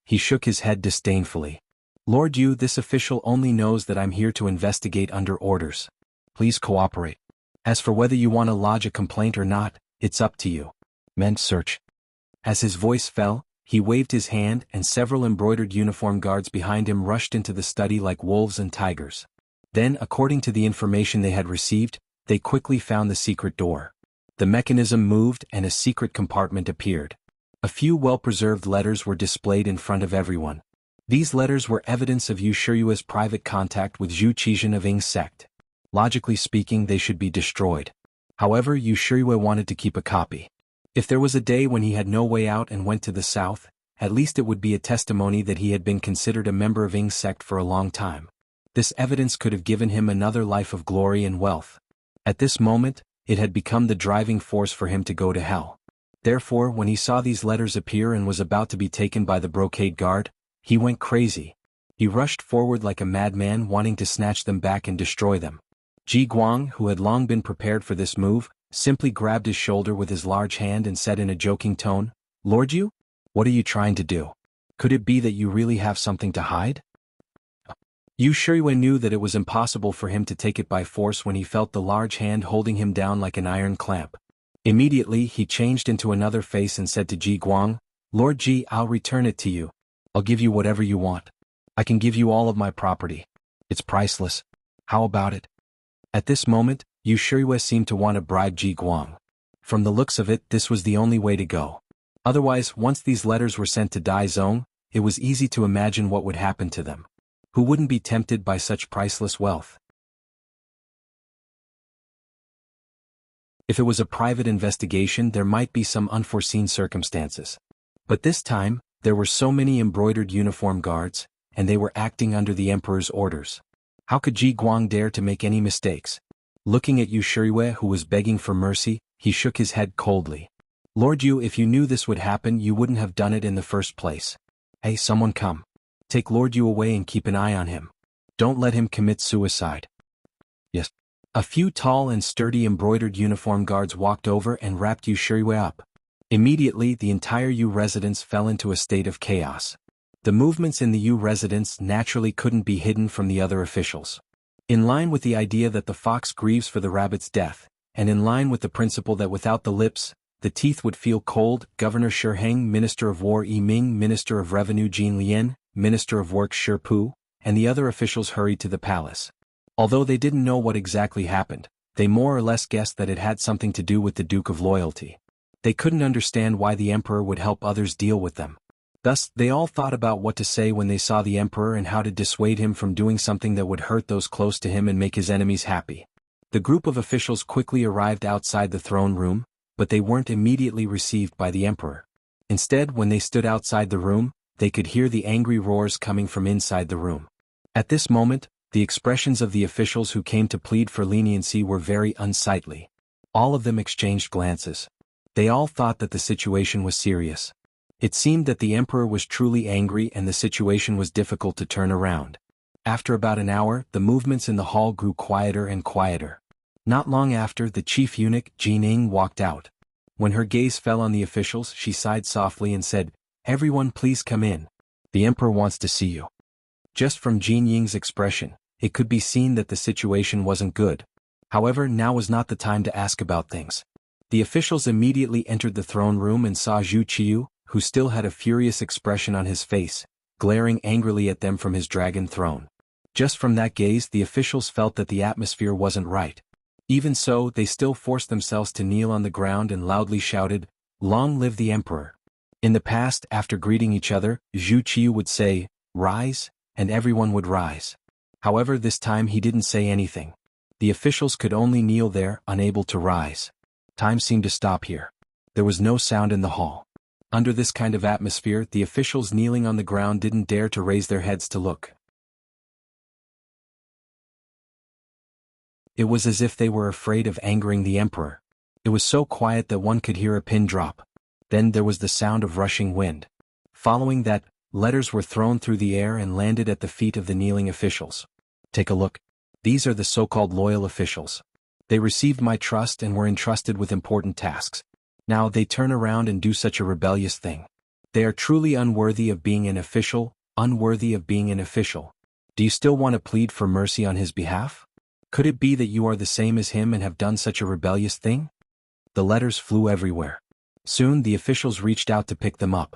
A: He shook his head disdainfully. Lord Yu, this official only knows that I'm here to investigate under orders. Please cooperate. As for whether you want to lodge a complaint or not, it's up to you. Meant search. As his voice fell, he waved his hand and several embroidered uniform guards behind him rushed into the study like wolves and tigers. Then, according to the information they had received, they quickly found the secret door. The mechanism moved and a secret compartment appeared. A few well-preserved letters were displayed in front of everyone. These letters were evidence of Yu Shihui's private contact with Zhu Qizhen of Ying's sect. Logically speaking, they should be destroyed. However, Yu Shihui wanted to keep a copy. If there was a day when he had no way out and went to the south, at least it would be a testimony that he had been considered a member of Ying's sect for a long time. This evidence could have given him another life of glory and wealth. At this moment, it had become the driving force for him to go to hell. Therefore, when he saw these letters appear and was about to be taken by the brocade guard, he went crazy. He rushed forward like a madman, wanting to snatch them back and destroy them. Ji Guang, who had long been prepared for this move, simply grabbed his shoulder with his large hand and said in a joking tone, "Lord Yu? What are you trying to do? Could it be that you really have something to hide?" Yu Shihui knew that it was impossible for him to take it by force when he felt the large hand holding him down like an iron clamp. Immediately, he changed into another face and said to Ji Guang, "Lord Ji, I'll return it to you. I'll give you whatever you want. I can give you all of my property. It's priceless. How about it?" At this moment, Yu Shihui seemed to want to bribe Ji Guang. From the looks of it, this was the only way to go. Otherwise, once these letters were sent to Dai Zong, it was easy to imagine what would happen to them. Who wouldn't be tempted by such priceless wealth? If it was a private investigation, there might be some unforeseen circumstances. But this time, there were so many embroidered uniform guards, and they were acting under the emperor's orders. How could Ji Guang dare to make any mistakes? Looking at Yu Shihui, who was begging for mercy, he shook his head coldly. "Lord Yu, if you knew this would happen, you wouldn't have done it in the first place. Hey, someone come. Take Lord Yu away and keep an eye on him. Don't let him commit suicide." Yes. A few tall and sturdy embroidered uniform guards walked over and wrapped Yu Shihui up. Immediately, the entire Yu residence fell into a state of chaos. The movements in the Yu residence naturally couldn't be hidden from the other officials. In line with the idea that the fox grieves for the rabbit's death, and in line with the principle that without the lips, the teeth would feel cold, Governor Shi Heng, Minister of War Ming, Minister of Revenue Jin Lian, Minister of Works Shi Pu, and the other officials hurried to the palace. Although they didn't know what exactly happened, they more or less guessed that it had something to do with the Duke of Loyalty. They couldn't understand why the emperor would help others deal with them. Thus, they all thought about what to say when they saw the emperor and how to dissuade him from doing something that would hurt those close to him and make his enemies happy. The group of officials quickly arrived outside the throne room, but they weren't immediately received by the emperor. Instead, when they stood outside the room, they could hear the angry roars coming from inside the room. At this moment, the expressions of the officials who came to plead for leniency were very unsightly. All of them exchanged glances. They all thought that the situation was serious. It seemed that the emperor was truly angry and the situation was difficult to turn around. After about an hour, the movements in the hall grew quieter and quieter. Not long after, the chief eunuch, Jianghu, walked out. When her gaze fell on the officials, she sighed softly and said, "Everyone please come in. The emperor wants to see you." Just from Jianghu's expression, it could be seen that the situation wasn't good. However, now was not the time to ask about things. The officials immediately entered the throne room and saw Zhu Qiyu, who still had a furious expression on his face, glaring angrily at them from his dragon throne. Just from that gaze, the officials felt that the atmosphere wasn't right. Even so, they still forced themselves to kneel on the ground and loudly shouted, "Long live the emperor." In the past, after greeting each other, Zhu Qiyu would say, "Rise," and everyone would rise. However, this time he didn't say anything. The officials could only kneel there, unable to rise. Time seemed to stop here. There was no sound in the hall. Under this kind of atmosphere, the officials kneeling on the ground didn't dare to raise their heads to look. It was as if they were afraid of angering the emperor. It was so quiet that one could hear a pin drop. Then there was the sound of rushing wind. Following that, letters were thrown through the air and landed at the feet of the kneeling officials. Take a look. These are the so-called loyal officials. They received my trust and were entrusted with important tasks. Now they turn around and do such a rebellious thing. They are truly unworthy of being an official, unworthy of being an official. Do you still want to plead for mercy on his behalf? Could it be that you are the same as him and have done such a rebellious thing? The letters flew everywhere. Soon the officials reached out to pick them up.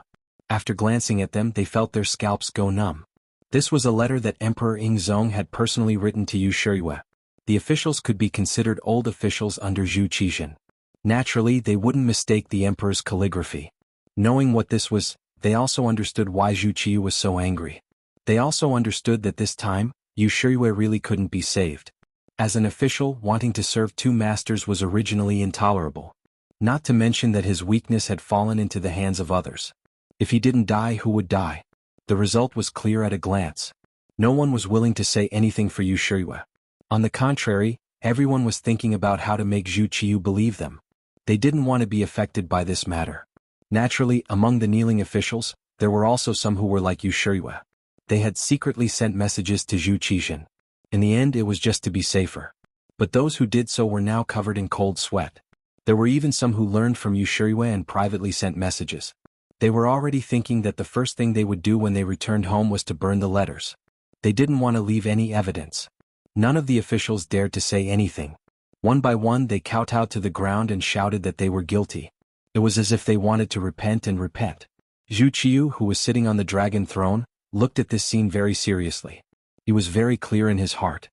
A: After glancing at them, they felt their scalps go numb. This was a letter that Emperor Yingzong had personally written to Yu Shiyue. The officials could be considered old officials under Zhu Qixin. Naturally, they wouldn't mistake the emperor's calligraphy. Knowing what this was, they also understood why Zhu Qiyu was so angry. They also understood that this time, Yu Shiyue really couldn't be saved. As an official, wanting to serve two masters was originally intolerable. Not to mention that his weakness had fallen into the hands of others. If he didn't die, who would die? The result was clear at a glance. No one was willing to say anything for Yu Shiyue. On the contrary, everyone was thinking about how to make Zhu Qiyu believe them. They didn't want to be affected by this matter. Naturally, among the kneeling officials, there were also some who were like Yu Shiyue. They had secretly sent messages to Zhu Qixin. In the end, it was just to be safer. But those who did so were now covered in cold sweat. There were even some who learned from Yu Shiyue and privately sent messages. They were already thinking that the first thing they would do when they returned home was to burn the letters. They didn't want to leave any evidence. None of the officials dared to say anything. One by one they kowtowed to the ground and shouted that they were guilty. It was as if they wanted to repent and repent. Zhu Qiyu, who was sitting on the dragon throne, looked at this scene very seriously. He was very clear in his heart.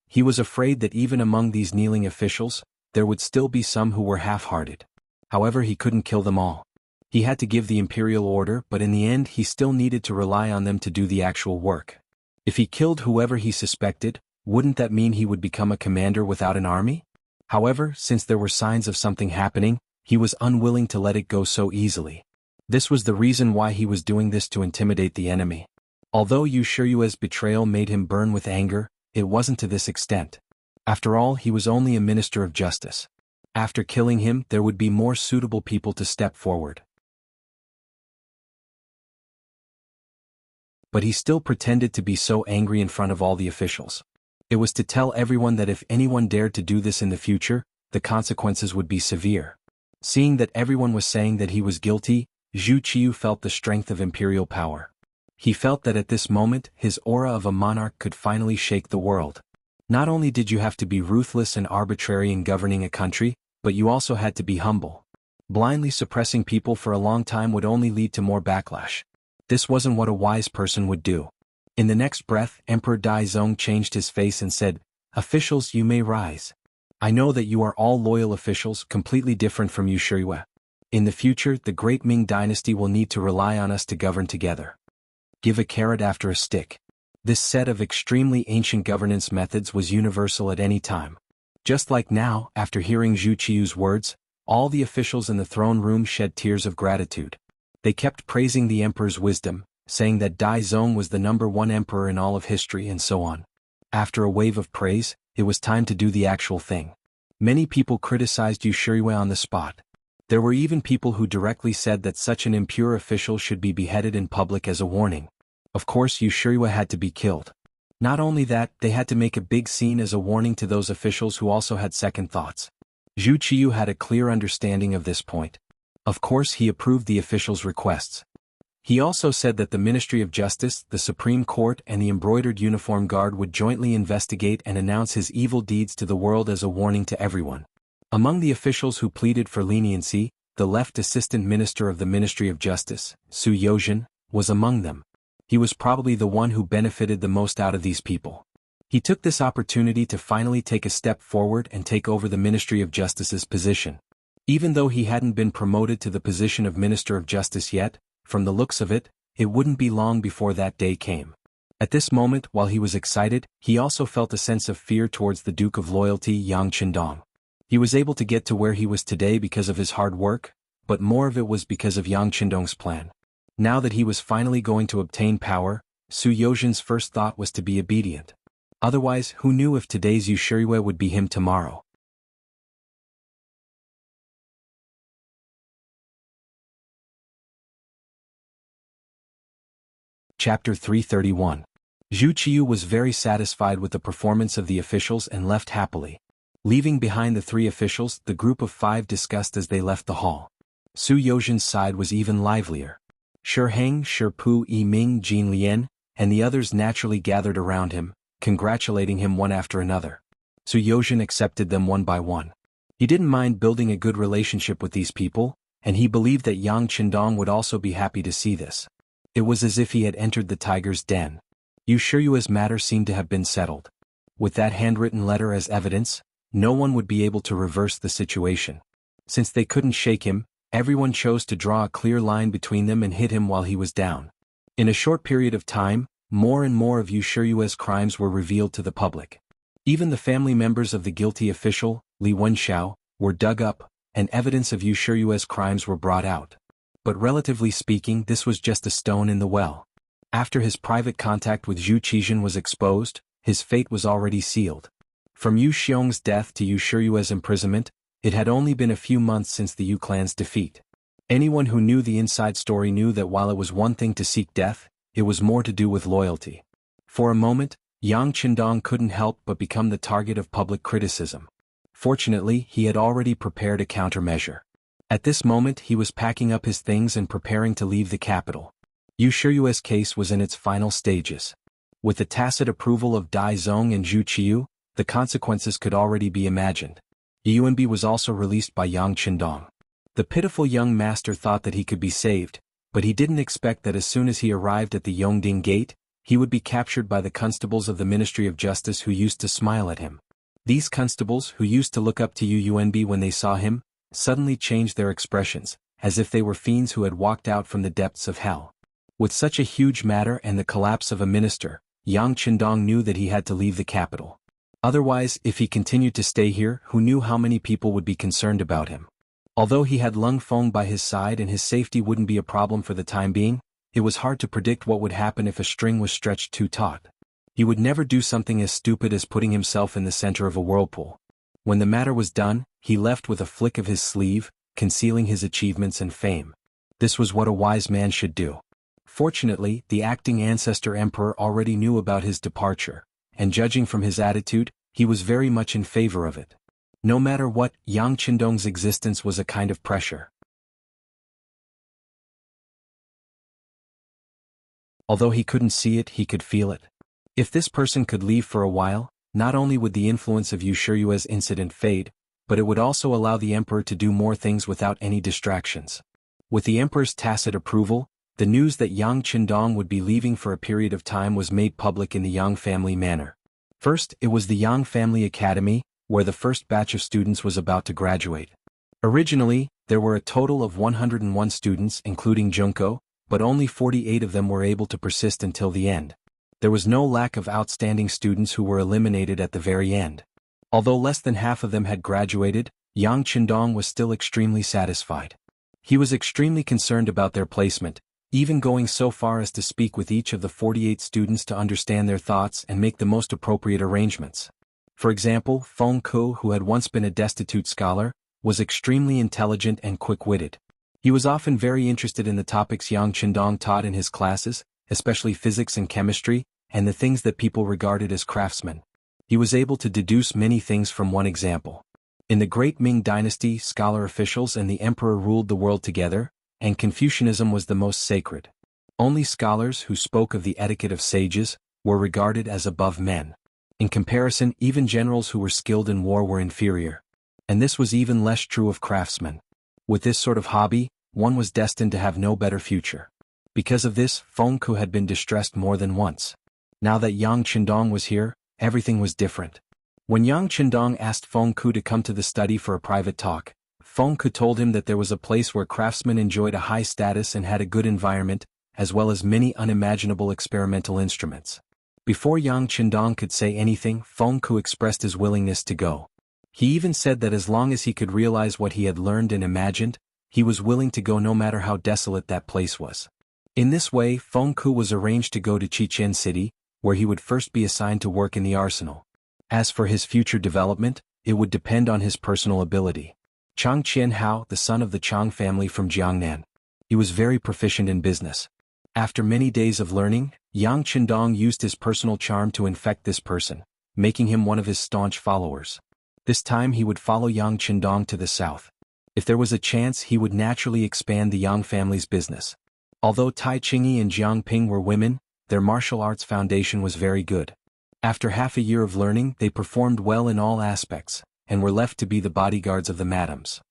A: He was afraid that even among these kneeling officials, there would still be some who were half-hearted. However, he couldn't kill them all. He had to give the imperial order, but in the end he still needed to rely on them to do the actual work. If he killed whoever he suspected, wouldn't that mean he would become a commander without an army? However, since there were signs of something happening, he was unwilling to let it go so easily. This was the reason why he was doing this, to intimidate the enemy. Although Yu Shiyue's betrayal made him burn with anger, it wasn't to this extent. After all, he was only a minister of justice. After killing him, there would be more suitable people to step forward. But he still pretended to be so angry in front of all the officials. It was to tell everyone that if anyone dared to do this in the future, the consequences would be severe. Seeing that everyone was saying that he was guilty, Zhu Qiyu felt the strength of imperial power. He felt that at this moment, his aura of a monarch could finally shake the world. Not only did you have to be ruthless and arbitrary in governing a country, but you also had to be humble. Blindly suppressing people for a long time would only lead to more backlash. This wasn't what a wise person would do. In the next breath, Emperor Daizong changed his face and said, "Officials, you may rise. I know that you are all loyal officials, completely different from Yu Shiyue. In the future, the great Ming dynasty will need to rely on us to govern together. Give a carrot after a stick." This set of extremely ancient governance methods was universal at any time. Just like now, after hearing Zhu Qiyu's words, all the officials in the throne room shed tears of gratitude. They kept praising the emperor's wisdom, saying that Daizong was the #1 emperor in all of history and so on. After a wave of praise, it was time to do the actual thing. Many people criticized Yu Shiyue on the spot. There were even people who directly said that such an impure official should be beheaded in public as a warning. Of course, Yu Shiyue had to be killed. Not only that, they had to make a big scene as a warning to those officials who also had second thoughts. Zhu Qiyu had a clear understanding of this point. Of course, he approved the officials' requests. He also said that the Ministry of Justice, the Supreme Court, and the Embroidered Uniform Guard would jointly investigate and announce his evil deeds to the world as a warning to everyone. Among the officials who pleaded for leniency, the left Assistant Minister of the Ministry of Justice, Su Yozhen, was among them. He was probably the one who benefited the most out of these people. He took this opportunity to finally take a step forward and take over the Ministry of Justice's position. Even though he hadn't been promoted to the position of Minister of Justice yet, from the looks of it, it wouldn't be long before that day came. At this moment, while he was excited, he also felt a sense of fear towards the Duke of Loyalty, Yang Qindong. He was able to get to where he was today because of his hard work, but more of it was because of Yang Qindong's plan. Now that he was finally going to obtain power, Su Yozhen's first thought was to be obedient. Otherwise, who knew if today's Yushirue would be him tomorrow? Chapter 331. Zhu Qiyu was very satisfied with the performance of the officials and left happily. Leaving behind the 3 officials, the group of 5 discussed as they left the hall. Su Yozhen's side was even livelier. Shi Heng, Shi Pu, Yi Ming, Jin Lian, and the others naturally gathered around him, congratulating him one after another. Su Yozhen accepted them one by one. He didn't mind building a good relationship with these people, and he believed that Yang Qindong would also be happy to see this. It was as if he had entered the tiger's den. Yushiyue's matter seemed to have been settled. With that handwritten letter as evidence, no one would be able to reverse the situation. Since they couldn't shake him, everyone chose to draw a clear line between them and hit him while he was down. In a short period of time, more and more of Yushiyue's crimes were revealed to the public. Even the family members of the guilty official, Li Wenxiao, were dug up, and evidence of Yushiyue's crimes were brought out. But relatively speaking, this was just a stone in the well. After his private contact with Zhu Qizhen was exposed, his fate was already sealed. From Yu Xiong's death to Yushiyue's imprisonment, it had only been a few months since the Yu clan's defeat. Anyone who knew the inside story knew that while it was one thing to seek death, it was more to do with loyalty. For a moment, Yang Qindong couldn't help but become the target of public criticism. Fortunately, he had already prepared a countermeasure. At this moment he was packing up his things and preparing to leave the capital. Yushiyue's case was in its final stages. With the tacit approval of Dai Zong and Zhu Qiyu, the consequences could already be imagined. Yuanbi was also released by Yang Qindong. The pitiful young master thought that he could be saved, but he didn't expect that as soon as he arrived at the Yongding Gate, he would be captured by the constables of the Ministry of Justice who used to smile at him. These constables, who used to look up to Yuanbi when they saw him, suddenly changed their expressions, as if they were fiends who had walked out from the depths of hell. With such a huge matter and the collapse of a minister, Yang Qindong knew that he had to leave the capital. Otherwise, if he continued to stay here, who knew how many people would be concerned about him? Although he had Lung Feng by his side and his safety wouldn't be a problem for the time being, it was hard to predict what would happen if a string was stretched too taut. He would never do something as stupid as putting himself in the center of a whirlpool. When the matter was done, he left with a flick of his sleeve, concealing his achievements and fame. This was what a wise man should do. Fortunately, the acting ancestor emperor already knew about his departure, and judging from his attitude, he was very much in favor of it. No matter what, Yang Qindong's existence was a kind of pressure. Although he couldn't see it, he could feel it. If this person could leave for a while, not only would the influence of Yushiyue's incident fade, but it would also allow the emperor to do more things without any distractions. With the emperor's tacit approval, the news that Yang Qindong would be leaving for a period of time was made public in the Yang family manner. First, it was the Yang Family Academy, where the first batch of students was about to graduate. Originally, there were a total of 101 students including Junko, but only 48 of them were able to persist until the end. There was no lack of outstanding students who were eliminated at the very end. Although less than half of them had graduated, Yang Qindong was still extremely satisfied. He was extremely concerned about their placement, even going so far as to speak with each of the 48 students to understand their thoughts and make the most appropriate arrangements. For example, Feng Ku, who had once been a destitute scholar, was extremely intelligent and quick-witted. He was often very interested in the topics Yang Qindong taught in his classes, especially physics and chemistry, and the things that people regarded as craftsmen. He was able to deduce many things from one example. In the great Ming dynasty, scholar officials and the emperor ruled the world together, and Confucianism was the most sacred. Only scholars who spoke of the etiquette of sages were regarded as above men. In comparison, even generals who were skilled in war were inferior. And this was even less true of craftsmen. With this sort of hobby, one was destined to have no better future. Because of this, Feng Ku had been distressed more than once. Now that Yang Qindong was here, everything was different. When Yang Qindong asked Feng Ku to come to the study for a private talk, Feng Ku told him that there was a place where craftsmen enjoyed a high status and had a good environment, as well as many unimaginable experimental instruments. Before Yang Qindong could say anything, Feng Ku expressed his willingness to go. He even said that as long as he could realize what he had learned and imagined, He was willing to go no matter how desolate that place was. In this way, Feng Ku was arranged to go to Chichen City, where he would first be assigned to work in the arsenal. As for his future development, it would depend on his personal ability. Chang Qianhao, the son of the Chang family from Jiangnan. He was very proficient in business. After many days of learning, Yang Qindong used his personal charm to infect this person, making him one of his staunch followers. This time he would follow Yang Qindong to the south. If there was a chance, he would naturally expand the Yang family's business. Although Tai Qingyi and Jiang Ping were women, their martial arts foundation was very good. After half a year of learning, they performed well in all aspects, and were left to be the bodyguards of the madams.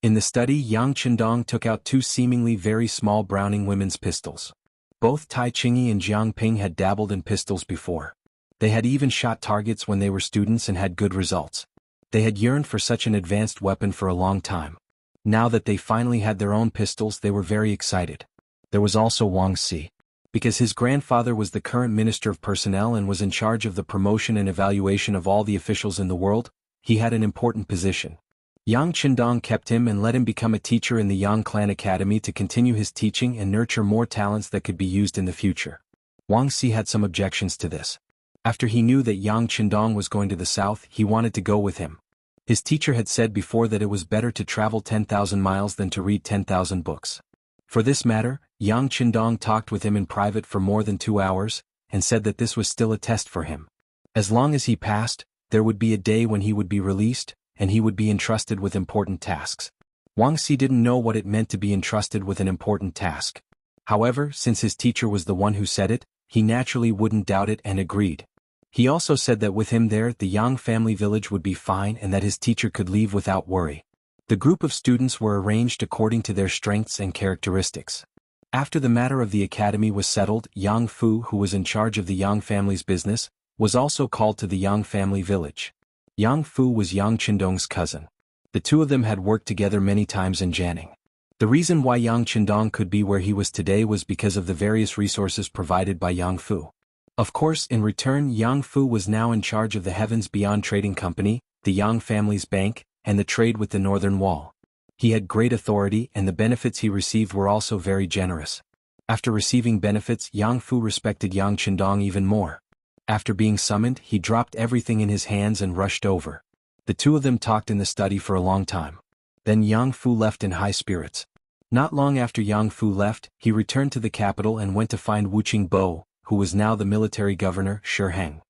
A: In the study, Yang Qindong took out two seemingly very small Browning women's pistols. Both Tai Qingyi and Jiang Ping had dabbled in pistols before. They had even shot targets when they were students and had good results. They had yearned for such an advanced weapon for a long time. Now that they finally had their own pistols, they were very excited. There was also Wang Si. Because his grandfather was the current Minister of Personnel and was in charge of the promotion and evaluation of all the officials in the world, he had an important position. Yang Qindong kept him and let him become a teacher in the Yang Clan Academy to continue his teaching and nurture more talents that could be used in the future. Wang Si had some objections to this. After he knew that Yang Qindong was going to the south, he wanted to go with him. His teacher had said before that it was better to travel 10,000 miles than to read 10,000 books. For this matter, Yang Qindong talked with him in private for more than 2 hours, and said that this was still a test for him. As long as he passed, there would be a day when he would be released, and he would be entrusted with important tasks. Wang Si didn't know what it meant to be entrusted with an important task. However, since his teacher was the one who said it, he naturally wouldn't doubt it and agreed. He also said that with him there, the Yang family village would be fine and that his teacher could leave without worry. The group of students were arranged according to their strengths and characteristics. After the matter of the academy was settled, Yang Fu, who was in charge of the Yang family's business, was also called to the Yang family village. Yang Fu was Yang Qindong's cousin. The two of them had worked together many times in Jianghu. The reason why Yang Qindong could be where he was today was because of the various resources provided by Yang Fu. Of course, in return, Yang Fu was now in charge of the Heavens Beyond Trading Company, the Yang family's bank, and the trade with the Northern Wall. He had great authority, and the benefits he received were also very generous. After receiving benefits, Yang Fu respected Yang Qindong even more. After being summoned, he dropped everything in his hands and rushed over. The two of them talked in the study for a long time. Then Yang Fu left in high spirits. Not long after Yang Fu left, he returned to the capital and went to find Wuqing Bo, who was now the military governor, Shiheng.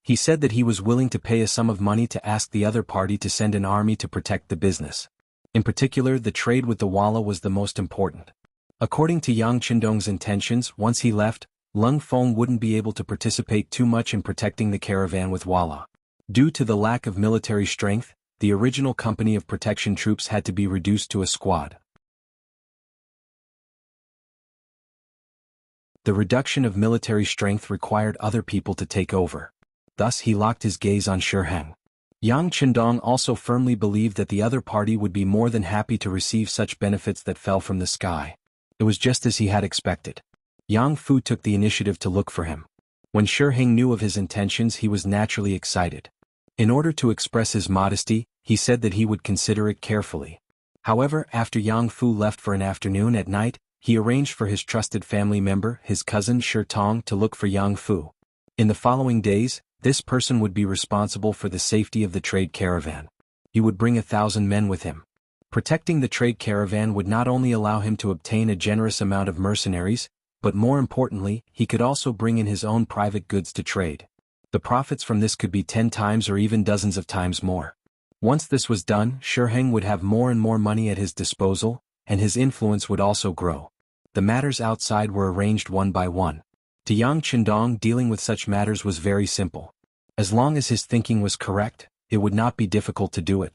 A: He said that he was willing to pay a sum of money to ask the other party to send an army to protect the business. In particular, the trade with the Walla was the most important. According to Yang Qindong's intentions, once he left, Lung Feng wouldn't be able to participate too much in protecting the caravan with Walla. Due to the lack of military strength, the original company of protection troops had to be reduced to a squad. The reduction of military strength required other people to take over. Thus he locked his gaze on Shiheng. Yang Qindong also firmly believed that the other party would be more than happy to receive such benefits that fell from the sky. It was just as he had expected. Yang Fu took the initiative to look for him. When Shiheng knew of his intentions, he was naturally excited. In order to express his modesty, he said that he would consider it carefully. However, after Yang Fu left for an afternoon at night, he arranged for his trusted family member, his cousin Shi Tong, to look for Yang Fu. In the following days, this person would be responsible for the safety of the trade caravan. He would bring 1,000 men with him. Protecting the trade caravan would not only allow him to obtain a generous amount of mercenaries, but more importantly, he could also bring in his own private goods to trade. The profits from this could be 10 times or even dozens of times more. Once this was done, Shiheng would have more and more money at his disposal, and his influence would also grow. The matters outside were arranged one by one. To Yang Qindong, dealing with such matters was very simple. As long as his thinking was correct, it would not be difficult to do it.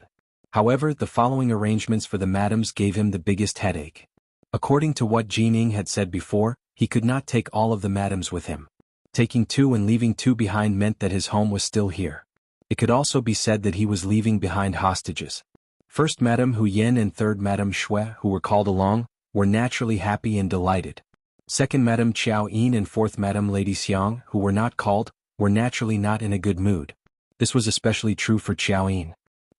A: However, the following arrangements for the madams gave him the biggest headache. According to what Jining had said before, he could not take all of the madams with him. Taking 2 and leaving 2 behind meant that his home was still here. It could also be said that he was leaving behind hostages. First Madame Hu Yen and third Madame Shui, who were called along, were naturally happy and delighted. Second Madame Qiao Yin and fourth Madame Lady Xiang, who were not called, were naturally not in a good mood. This was especially true for Qiao Yin.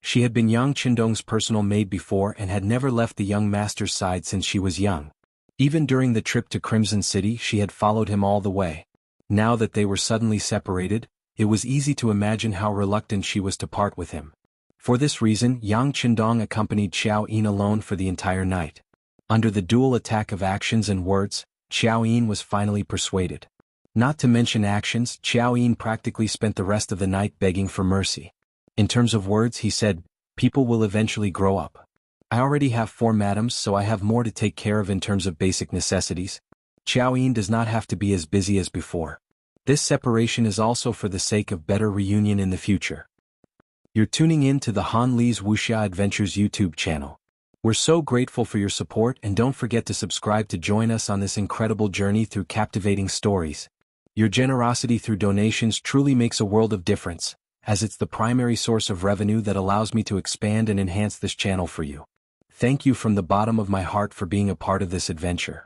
A: She had been Yang Qindong's personal maid before and had never left the young master's side since she was young. Even during the trip to Crimson City she had followed him all the way. Now that they were suddenly separated, it was easy to imagine how reluctant she was to part with him. For this reason Yang Qindong accompanied Xiao Yin alone for the entire night. Under the dual attack of actions and words, Xiao Yin was finally persuaded. Not to mention actions, Xiao Yin practically spent the rest of the night begging for mercy. In terms of words he said, "People will eventually grow up. I already have 4 madams, so I have more to take care of in terms of basic necessities. Xiao Yin does not have to be as busy as before. This separation is also for the sake of better reunion in the future." You're tuning in to the Han Li's Wuxia Adventures YouTube channel. We're so grateful for your support, and don't forget to subscribe to join us on this incredible journey through captivating stories. Your generosity through donations truly makes a world of difference, as it's the primary source of revenue that allows me to expand and enhance this channel for you. Thank you from the bottom of my heart for being a part of this adventure.